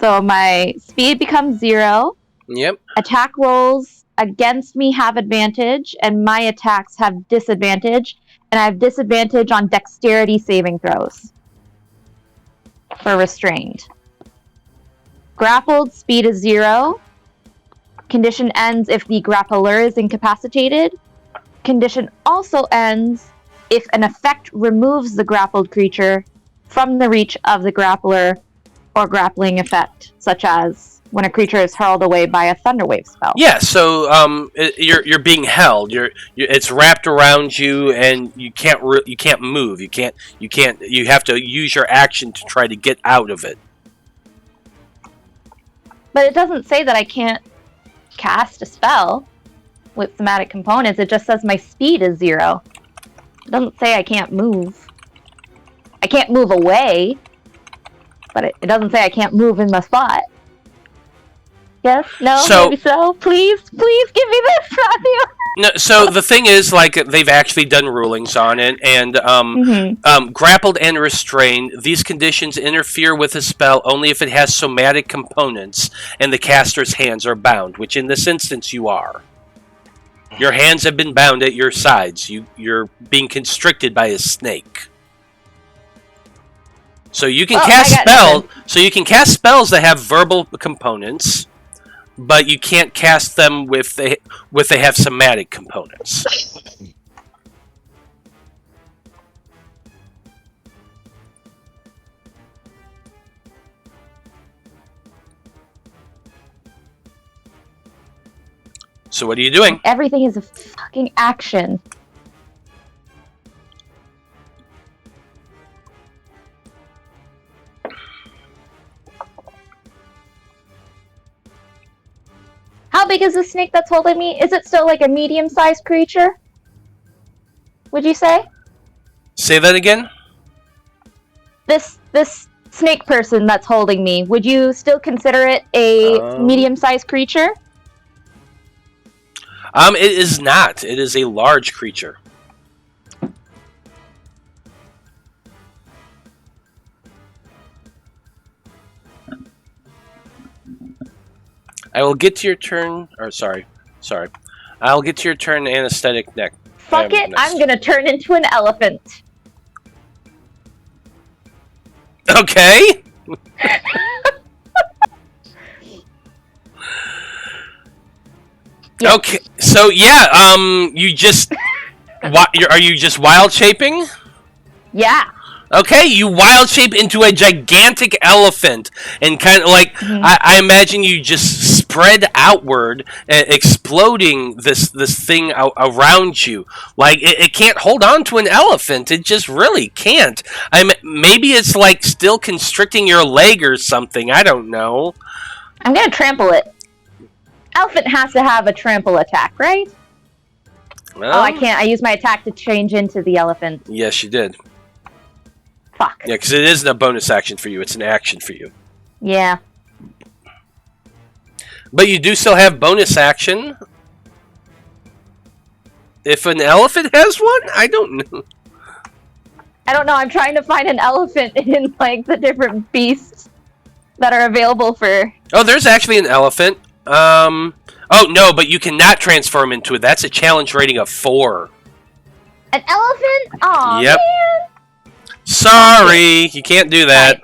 So my speed becomes 0.
Yep.
Attack rolls against me have advantage, and my attacks have disadvantage, and I have disadvantage on dexterity saving throws for restrained. Grappled, speed is 0. Condition ends if the grappler is incapacitated. Condition also ends if an effect removes the grappled creature from the reach of the grappler or grappling effect, such as when a creature is hurled away by a thunderwave spell.
Yeah, so you're being held. It's wrapped around you, and you can't move. You have to use your action to try to get out of it.
But it doesn't say that I can't cast a spell with somatic components. It just says my speed is 0. It doesn't say I can't move. I can't move away, but it doesn't say I can't move in my spot. Yes? No? Maybe so? Please give me this, Matthew!
No, so the thing is, like, they've actually done rulings on it, and grappled and restrained, these conditions interfere with a spell only if it has somatic components and the caster's hands are bound, which in this instance you are. Your hands have been bound at your sides. You're being constricted by a snake. So you can cast spells that have verbal components, but you can't cast them if they have somatic components. So what are you doing?
Everything is a fucking action. How big is the snake that's holding me? Is it still like a medium-sized creature? Would you say?
Say that again?
This snake person that's holding me, would you still consider it a medium-sized creature?
It is not. It is a large creature. I will get to your turn. Or sorry. I'll get to your turn. Anesthetic neck.
Fuck it!
next.
I'm gonna turn into an elephant.
Okay.
Yeah.
Okay. So yeah. You just. Are you just wild shaping?
Yeah.
Okay, you wild shape into a gigantic elephant, and kind of like I imagine you just spread outward, exploding this thing around you. Like it can't hold on to an elephant; it just really can't. Maybe it's like still constricting your leg or something. I don't know.
I'm gonna trample it. Elephant has to have a trample attack, right?
Well,
Oh, I can't. I use my attack to change into the elephant.
Yes, you did.
Fuck.
Yeah, because it isn't a bonus action for you; it's an action for you.
Yeah.
But you do still have bonus action. If an elephant has one, I don't know.
I don't know. I'm trying to find an elephant in like the different beasts that are available for.
Oh, there's actually an elephant. Oh no, but you cannot transform into it. That's a challenge rating of 4.
An elephant? Aw,
Yep.
man.
Sorry, you can't do that.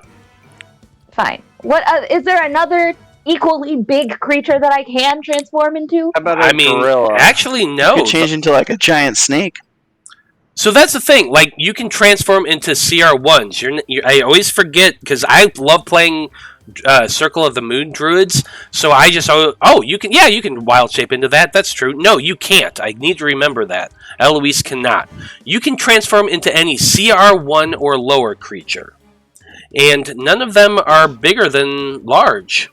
Fine. What is there another equally big creature that I can transform into?
How about a
I mean,
gorilla?
actually,
You
no.
could change into like a giant snake.
So that's the thing. Like, you can transform into CR1s. I always forget because I love playing Circle of the Moon Druids. So I just you can wild shape into that. That's true. No, you can't. I need to remember that. Eloise cannot. You can transform into any CR1 or lower creature, and none of them are bigger than large.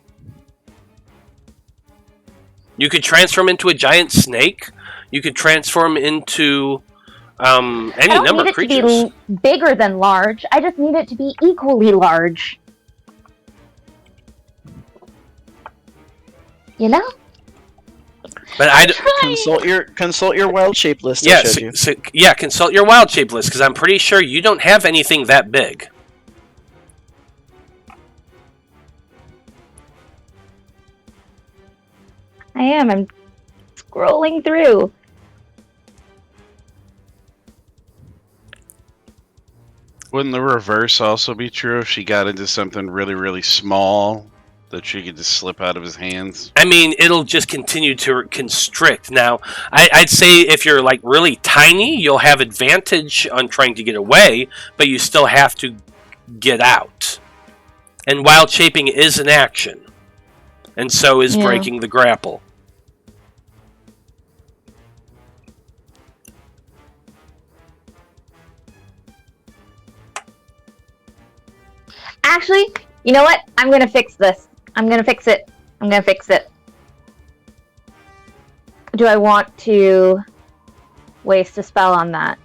You could transform into a giant snake. You could transform into any number of creatures.
I don't need it to be bigger than large. I just need it to be equally large. You know?
But I
Consult your wild shape list. I
yes,
showed you.
yeah. Consult your wild shape list because I'm pretty sure you don't have anything that big.
I am. I'm scrolling through.
Wouldn't the reverse also be true if she got into something really, really small that she could just slip out of his hands?
I mean, it'll just continue to constrict. Now, I'd say if you're like really tiny, you'll have advantage on trying to get away, but you still have to get out. And wild shaping is an action, and so is breaking the grapple.
Actually, you know what? I'm gonna fix this. I'm gonna fix it. Do I want to waste a spell on that?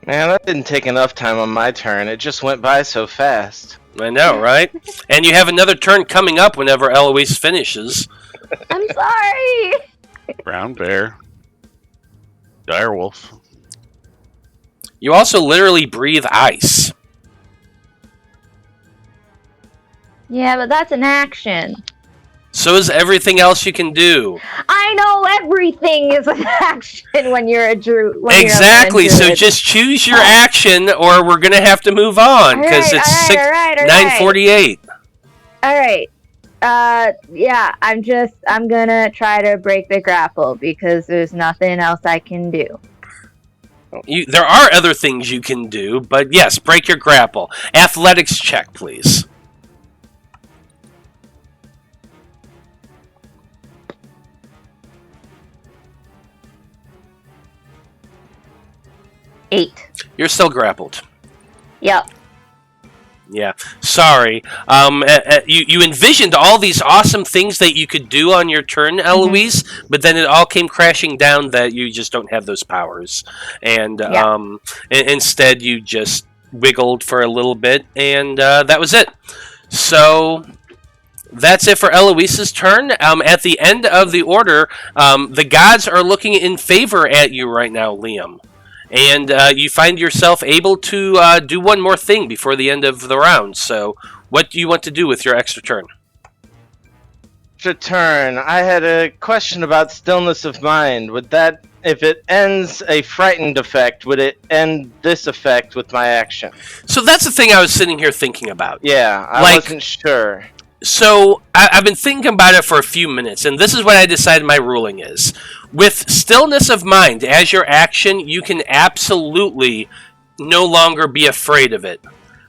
Man, that didn't take enough time on my turn. It just went by so fast.
I know, right? And you have another turn coming up whenever Eloise finishes.
I'm sorry!
Brown bear. Direwolf.
You also literally breathe ice.
Yeah, but that's an action.
So is everything else you can do.
I know everything is an action when you're a druid.
Exactly, so just choose your action or we're going to have to move on because it's 9:48.
Alright. Yeah, I'm gonna try to break the grapple because there's nothing else I can do.
There are other things you can do, but yes, break your grapple. Athletics check, please.
8.
You're still grappled.
Yep.
Yeah, sorry. You envisioned all these awesome things that you could do on your turn, Eloise, but then it all came crashing down that you just don't have those powers, and instead you just wiggled for a little bit, and that was it. So that's it for Eloise's turn. At the end of the order, the gods are looking in favor at you right now, Liam. And you find yourself able to do one more thing before the end of the round. So, what do you want to do with your extra turn?
Extra turn. I had a question about stillness of mind. Would that, if it ends a frightened effect, would it end this effect with my action?
So that's the thing I was sitting here thinking about.
Yeah, I wasn't sure.
So I've been thinking about it for a few minutes, and this is what I decided my ruling is. With stillness of mind as your action, you can absolutely no longer be afraid of it.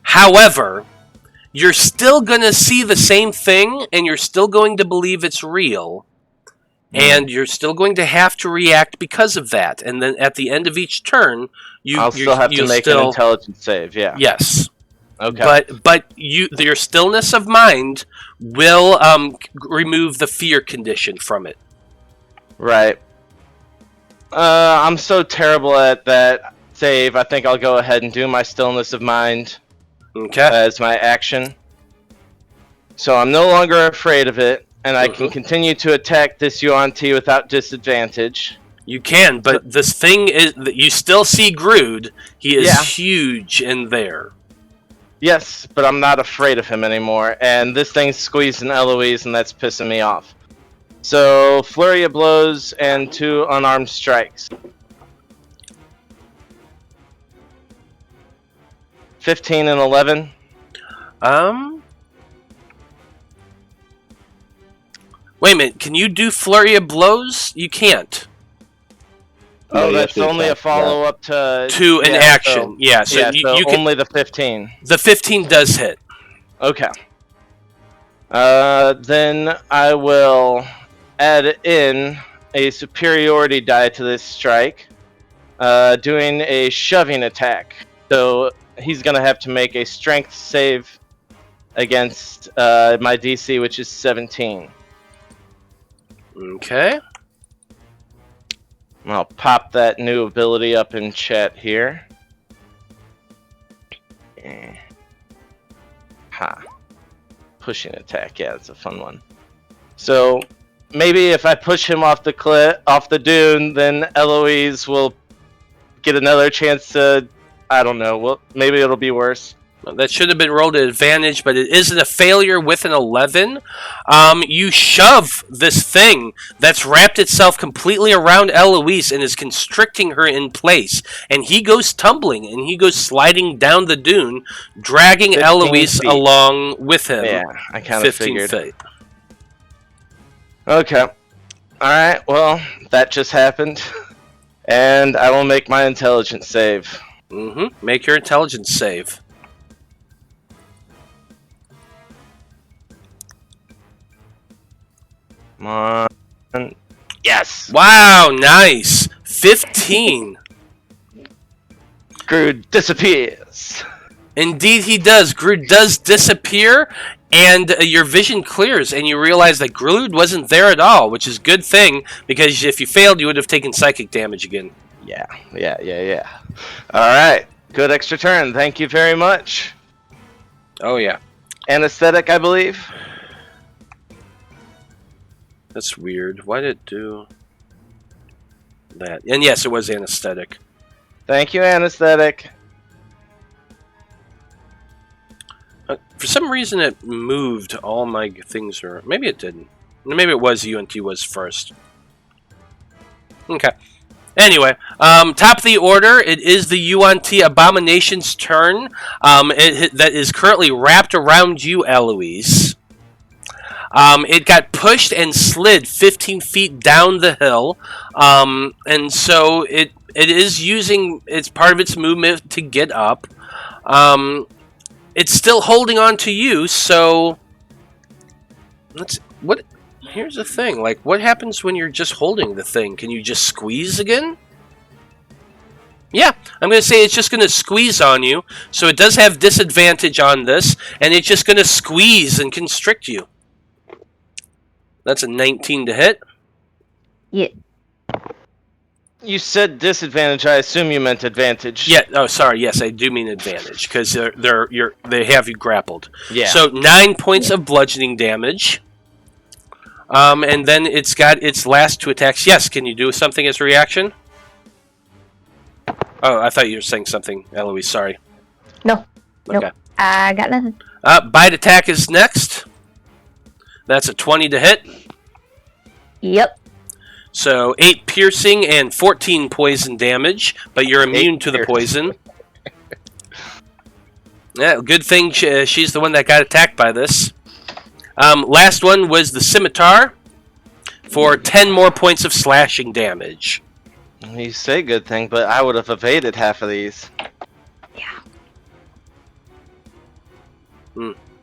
However, you're still going to see the same thing, and you're still going to believe it's real, and you're still going to have to react because of that. And then at the end of each turn,
I'll still have to make an intelligence save, yeah.
Yes.
Okay.
But your stillness of mind will remove the fear condition from it.
Right. I'm so terrible at that save. I think I'll go ahead and do my stillness of mind as my action. So I'm no longer afraid of it, and I can continue to attack this UNT without disadvantage.
You can, but this thing is that you still see Grood. He is huge in there.
Yes, but I'm not afraid of him anymore, and this thing's squeezing Eloise, and that's pissing me off. So, flurry of blows and 2 unarmed strikes. 15 and 11.
Wait a minute, can you do flurry of blows? You can't.
Oh, that's only a follow-up to
an action. So you can,
only the 15.
The 15 does hit.
Okay. Then I will add in a superiority die to this strike, doing a shoving attack. So he's going to have to make a strength save against my DC, which is 17.
Okay.
I'll pop that new ability up in chat here. Pushing attack, yeah, it's a fun one. So maybe if I push him off the dune, then Eloise will get another chance to, I don't know, well, maybe it'll be worse.
That should have been rolled at advantage, but it isn't a failure with an 11. You shove this thing that's wrapped itself completely around Eloise and is constricting her in place. And he goes tumbling, and he goes sliding down the dune, dragging Eloise along with him.
Yeah, I kind of figured.
15 feet.
Okay. Alright, well, that just happened. And I will make my intelligence save.
Make your intelligence save.
Come on. Yes!
Wow, nice! 15!
Grood disappears.
Indeed he does. Grood does disappear, and your vision clears, and you realize that Grood wasn't there at all, which is a good thing, because if you failed, you would have taken psychic damage again.
Yeah. Alright, good extra turn. Thank you very much.
Oh, yeah.
Anesthetic, I believe.
That's weird. Why did it do that? And yes, it was anesthetic.
Thank you, anesthetic.
For some reason, it moved all my things. Or maybe it didn't. Maybe it was UNT was first. Okay. Anyway, top of the order, it is the UNT Abomination's turn. That is currently wrapped around you, Eloise. It got pushed and slid 15 feet down the hill, and so it is using part of its movement to get up. It's still holding on to you, so here's the thing, what happens when you're just holding the thing? Can you just squeeze again? Yeah, I'm going to say it's just going to squeeze on you. So it does have disadvantage on this, and it's just going to squeeze and constrict you. That's a 19 to hit.
Yeah.
You said disadvantage. I assume you meant advantage.
Yeah. Oh, sorry. Yes, I do mean advantage because they have you grappled.
Yeah.
So 9 points of bludgeoning damage. And then it's got its last 2 attacks. Yes. Can you do something as a reaction? Oh, I thought you were saying something, Eloise. Sorry.
No.
Okay.
Nope. I got nothing.
Bite attack is next. That's a 20 to hit.
Yep.
So 8 piercing and 14 poison damage, but you're immune to the poison. Yeah, good thing she's the one that got attacked by this. Last one was the scimitar for 10 more points of slashing damage.
You say good thing, but I would have evaded half of these.
Yeah.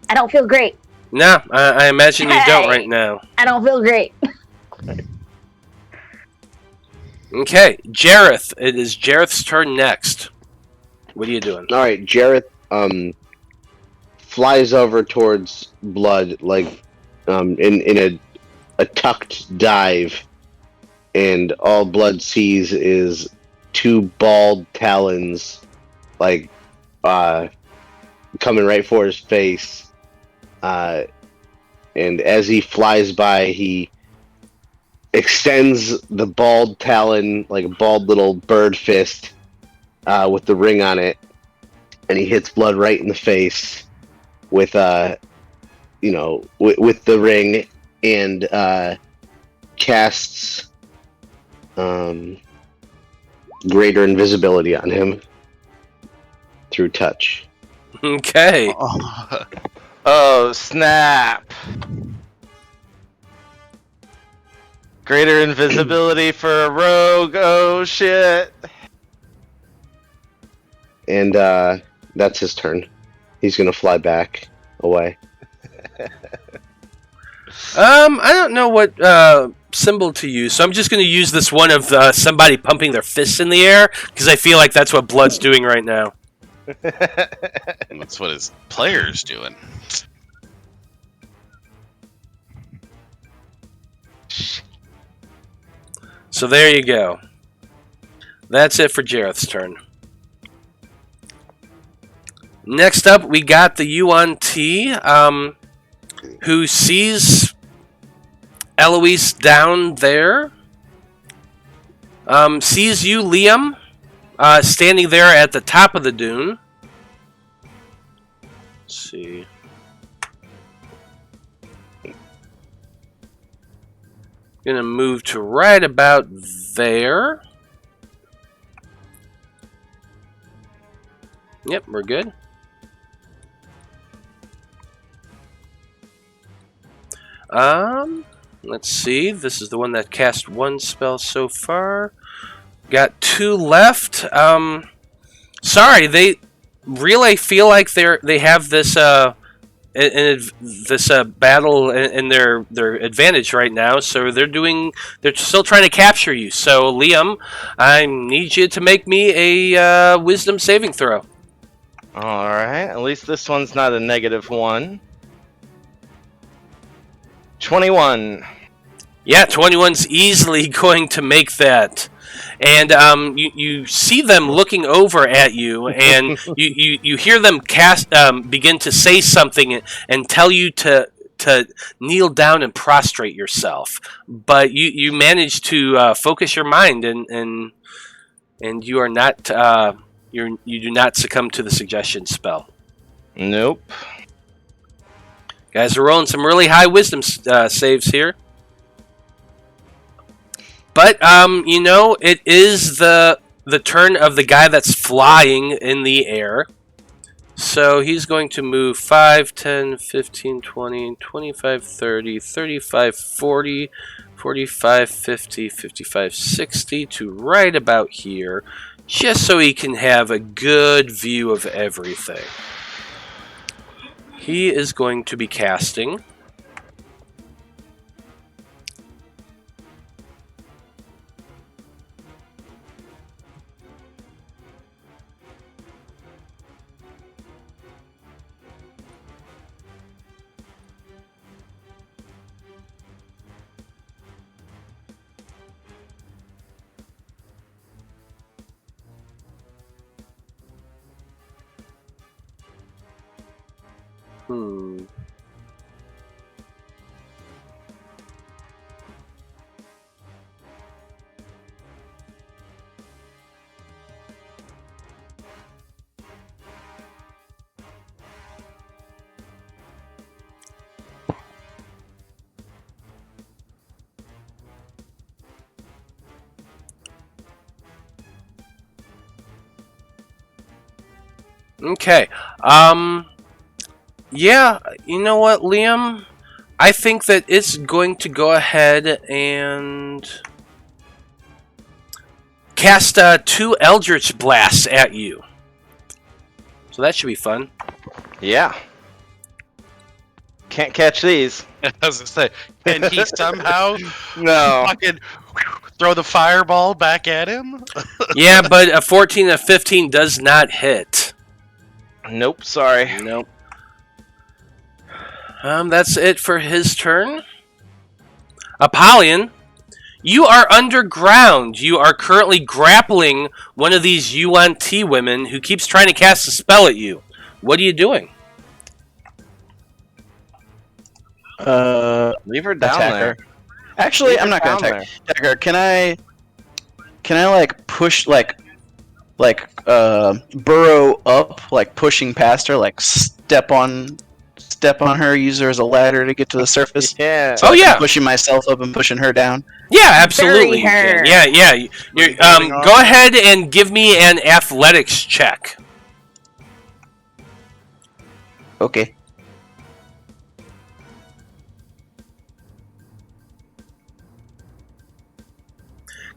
I don't feel great.
No, I imagine you don't right now.
I don't feel great.
Okay, Jareth. It is Jareth's turn next. What are you doing?
All right, Jareth flies over towards Blood like in a tucked dive, and all Blood sees is 2 bald talons like coming right for his face. And as he flies by, he extends the bald talon, like a bald little bird fist, with the ring on it, and he hits Blood right in the face with with the ring, and casts greater invisibility on him through touch.
Okay.
Oh, snap. Greater invisibility for a rogue. Oh, shit.
And that's his turn. He's gonna fly back away.
I don't know what symbol to use, so I'm just going to use this one of somebody pumping their fists in the air, because I feel like that's what Blood's doing right now.
That's what his player's doing.
So there you go. That's it for Jareth's turn. Next up, we got the Yuan-Ti, who sees Eloise down there. Sees you, Liam, standing there at the top of the dune. Let's see. Gonna move to right about there. Yep, we're good. Let's see. This is the one that cast 1 spell so far. Got 2 left. Sorry, they really feel like they have this battle in their advantage right now. So they're still trying to capture you. So Liam, I need you to make me a wisdom saving throw.
All right. At least this one's not a -1. 21.
Yeah, 21's easily going to make that. And you see them looking over at you, and you hear them begin to say something and tell you to kneel down and prostrate yourself. But you manage to focus your mind, and you are not you do not succumb to the suggestion spell.
Nope.
Guys are rolling some really high wisdom saves here. But, it is the turn of the guy that's flying in the air. So he's going to move 5, 10, 15, 20, 25, 30, 35, 40, 45, 50, 55, 60 to right about here, just so he can have a good view of everything. He is going to be casting Hmm. Okay. Yeah, you know what, Liam? I think that it's going to go ahead and cast 2 Eldritch Blasts at you. So that should be fun.
Yeah. Can't catch these.
I was gonna say, can he somehow
No.
fucking throw the fireball back at him?
Yeah, but a 14 and a 15 does not hit.
Nope, sorry.
Nope. That's it for his turn. Apollyon, you are underground. You are currently grappling one of these UNT women who keeps trying to cast a spell at you. What are you doing?
Leave her down
attack
there.
her. Actually,
Leave
I'm
her
not gonna
down
attack her. Can I like push burrow up, like pushing past her, like step on her, use her as a ladder to get to the surface?
Yeah.
So
Oh,
like,
yeah.
I'm pushing myself up and pushing her down.
Yeah, absolutely. You
Bury her.
can. Yeah. You're, go ahead and give me an athletics check.
Okay.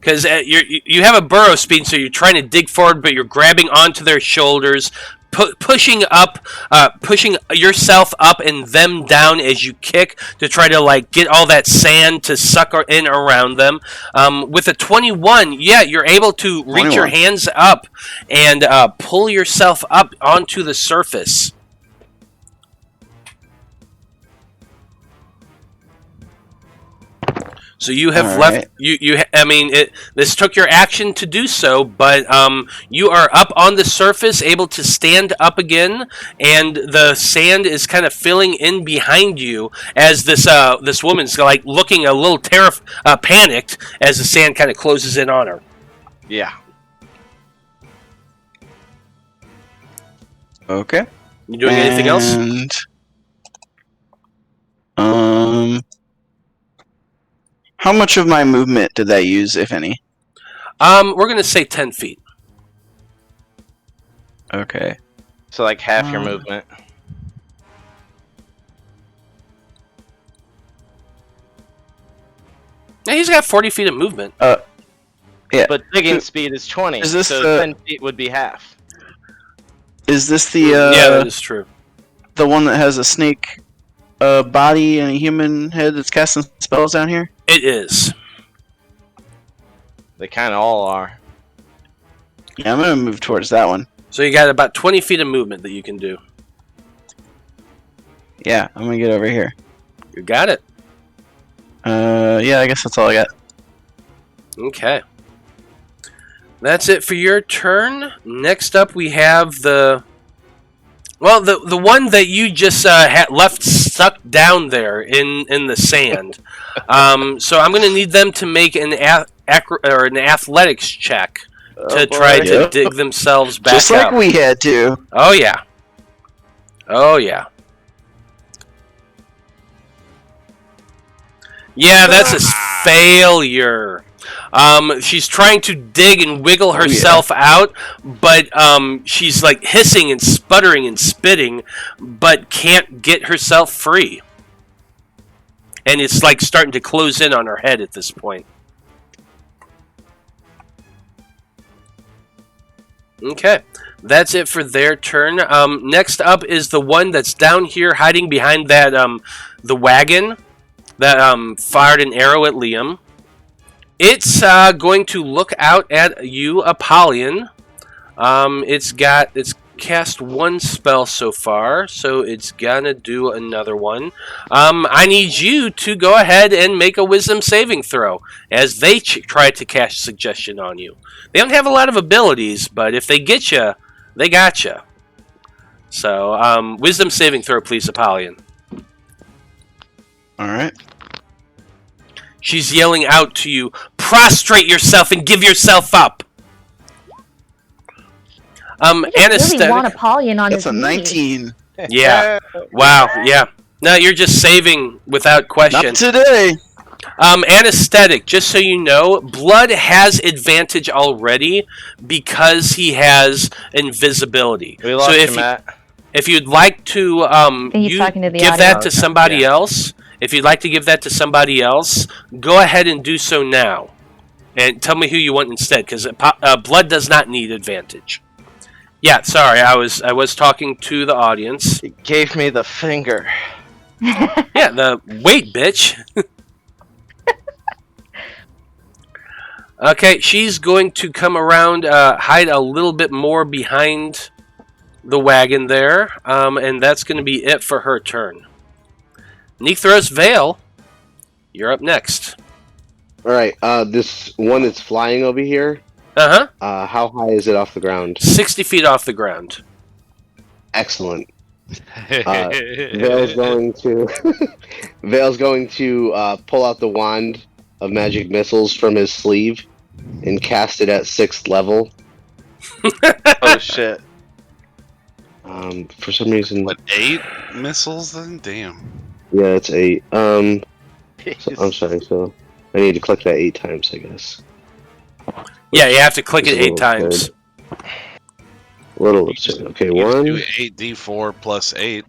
Because you have a burrow speed, so you're trying to dig forward, but you're grabbing onto their shoulders, pushing yourself up and them down as you kick to try to like get all that sand to suck in around them. With a 21, yeah, you're able to reach your
21.
hands up and pull yourself up onto the surface. So you have
All
left.
right.
I mean, this took your action to do so, but you are up on the surface, able to stand up again, and the sand is kind of filling in behind you as this woman's like looking a little panicked as the sand kind of closes in on her.
Yeah.
Okay.
You doing anything else?
How much of my movement did that use, if any?
We're gonna say 10 feet.
Okay.
So like half your movement.
Yeah, he's got 40 feet of movement.
Yeah.
But digging speed is 20.
Is this
so
the-
10 feet would be half.
Is this the
Yeah, that is true.
the one that has a snake body and a human head that's casting spells down here?
It is.
They kind of all are.
Yeah, I'm gonna move towards that one.
So you got about 20 feet of movement that you can do.
Yeah, I'm gonna get over here.
You got it.
Yeah, I guess that's all I got.
Okay. That's it for your turn. Next up, we have the one that you just had left stuck down there in the sand. So I'm going to need them to make an athletics check to try to
Yep.
dig themselves back
Just
up.
like we had to.
Oh yeah. Oh yeah. Yeah, that's a failure. She's trying to dig and wiggle herself out, but she's like hissing and sputtering and spitting, but can't get herself free. And it's like starting to close in on her head at this point. Okay, that's it for their turn. Next up is the one that's down here hiding behind that the wagon that fired an arrow at Liam. It's going to look out at you, Apollyon. It's cast one spell so far, so it's gonna do another one. I need you to go ahead and make a wisdom saving throw as they try to cast suggestion on you. They don't have a lot of abilities, but if they get you, they got you. So, wisdom saving throw, please, Apollyon.
All right.
She's yelling out to you, prostrate yourself and give yourself up.
I just
Anesthetic.
really want Apollyon on
That's
his
a
knee.
19.
Yeah. Wow. Yeah. No, you're just saving without question.
Not today.
Anesthetic, just so you know, Blood has advantage already because he has invisibility.
We lost you, Matt.
If you'd like to
he's talking to the
give that to
audience.
somebody else, if you'd like to give that to somebody else, go ahead and do so now. And tell me who you want instead, because Blood does not need advantage. Yeah, sorry, I was talking to the audience.
He gave me the finger.
Yeah, wait, bitch. Okay, she's going to come around, hide a little bit more behind the wagon there, and that's going to be it for her turn. Necthros Veil, you're up next.
All right. This one that's flying over here.
Uh-huh.
How high is it off the ground?
60 feet off the ground.
Excellent. Vale's going to Vale's going to pull out the wand of magic missiles from his sleeve and cast it at 6th level.
Oh shit!
For some reason,
What, 8 missiles then? Damn.
yeah, it's 8. I'm sorry. So I need to click that 8 times, I guess.
Yeah, you have to click it
It's a
8 times.
A little absurd. Okay,
You just
1,
do 8d4 plus 8.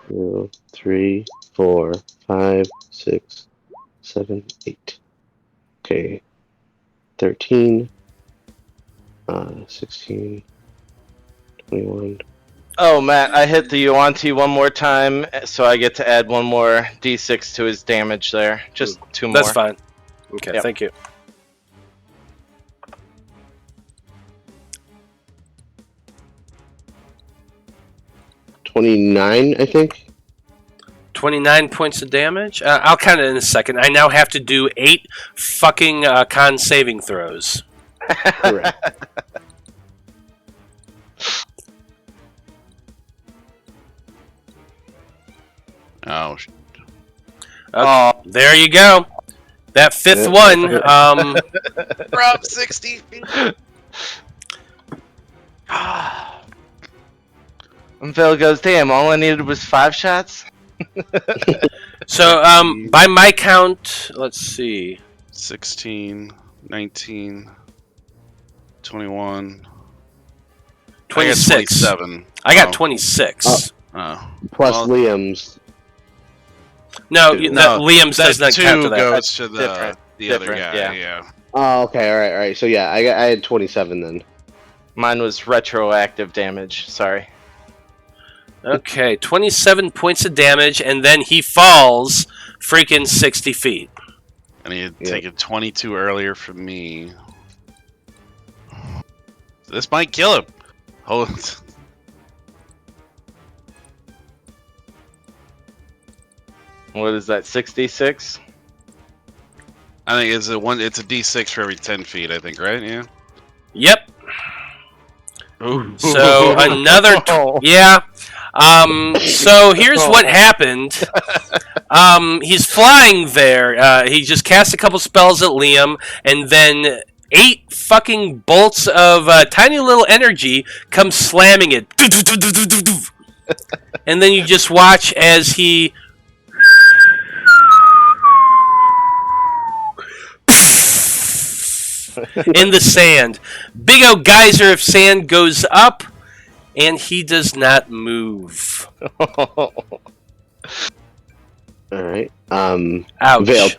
2, 3, 4, 5, 6, 7, 8. Okay. 13, 16, 21.
Oh, Matt, I hit the Yuan-Ti one more time, so I get to add one more d6 to his damage there. Just 2 more.
That's fine. Okay,
Yep.
thank you.
$29, I think.
29 points of damage? I'll count it in a second. I now have to do 8 fucking con saving throws.
Correct.
Oh,
There you go. That 5th one,
Rob 60 feet.
And Phil goes, damn, all I needed was 5 shots?
so, by my count, let's see.
16, 19, 21.
26. I got 26.
Oh.
Plus
Well,
Liam's.
No,
No,
Liam's does not
two
count to that.
goes to
different.
the other
Different,
guy.
yeah.
Yeah.
Oh, okay, all right. So yeah, I had 27 then.
Mine was retroactive damage, sorry.
Okay, 27 points of damage, and then he falls freaking 60 feet.
And he had
Yeah.
taken 22 earlier from me. This might kill him. Hold on.
What is that, 66?
I think it's a D6 for every 10 feet. I think, right? Yeah.
Yep. So another, yeah. So here's what happened. He's flying there. He just cast a couple spells at Liam, and then 8 fucking bolts of tiny little energy come slamming it. And then you just watch as he in the sand. Big old geyser of sand goes up, and he does not move.
All right.
Ouch.
Vale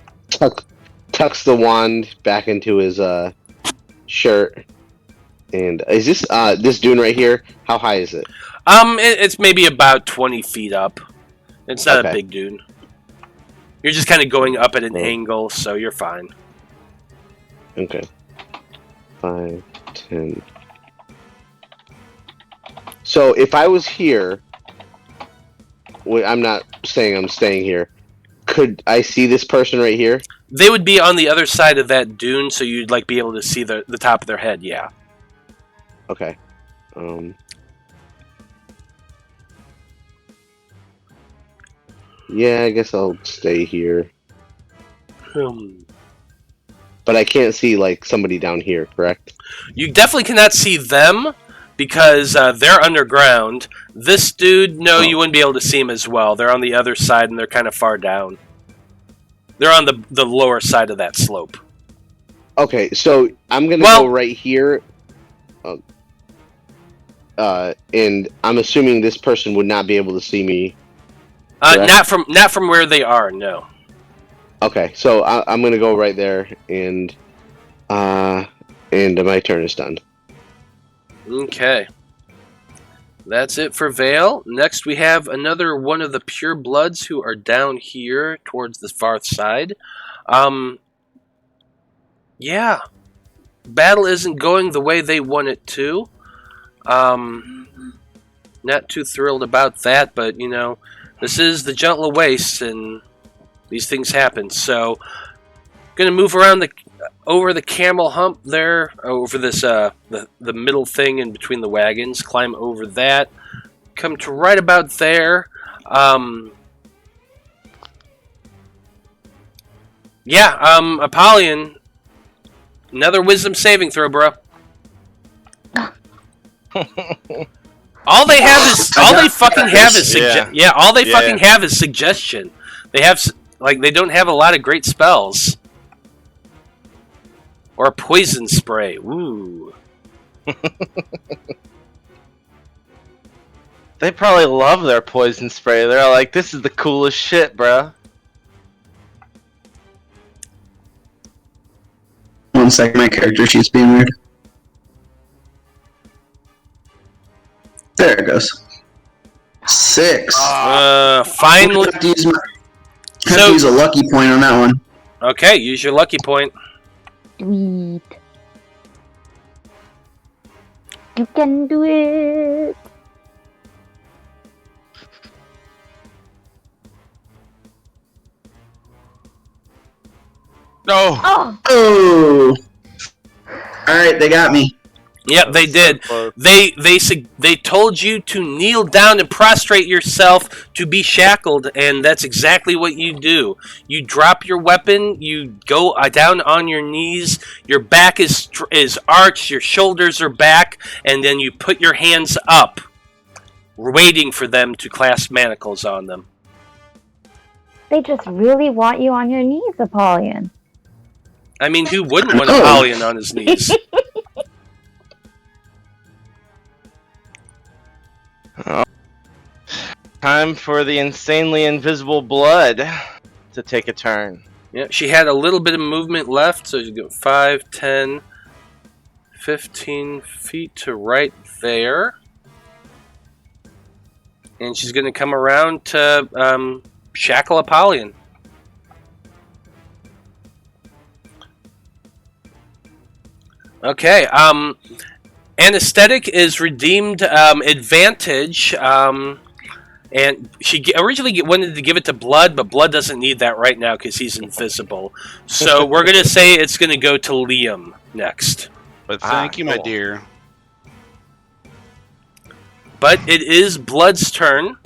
tucks the wand back into his shirt. And is this dune right here? How high is it?
It's maybe about 20 feet up. It's not a
Okay.
big dune. You're just kind of going up at an angle, so you're fine.
Okay. 5, 10. So if I was here, I'm not saying I'm staying here. Could I see this person right here?
They would be on the other side of that dune, so you'd like be able to see the top of their head. Yeah.
Okay. Yeah, I guess I'll stay here.
Hmm.
But I can't see like somebody down here, correct?
You definitely cannot see them because they're underground. This dude, no,
Oh.
you wouldn't be able to see him as well. They're on the other side and they're kind of far down. They're on the lower side of that slope.
Okay, so I'm gonna
Well-
go right here. And I'm assuming this person would not be able to see me. Correct.
Not from where they are, no.
Okay, so I'm gonna go right there, and my turn is done.
Okay. That's it for Veil. Next we have another one of the pure bloods who are down here towards the far side. Yeah. Battle isn't going the way they want it to. Not too thrilled about that, but you know, this is the Juntla Wastes and these things happen. So gonna move around over the camel hump there, over this the middle thing in between the wagons, climb over that, come to right about there. Apollyon, another wisdom saving throw, bro. All they fucking have is suggestion. They have they don't have a lot of great spells. Or a poison spray. Ooh.
They probably love their poison spray. They're like, this is the coolest shit, bruh.
1 second, my character sheet's being weird. There it goes. 6.
Finally.
I have to use a lucky point on that one.
Okay, use your lucky point.
Sweet. You can do it.
No.
Oh,
Alright, they got me.
Yep, they did. They told you to kneel down and prostrate yourself to be shackled, and that's exactly what you do. You drop your weapon, you go down on your knees, your back is arched, your shoulders are back, and then you put your hands up, waiting for them to clasp manacles on them.
they just really want you on your knees, Apollyon.
I mean, who wouldn't want Apollyon on his knees?
Time for the insanely invisible blood to take a turn.
Yeah, she had a little bit of movement left, so you go 5, 10, 15 feet to right there. And she's going to come around to shackle Apollyon. Okay, anesthetic is redeemed advantage, and she originally wanted to give it to Blood, but Blood doesn't need that right now because he's invisible. So we're going to say it's going to go to Liam next.
But thank you, my
cool.
dear.
But it is Blood's turn.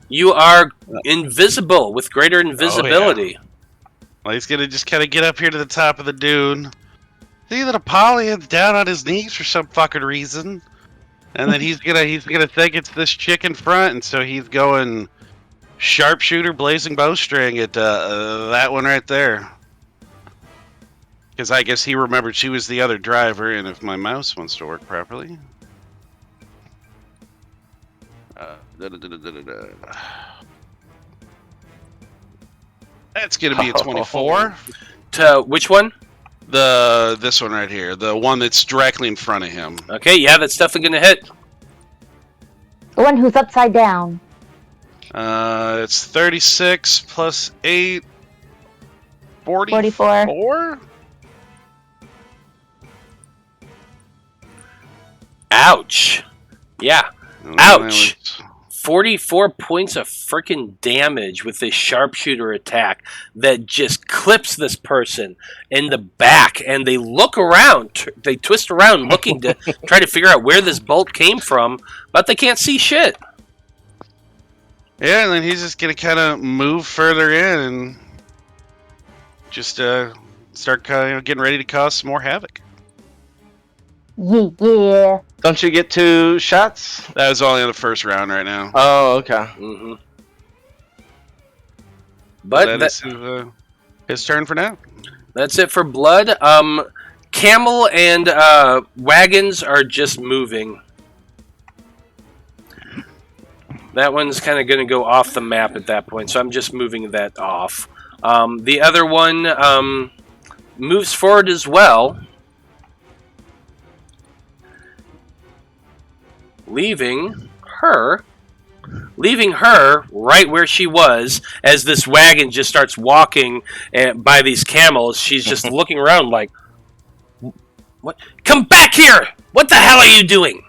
You are invisible with greater invisibility.
Well, he's gonna just kind of get up here to the top of the dune. See that Apollyon's down on his knees for some fucking reason, and then he's gonna think it's this chick in front, and so he's going sharpshooter, blazing bowstring at that one right there. Because I guess he remembered she was the other driver, and if my mouse wants to work properly. That's gonna be a 24.
To which one?
This one right here, the one that's directly in front of him.
Okay, yeah, that's definitely going to hit.
The one who's upside down.
It's 36 plus 8.
44.
44?
Ouch. Yeah. Ouch. 44 points of freaking damage with this sharpshooter attack that just clips this person in the back, and they look around, they twist around looking to try to figure out where this bolt came from, but they can't see shit.
Yeah, and then he's just gonna kind of move further in and just start kind of getting ready to cause some more havoc.
Yeah.
Don't you get 2 shots?
That was only in the first round right now.
Oh, okay.
Mm-hmm.
But
But
that is his turn for now.
that's it for Blood. Camel and wagons are just moving. That one's kind of going to go off the map at that point, so I'm just moving that off. The other one moves forward as well, leaving her right where she was as this wagon just starts walking by these camels. She's just looking around like, "What? Come back here! What the hell are you doing?"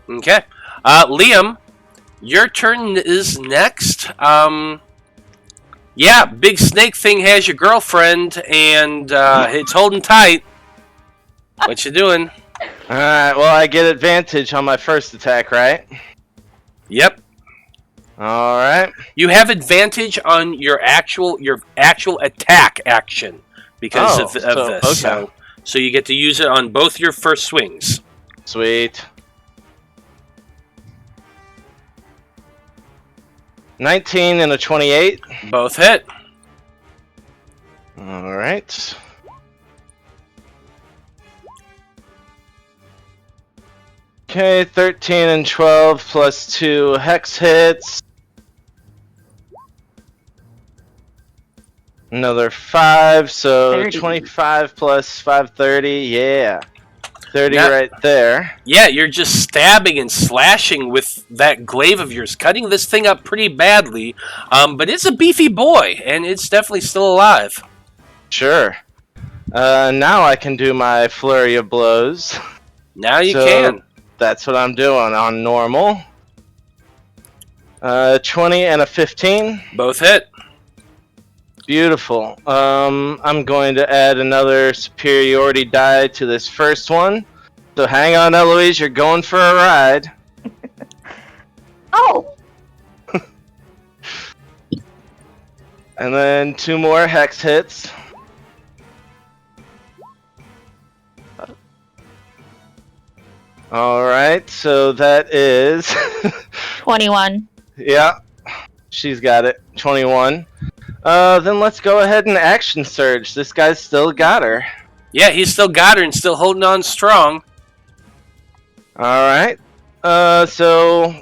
Okay. Liam, your turn is next. Yeah, big snake thing has your girlfriend, and it's holding tight. What you doing?
Alright, well, I get advantage on my first attack, right?
Yep.
Alright.
You have advantage on your actual attack action because of this.
Okay.
So you get to use it on both your first swings.
Sweet. 19 and a 28.
Both hit.
Alright. Okay, 13 and 12 plus 2 hex hits. Another 5, so
30.
25 plus 5, 30. Yeah. 30
Now-
right there.
Yeah, you're just stabbing and slashing with that glaive of yours, cutting this thing up pretty badly. But it's a beefy boy, and it's definitely still alive.
Sure. Now I can do my flurry of blows.
Now you
So-
can.
That's what I'm doing on normal. 20 and a 15.
Both hit.
Beautiful. I'm going to add another superiority die to this first one. So hang on, Eloise, you're going for a ride.
Oh.
And then 2 more hex hits. Alright, so that is...
21.
yeah, she's got it. 21. Then let's go ahead and action surge. This guy's still got her.
Yeah, he's still got her and still holding on strong.
Alright. So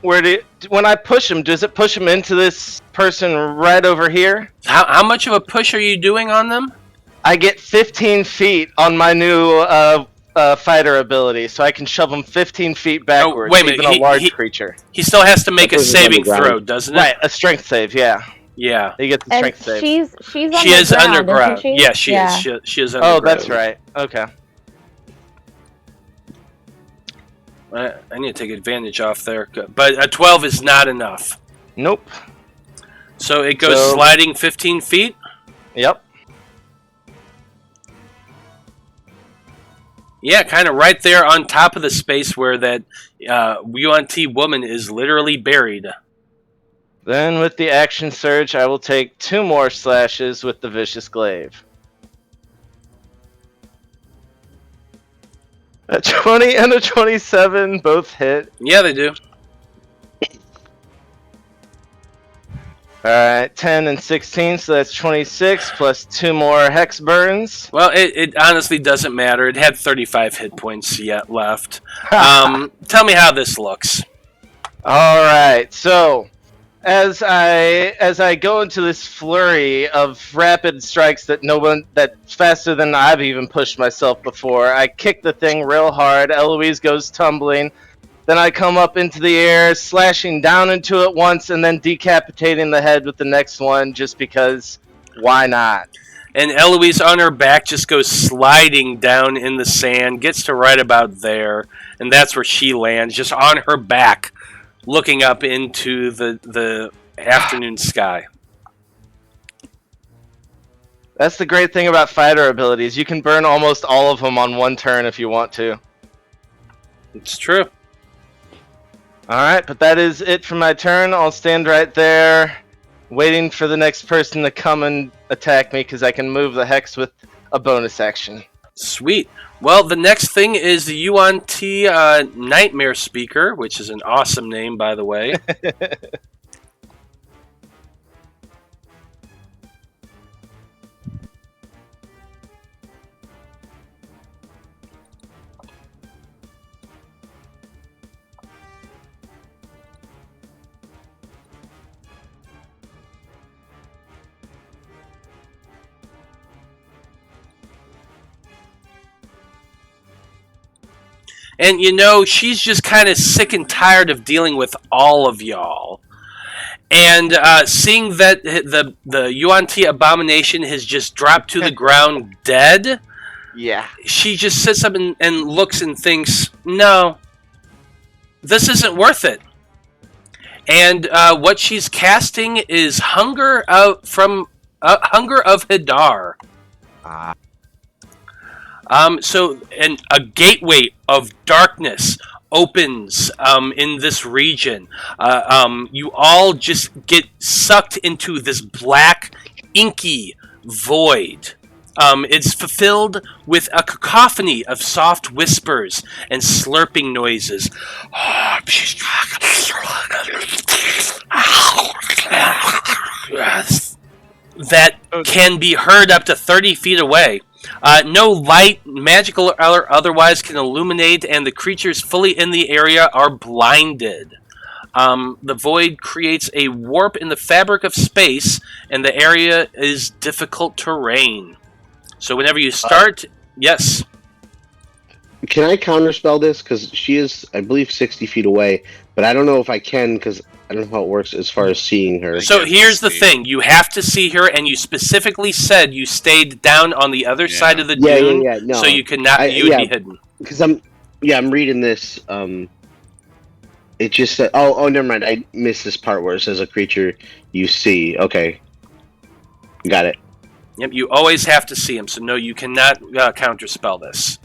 when I push him, does it push him into this person right over here?
How much of a push are you doing on them?
I get 15 feet on my new fighter ability, so I can shove him 15 feet backwards,
wait a minute,
even a large
he-
creature.
He still has to make a
That pushes him on
saving
the ground.
throw, doesn't it?
Right, a strength save, yeah.
Yeah.
He gets a
And
strength save.
she's on
She
the
is
ground,
underground.
isn't she?
Yeah, she is. She is underground.
Oh, that's right. Okay.
I need to take advantage off there. But a 12 is not enough.
Nope.
So it goes
So-
sliding 15 feet.
Yep.
Yeah, kind of right there on top of the space where that UNT woman is literally buried.
Then with the action surge, I will take 2 more slashes with the vicious glaive. A 20 and a 27 both hit.
Yeah, they do.
Alright, 10 and 16, so that's 26 plus 2 more hex burns.
Well, it honestly doesn't matter. It had 35 hit points yet left. Tell me how this looks.
Alright, so as I go into this flurry of rapid strikes that's faster than I've even pushed myself before, I kick the thing real hard. Eloise goes tumbling. Then I come up into the air, slashing down into it once, and then decapitating the head with the next one, just because why not?
And Eloise on her back just goes sliding down in the sand, gets to right about there, and that's where she lands, just on her back, looking up into the afternoon sky.
That's the great thing about fighter abilities. You can burn almost all of them on one turn if you want to.
It's true.
Alright, but that is it for my turn. I'll stand right there, waiting for the next person to come and attack me, because I can move the hex with a bonus action.
Sweet. Well, the next thing is the Yuan T Nightmare Speaker, which is an awesome name, by the way. And she's just kind of sick and tired of dealing with all of y'all. And seeing that the Yuan Ti abomination has just dropped to the ground dead,
Yeah.
she just sits up and looks and thinks, no, this isn't worth it. And what she's casting is Hunger of Hadar. So a gateway of darkness opens in this region. You all just get sucked into this black, inky void. It's fulfilled with a cacophony of soft whispers and slurping noises. That can be heard up to 30 feet away. No light, magical or otherwise, can illuminate, and the creatures fully in the area are blinded. The void creates a warp in the fabric of space, and the area is difficult terrain. So whenever you start... yes.
Can I counterspell this? Because she is, I believe, 60 feet away, but I don't know if I can, because I don't know how it works as far as seeing her.
So here's the thing. You have to see her, and you specifically said you stayed down on the other side of the dune,
No.
so you could not. You would be hidden.
Because I'm reading this. It just said, oh, never mind. I missed this part where it says a creature you see. Okay, got it.
Yep, you always have to see him, so no, you cannot counterspell this.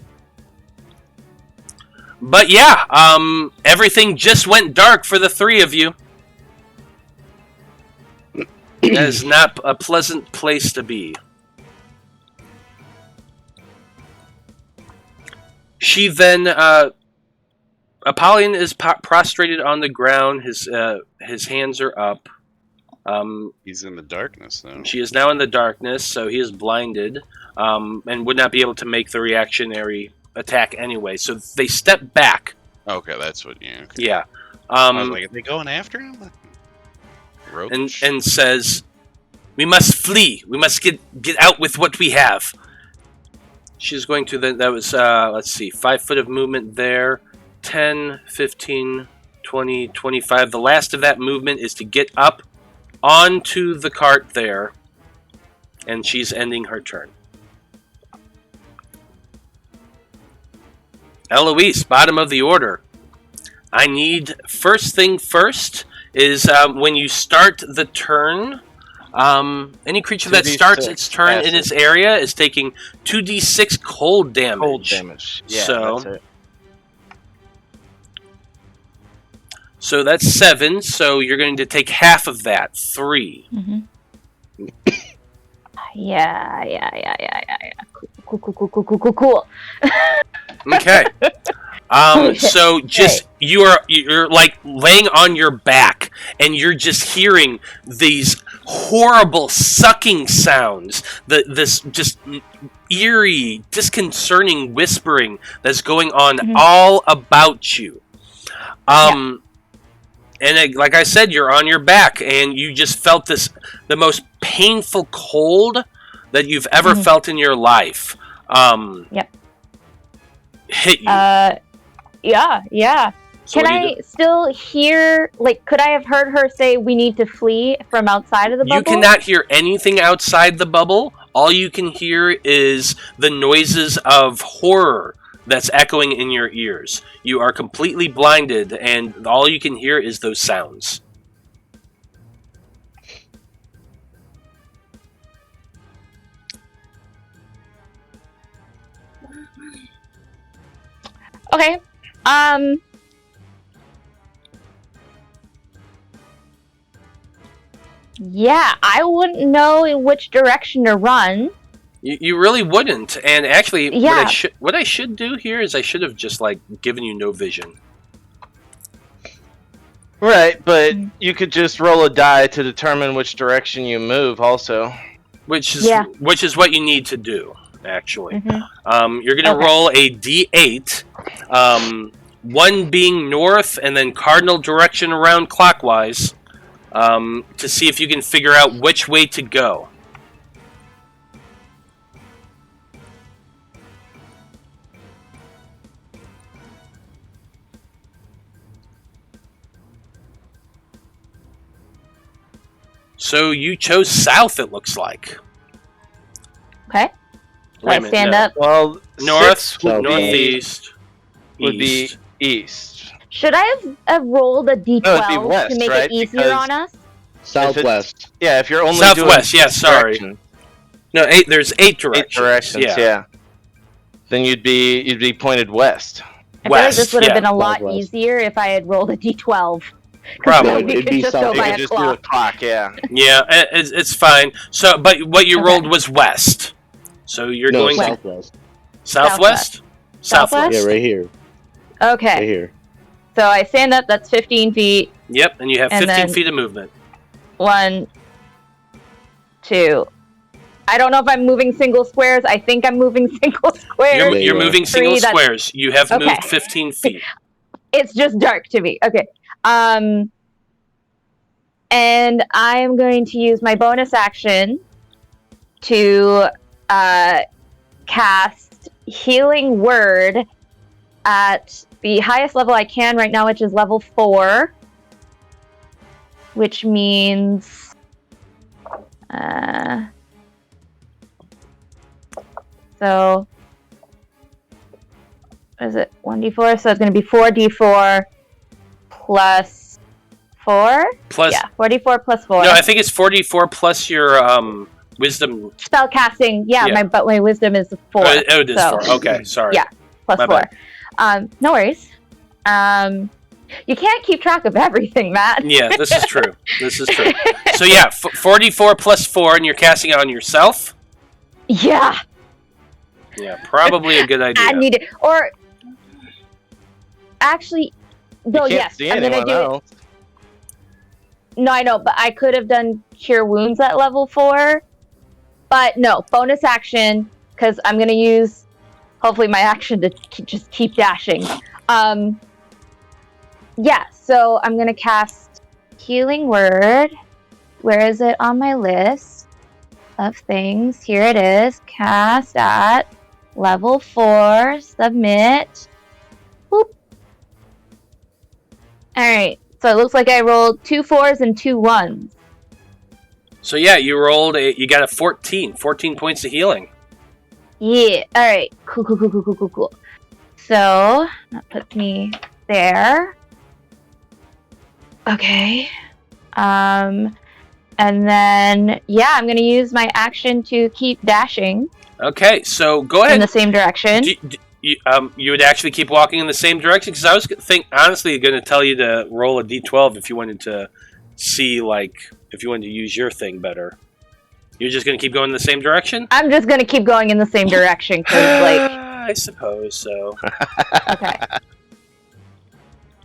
But yeah, everything just went dark for the three of you. That is not a pleasant place to be. She then, Apollyon is prostrated on the ground. His hands are up.
He's in the darkness, though.
She is now in the darkness, so he is blinded, and would not be able to make the reactionary attack anyway. So they step back.
Okay, that's what. Yeah. Okay.
Yeah.
I was like, are they going after him?
And says, "We must flee. We must get out with what we have." She's going to that was let's see, 5 foot of movement there, 10, 15, 20, 25. The last of that movement is to get up onto the cart there, and she's ending her turn. Eloise, bottom of the order. I need first thing first is when you start the turn, any creature that starts its turn in its area is taking 2d6 cold damage.
Cold damage. Yeah, that's it.
So that's 7, so you're going to take half of that, 3.
Mm-hmm. Yeah. Cool.
Okay. So just you're like laying on your back, and you're just hearing these horrible sucking sounds. This just eerie, disconcerting whispering that's going on all about you. And like I said, you're on your back, and you just felt the most painful cold that you've ever felt in your life. Hit you.
Yeah.
So
Can I still hear, could I have heard her say we need to flee from outside of the bubble?
You cannot hear anything outside the bubble. All you can hear is the noises of horror that's echoing in your ears. You are completely blinded, and all you can hear is those sounds.
Okay. Yeah, I wouldn't know in which direction to run.
You really wouldn't. And actually,
Yeah.
what I should do here is I should have just like given you no vision.
Right, but you could just roll a die to determine which direction you move. Also,
Which is what you need to do. Actually, you're gonna
Okay.
roll a d8. 1 being north, and then cardinal direction around clockwise, to see if you can figure out which way to go. So you chose south, it looks like.
Okay. So
Wait a
I
minute,
stand
no.
up.
well,
North,
six would be,
northeast,
would be
east.
east.
Should I have rolled a d12
No, it'd be west,
to make
right?
it easier
Because-
on us?
Southwest.
Yeah, if you're only
Southwest,
doing
yeah, sorry.
directions,
No, there's 8 directions.
8 directions, yeah. Then you'd be pointed west.
I feel like
West,
this would have
yeah.
been a lot
Southwest.
easier if I had rolled a d12.
Probably.
We
It'd
could
be
just go
south-
You
by
could
a
just do a
clock.
clock, yeah.
Yeah, it's fine. So, but what you
Okay.
rolled was west. So you're
No,
going to
southwest.
southwest?
Southwest?
Yeah, right here.
Okay.
Right here.
So I stand up, that's 15 feet.
Yep, and you have
And
15
then-
feet of movement.
1, 2. I don't know if I'm moving single squares. I think I'm moving single squares.
You're
you are.
moving single
3, that's-
squares. You have
Okay.
moved 15 feet.
It's just dark to me. Okay. And I am going to use my bonus action to cast Healing Word at the highest level I can right now, which is level 4. Which means... so... What is it? 1d4? So it's going to be 4d4 plus 4?
Plus,
Yeah, 4d4 plus 4.
no, I think it's 44 plus your wisdom.
Spell casting,
Yeah.
but my wisdom is 4.
Oh, it is
so-
4. Okay, sorry.
Yeah. Plus
My
4.
bad.
No worries. You can't keep track of everything, Matt.
Yeah, this is true. This is true. So yeah, 44 plus 4, and you're casting it on yourself?
Yeah,
Yeah, probably a good idea.
I need it. Or actually, no,
you can't
yes,
see
I'm gonna
anyone
do it.
else.
No, I know, but I could have done Cure Wounds at level 4. But no, bonus action, because I'm gonna use hopefully my action to just keep dashing. Yeah, so I'm gonna cast Healing Word. Where is it on my list of things? Here it is. Cast at level 4. Submit. Boop. Alright, so it looks like I rolled 2 4s and 2 1s.
So yeah, you got a 14 points of healing.
Yeah, alright. Cool. So, that puts me there. Okay. And then, yeah, I'm going to use my action to keep dashing
Okay, so go
in
ahead.
the same direction.
You would actually keep walking in the same direction? Because I was honestly going to tell you to roll a d12 if you wanted to see, like, if you wanted to use your thing better. You're just going to keep going in the same direction?
I'm just going to keep going in the same direction because, like,
I suppose so.
okay.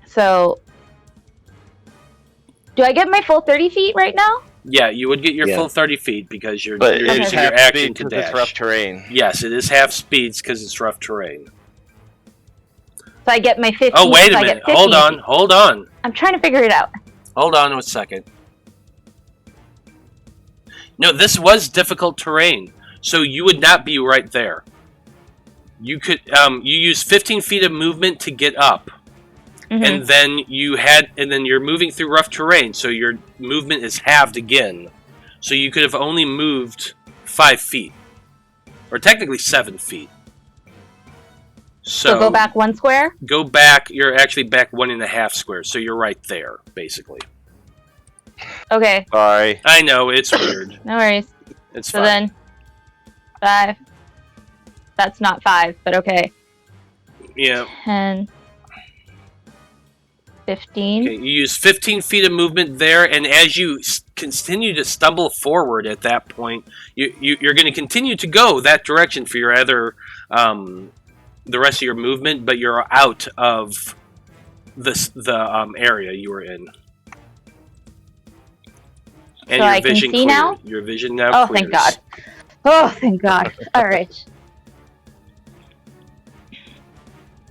So, do I get my full 30 feet right now?
Yeah, you would get your
Yeah.
full 30 feet because you're
But
using
it's
your
half
action
speed
to
'cause
dash.
it's rough terrain.
Yes, it is half speeds because it's rough terrain.
So I get my 15.
Oh, wait
so
a
I
minute.
get
Hold
15
on.
feet. I'm trying to figure it out.
Hold on a second. No, this was difficult terrain, so you would not be right there. You could you use 15 feet of movement to get up,
Mhm.
and then you're moving through rough terrain, so your movement is halved again. So you could have only moved 5 feet, or technically 7 feet.
So go back 1 square?
Go back. You're actually back 1.5 squares, so you're right there, basically.
Okay,
Sorry.
I know it's weird.
no worries.
It's
So
fine.
then, 5. That's not 5, but okay.
Yeah.
10. 15.
Okay, you use 15 feet of movement there, and as you continue to stumble forward at that point. You're going to continue to go that direction for your other the rest of your movement, but you're out of the area you were in. And
So I can see
cleared.
now?
Your vision now
Oh,
clears.
thank God. Oh, thank God. All right.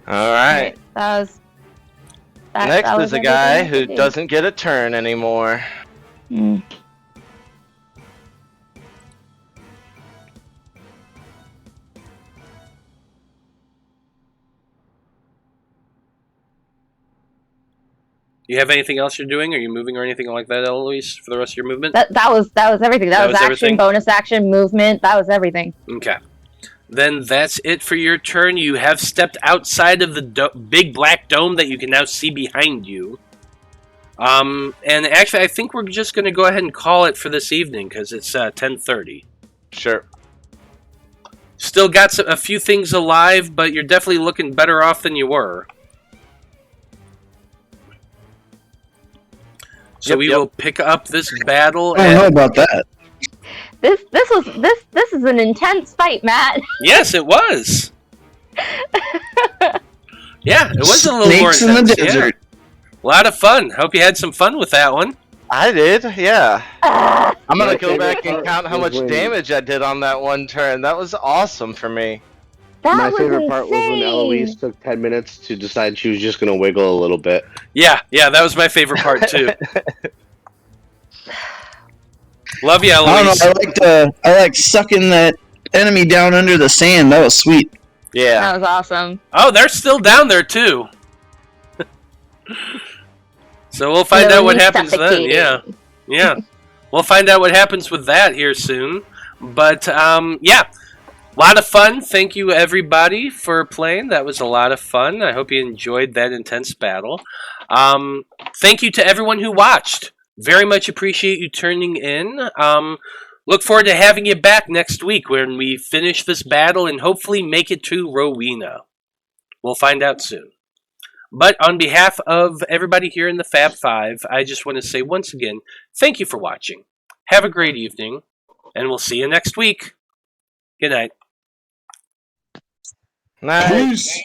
All right.
That was.
Next
that
is
was
a guy
everything I
who
could do.
doesn't get a turn anymore.
Mm.
You have anything else you're doing? Are you moving or anything like that, Eloise, for the rest of your movement?
That was everything. That was action,
everything?
bonus action, movement. That was everything.
Okay. Then that's it for your turn. You have stepped outside of the big black dome that you can now see behind you. And actually, I think we're just going to go ahead and call it for this evening because it's 10:30.
Sure.
Still got a few things alive, but you're definitely looking better off than you were. So we will pick up this battle.
I don't know about that.
This is an intense fight, Matt.
Yes, it was. Yeah, it was a little more
Snakes in the
intense.
desert.
Yeah. A lot of fun. Hope you had some fun with that one.
I did, yeah. I'm
My
gonna go
favorite
back and
part
count how
was
much
when-
damage I did on that one turn. That was awesome for me.
That
My
was
favorite part was when
insane.
Eloise took 10 minutes to decide she was just going to wiggle a little bit.
Yeah, that was my favorite part too. Love you,
I
Eloise.
don't know. I like sucking that enemy down under the sand. That was sweet.
Yeah.
That was awesome.
Oh, they're still down there too. So we'll find out what happens then. Yeah. We'll find out what happens with that here soon. But yeah, a lot of fun. Thank you everybody for playing. That was a lot of fun. I hope you enjoyed that intense battle. Thank you to everyone who watched. Very much appreciate you turning in. Look forward to having you back next week when we finish this battle and hopefully make it to Rowena. We'll find out soon. But on behalf of everybody here in the Faab Five, I just want to say once again, thank you for watching. Have a great evening, and we'll see you next week. Good night.
Nice.
Peace.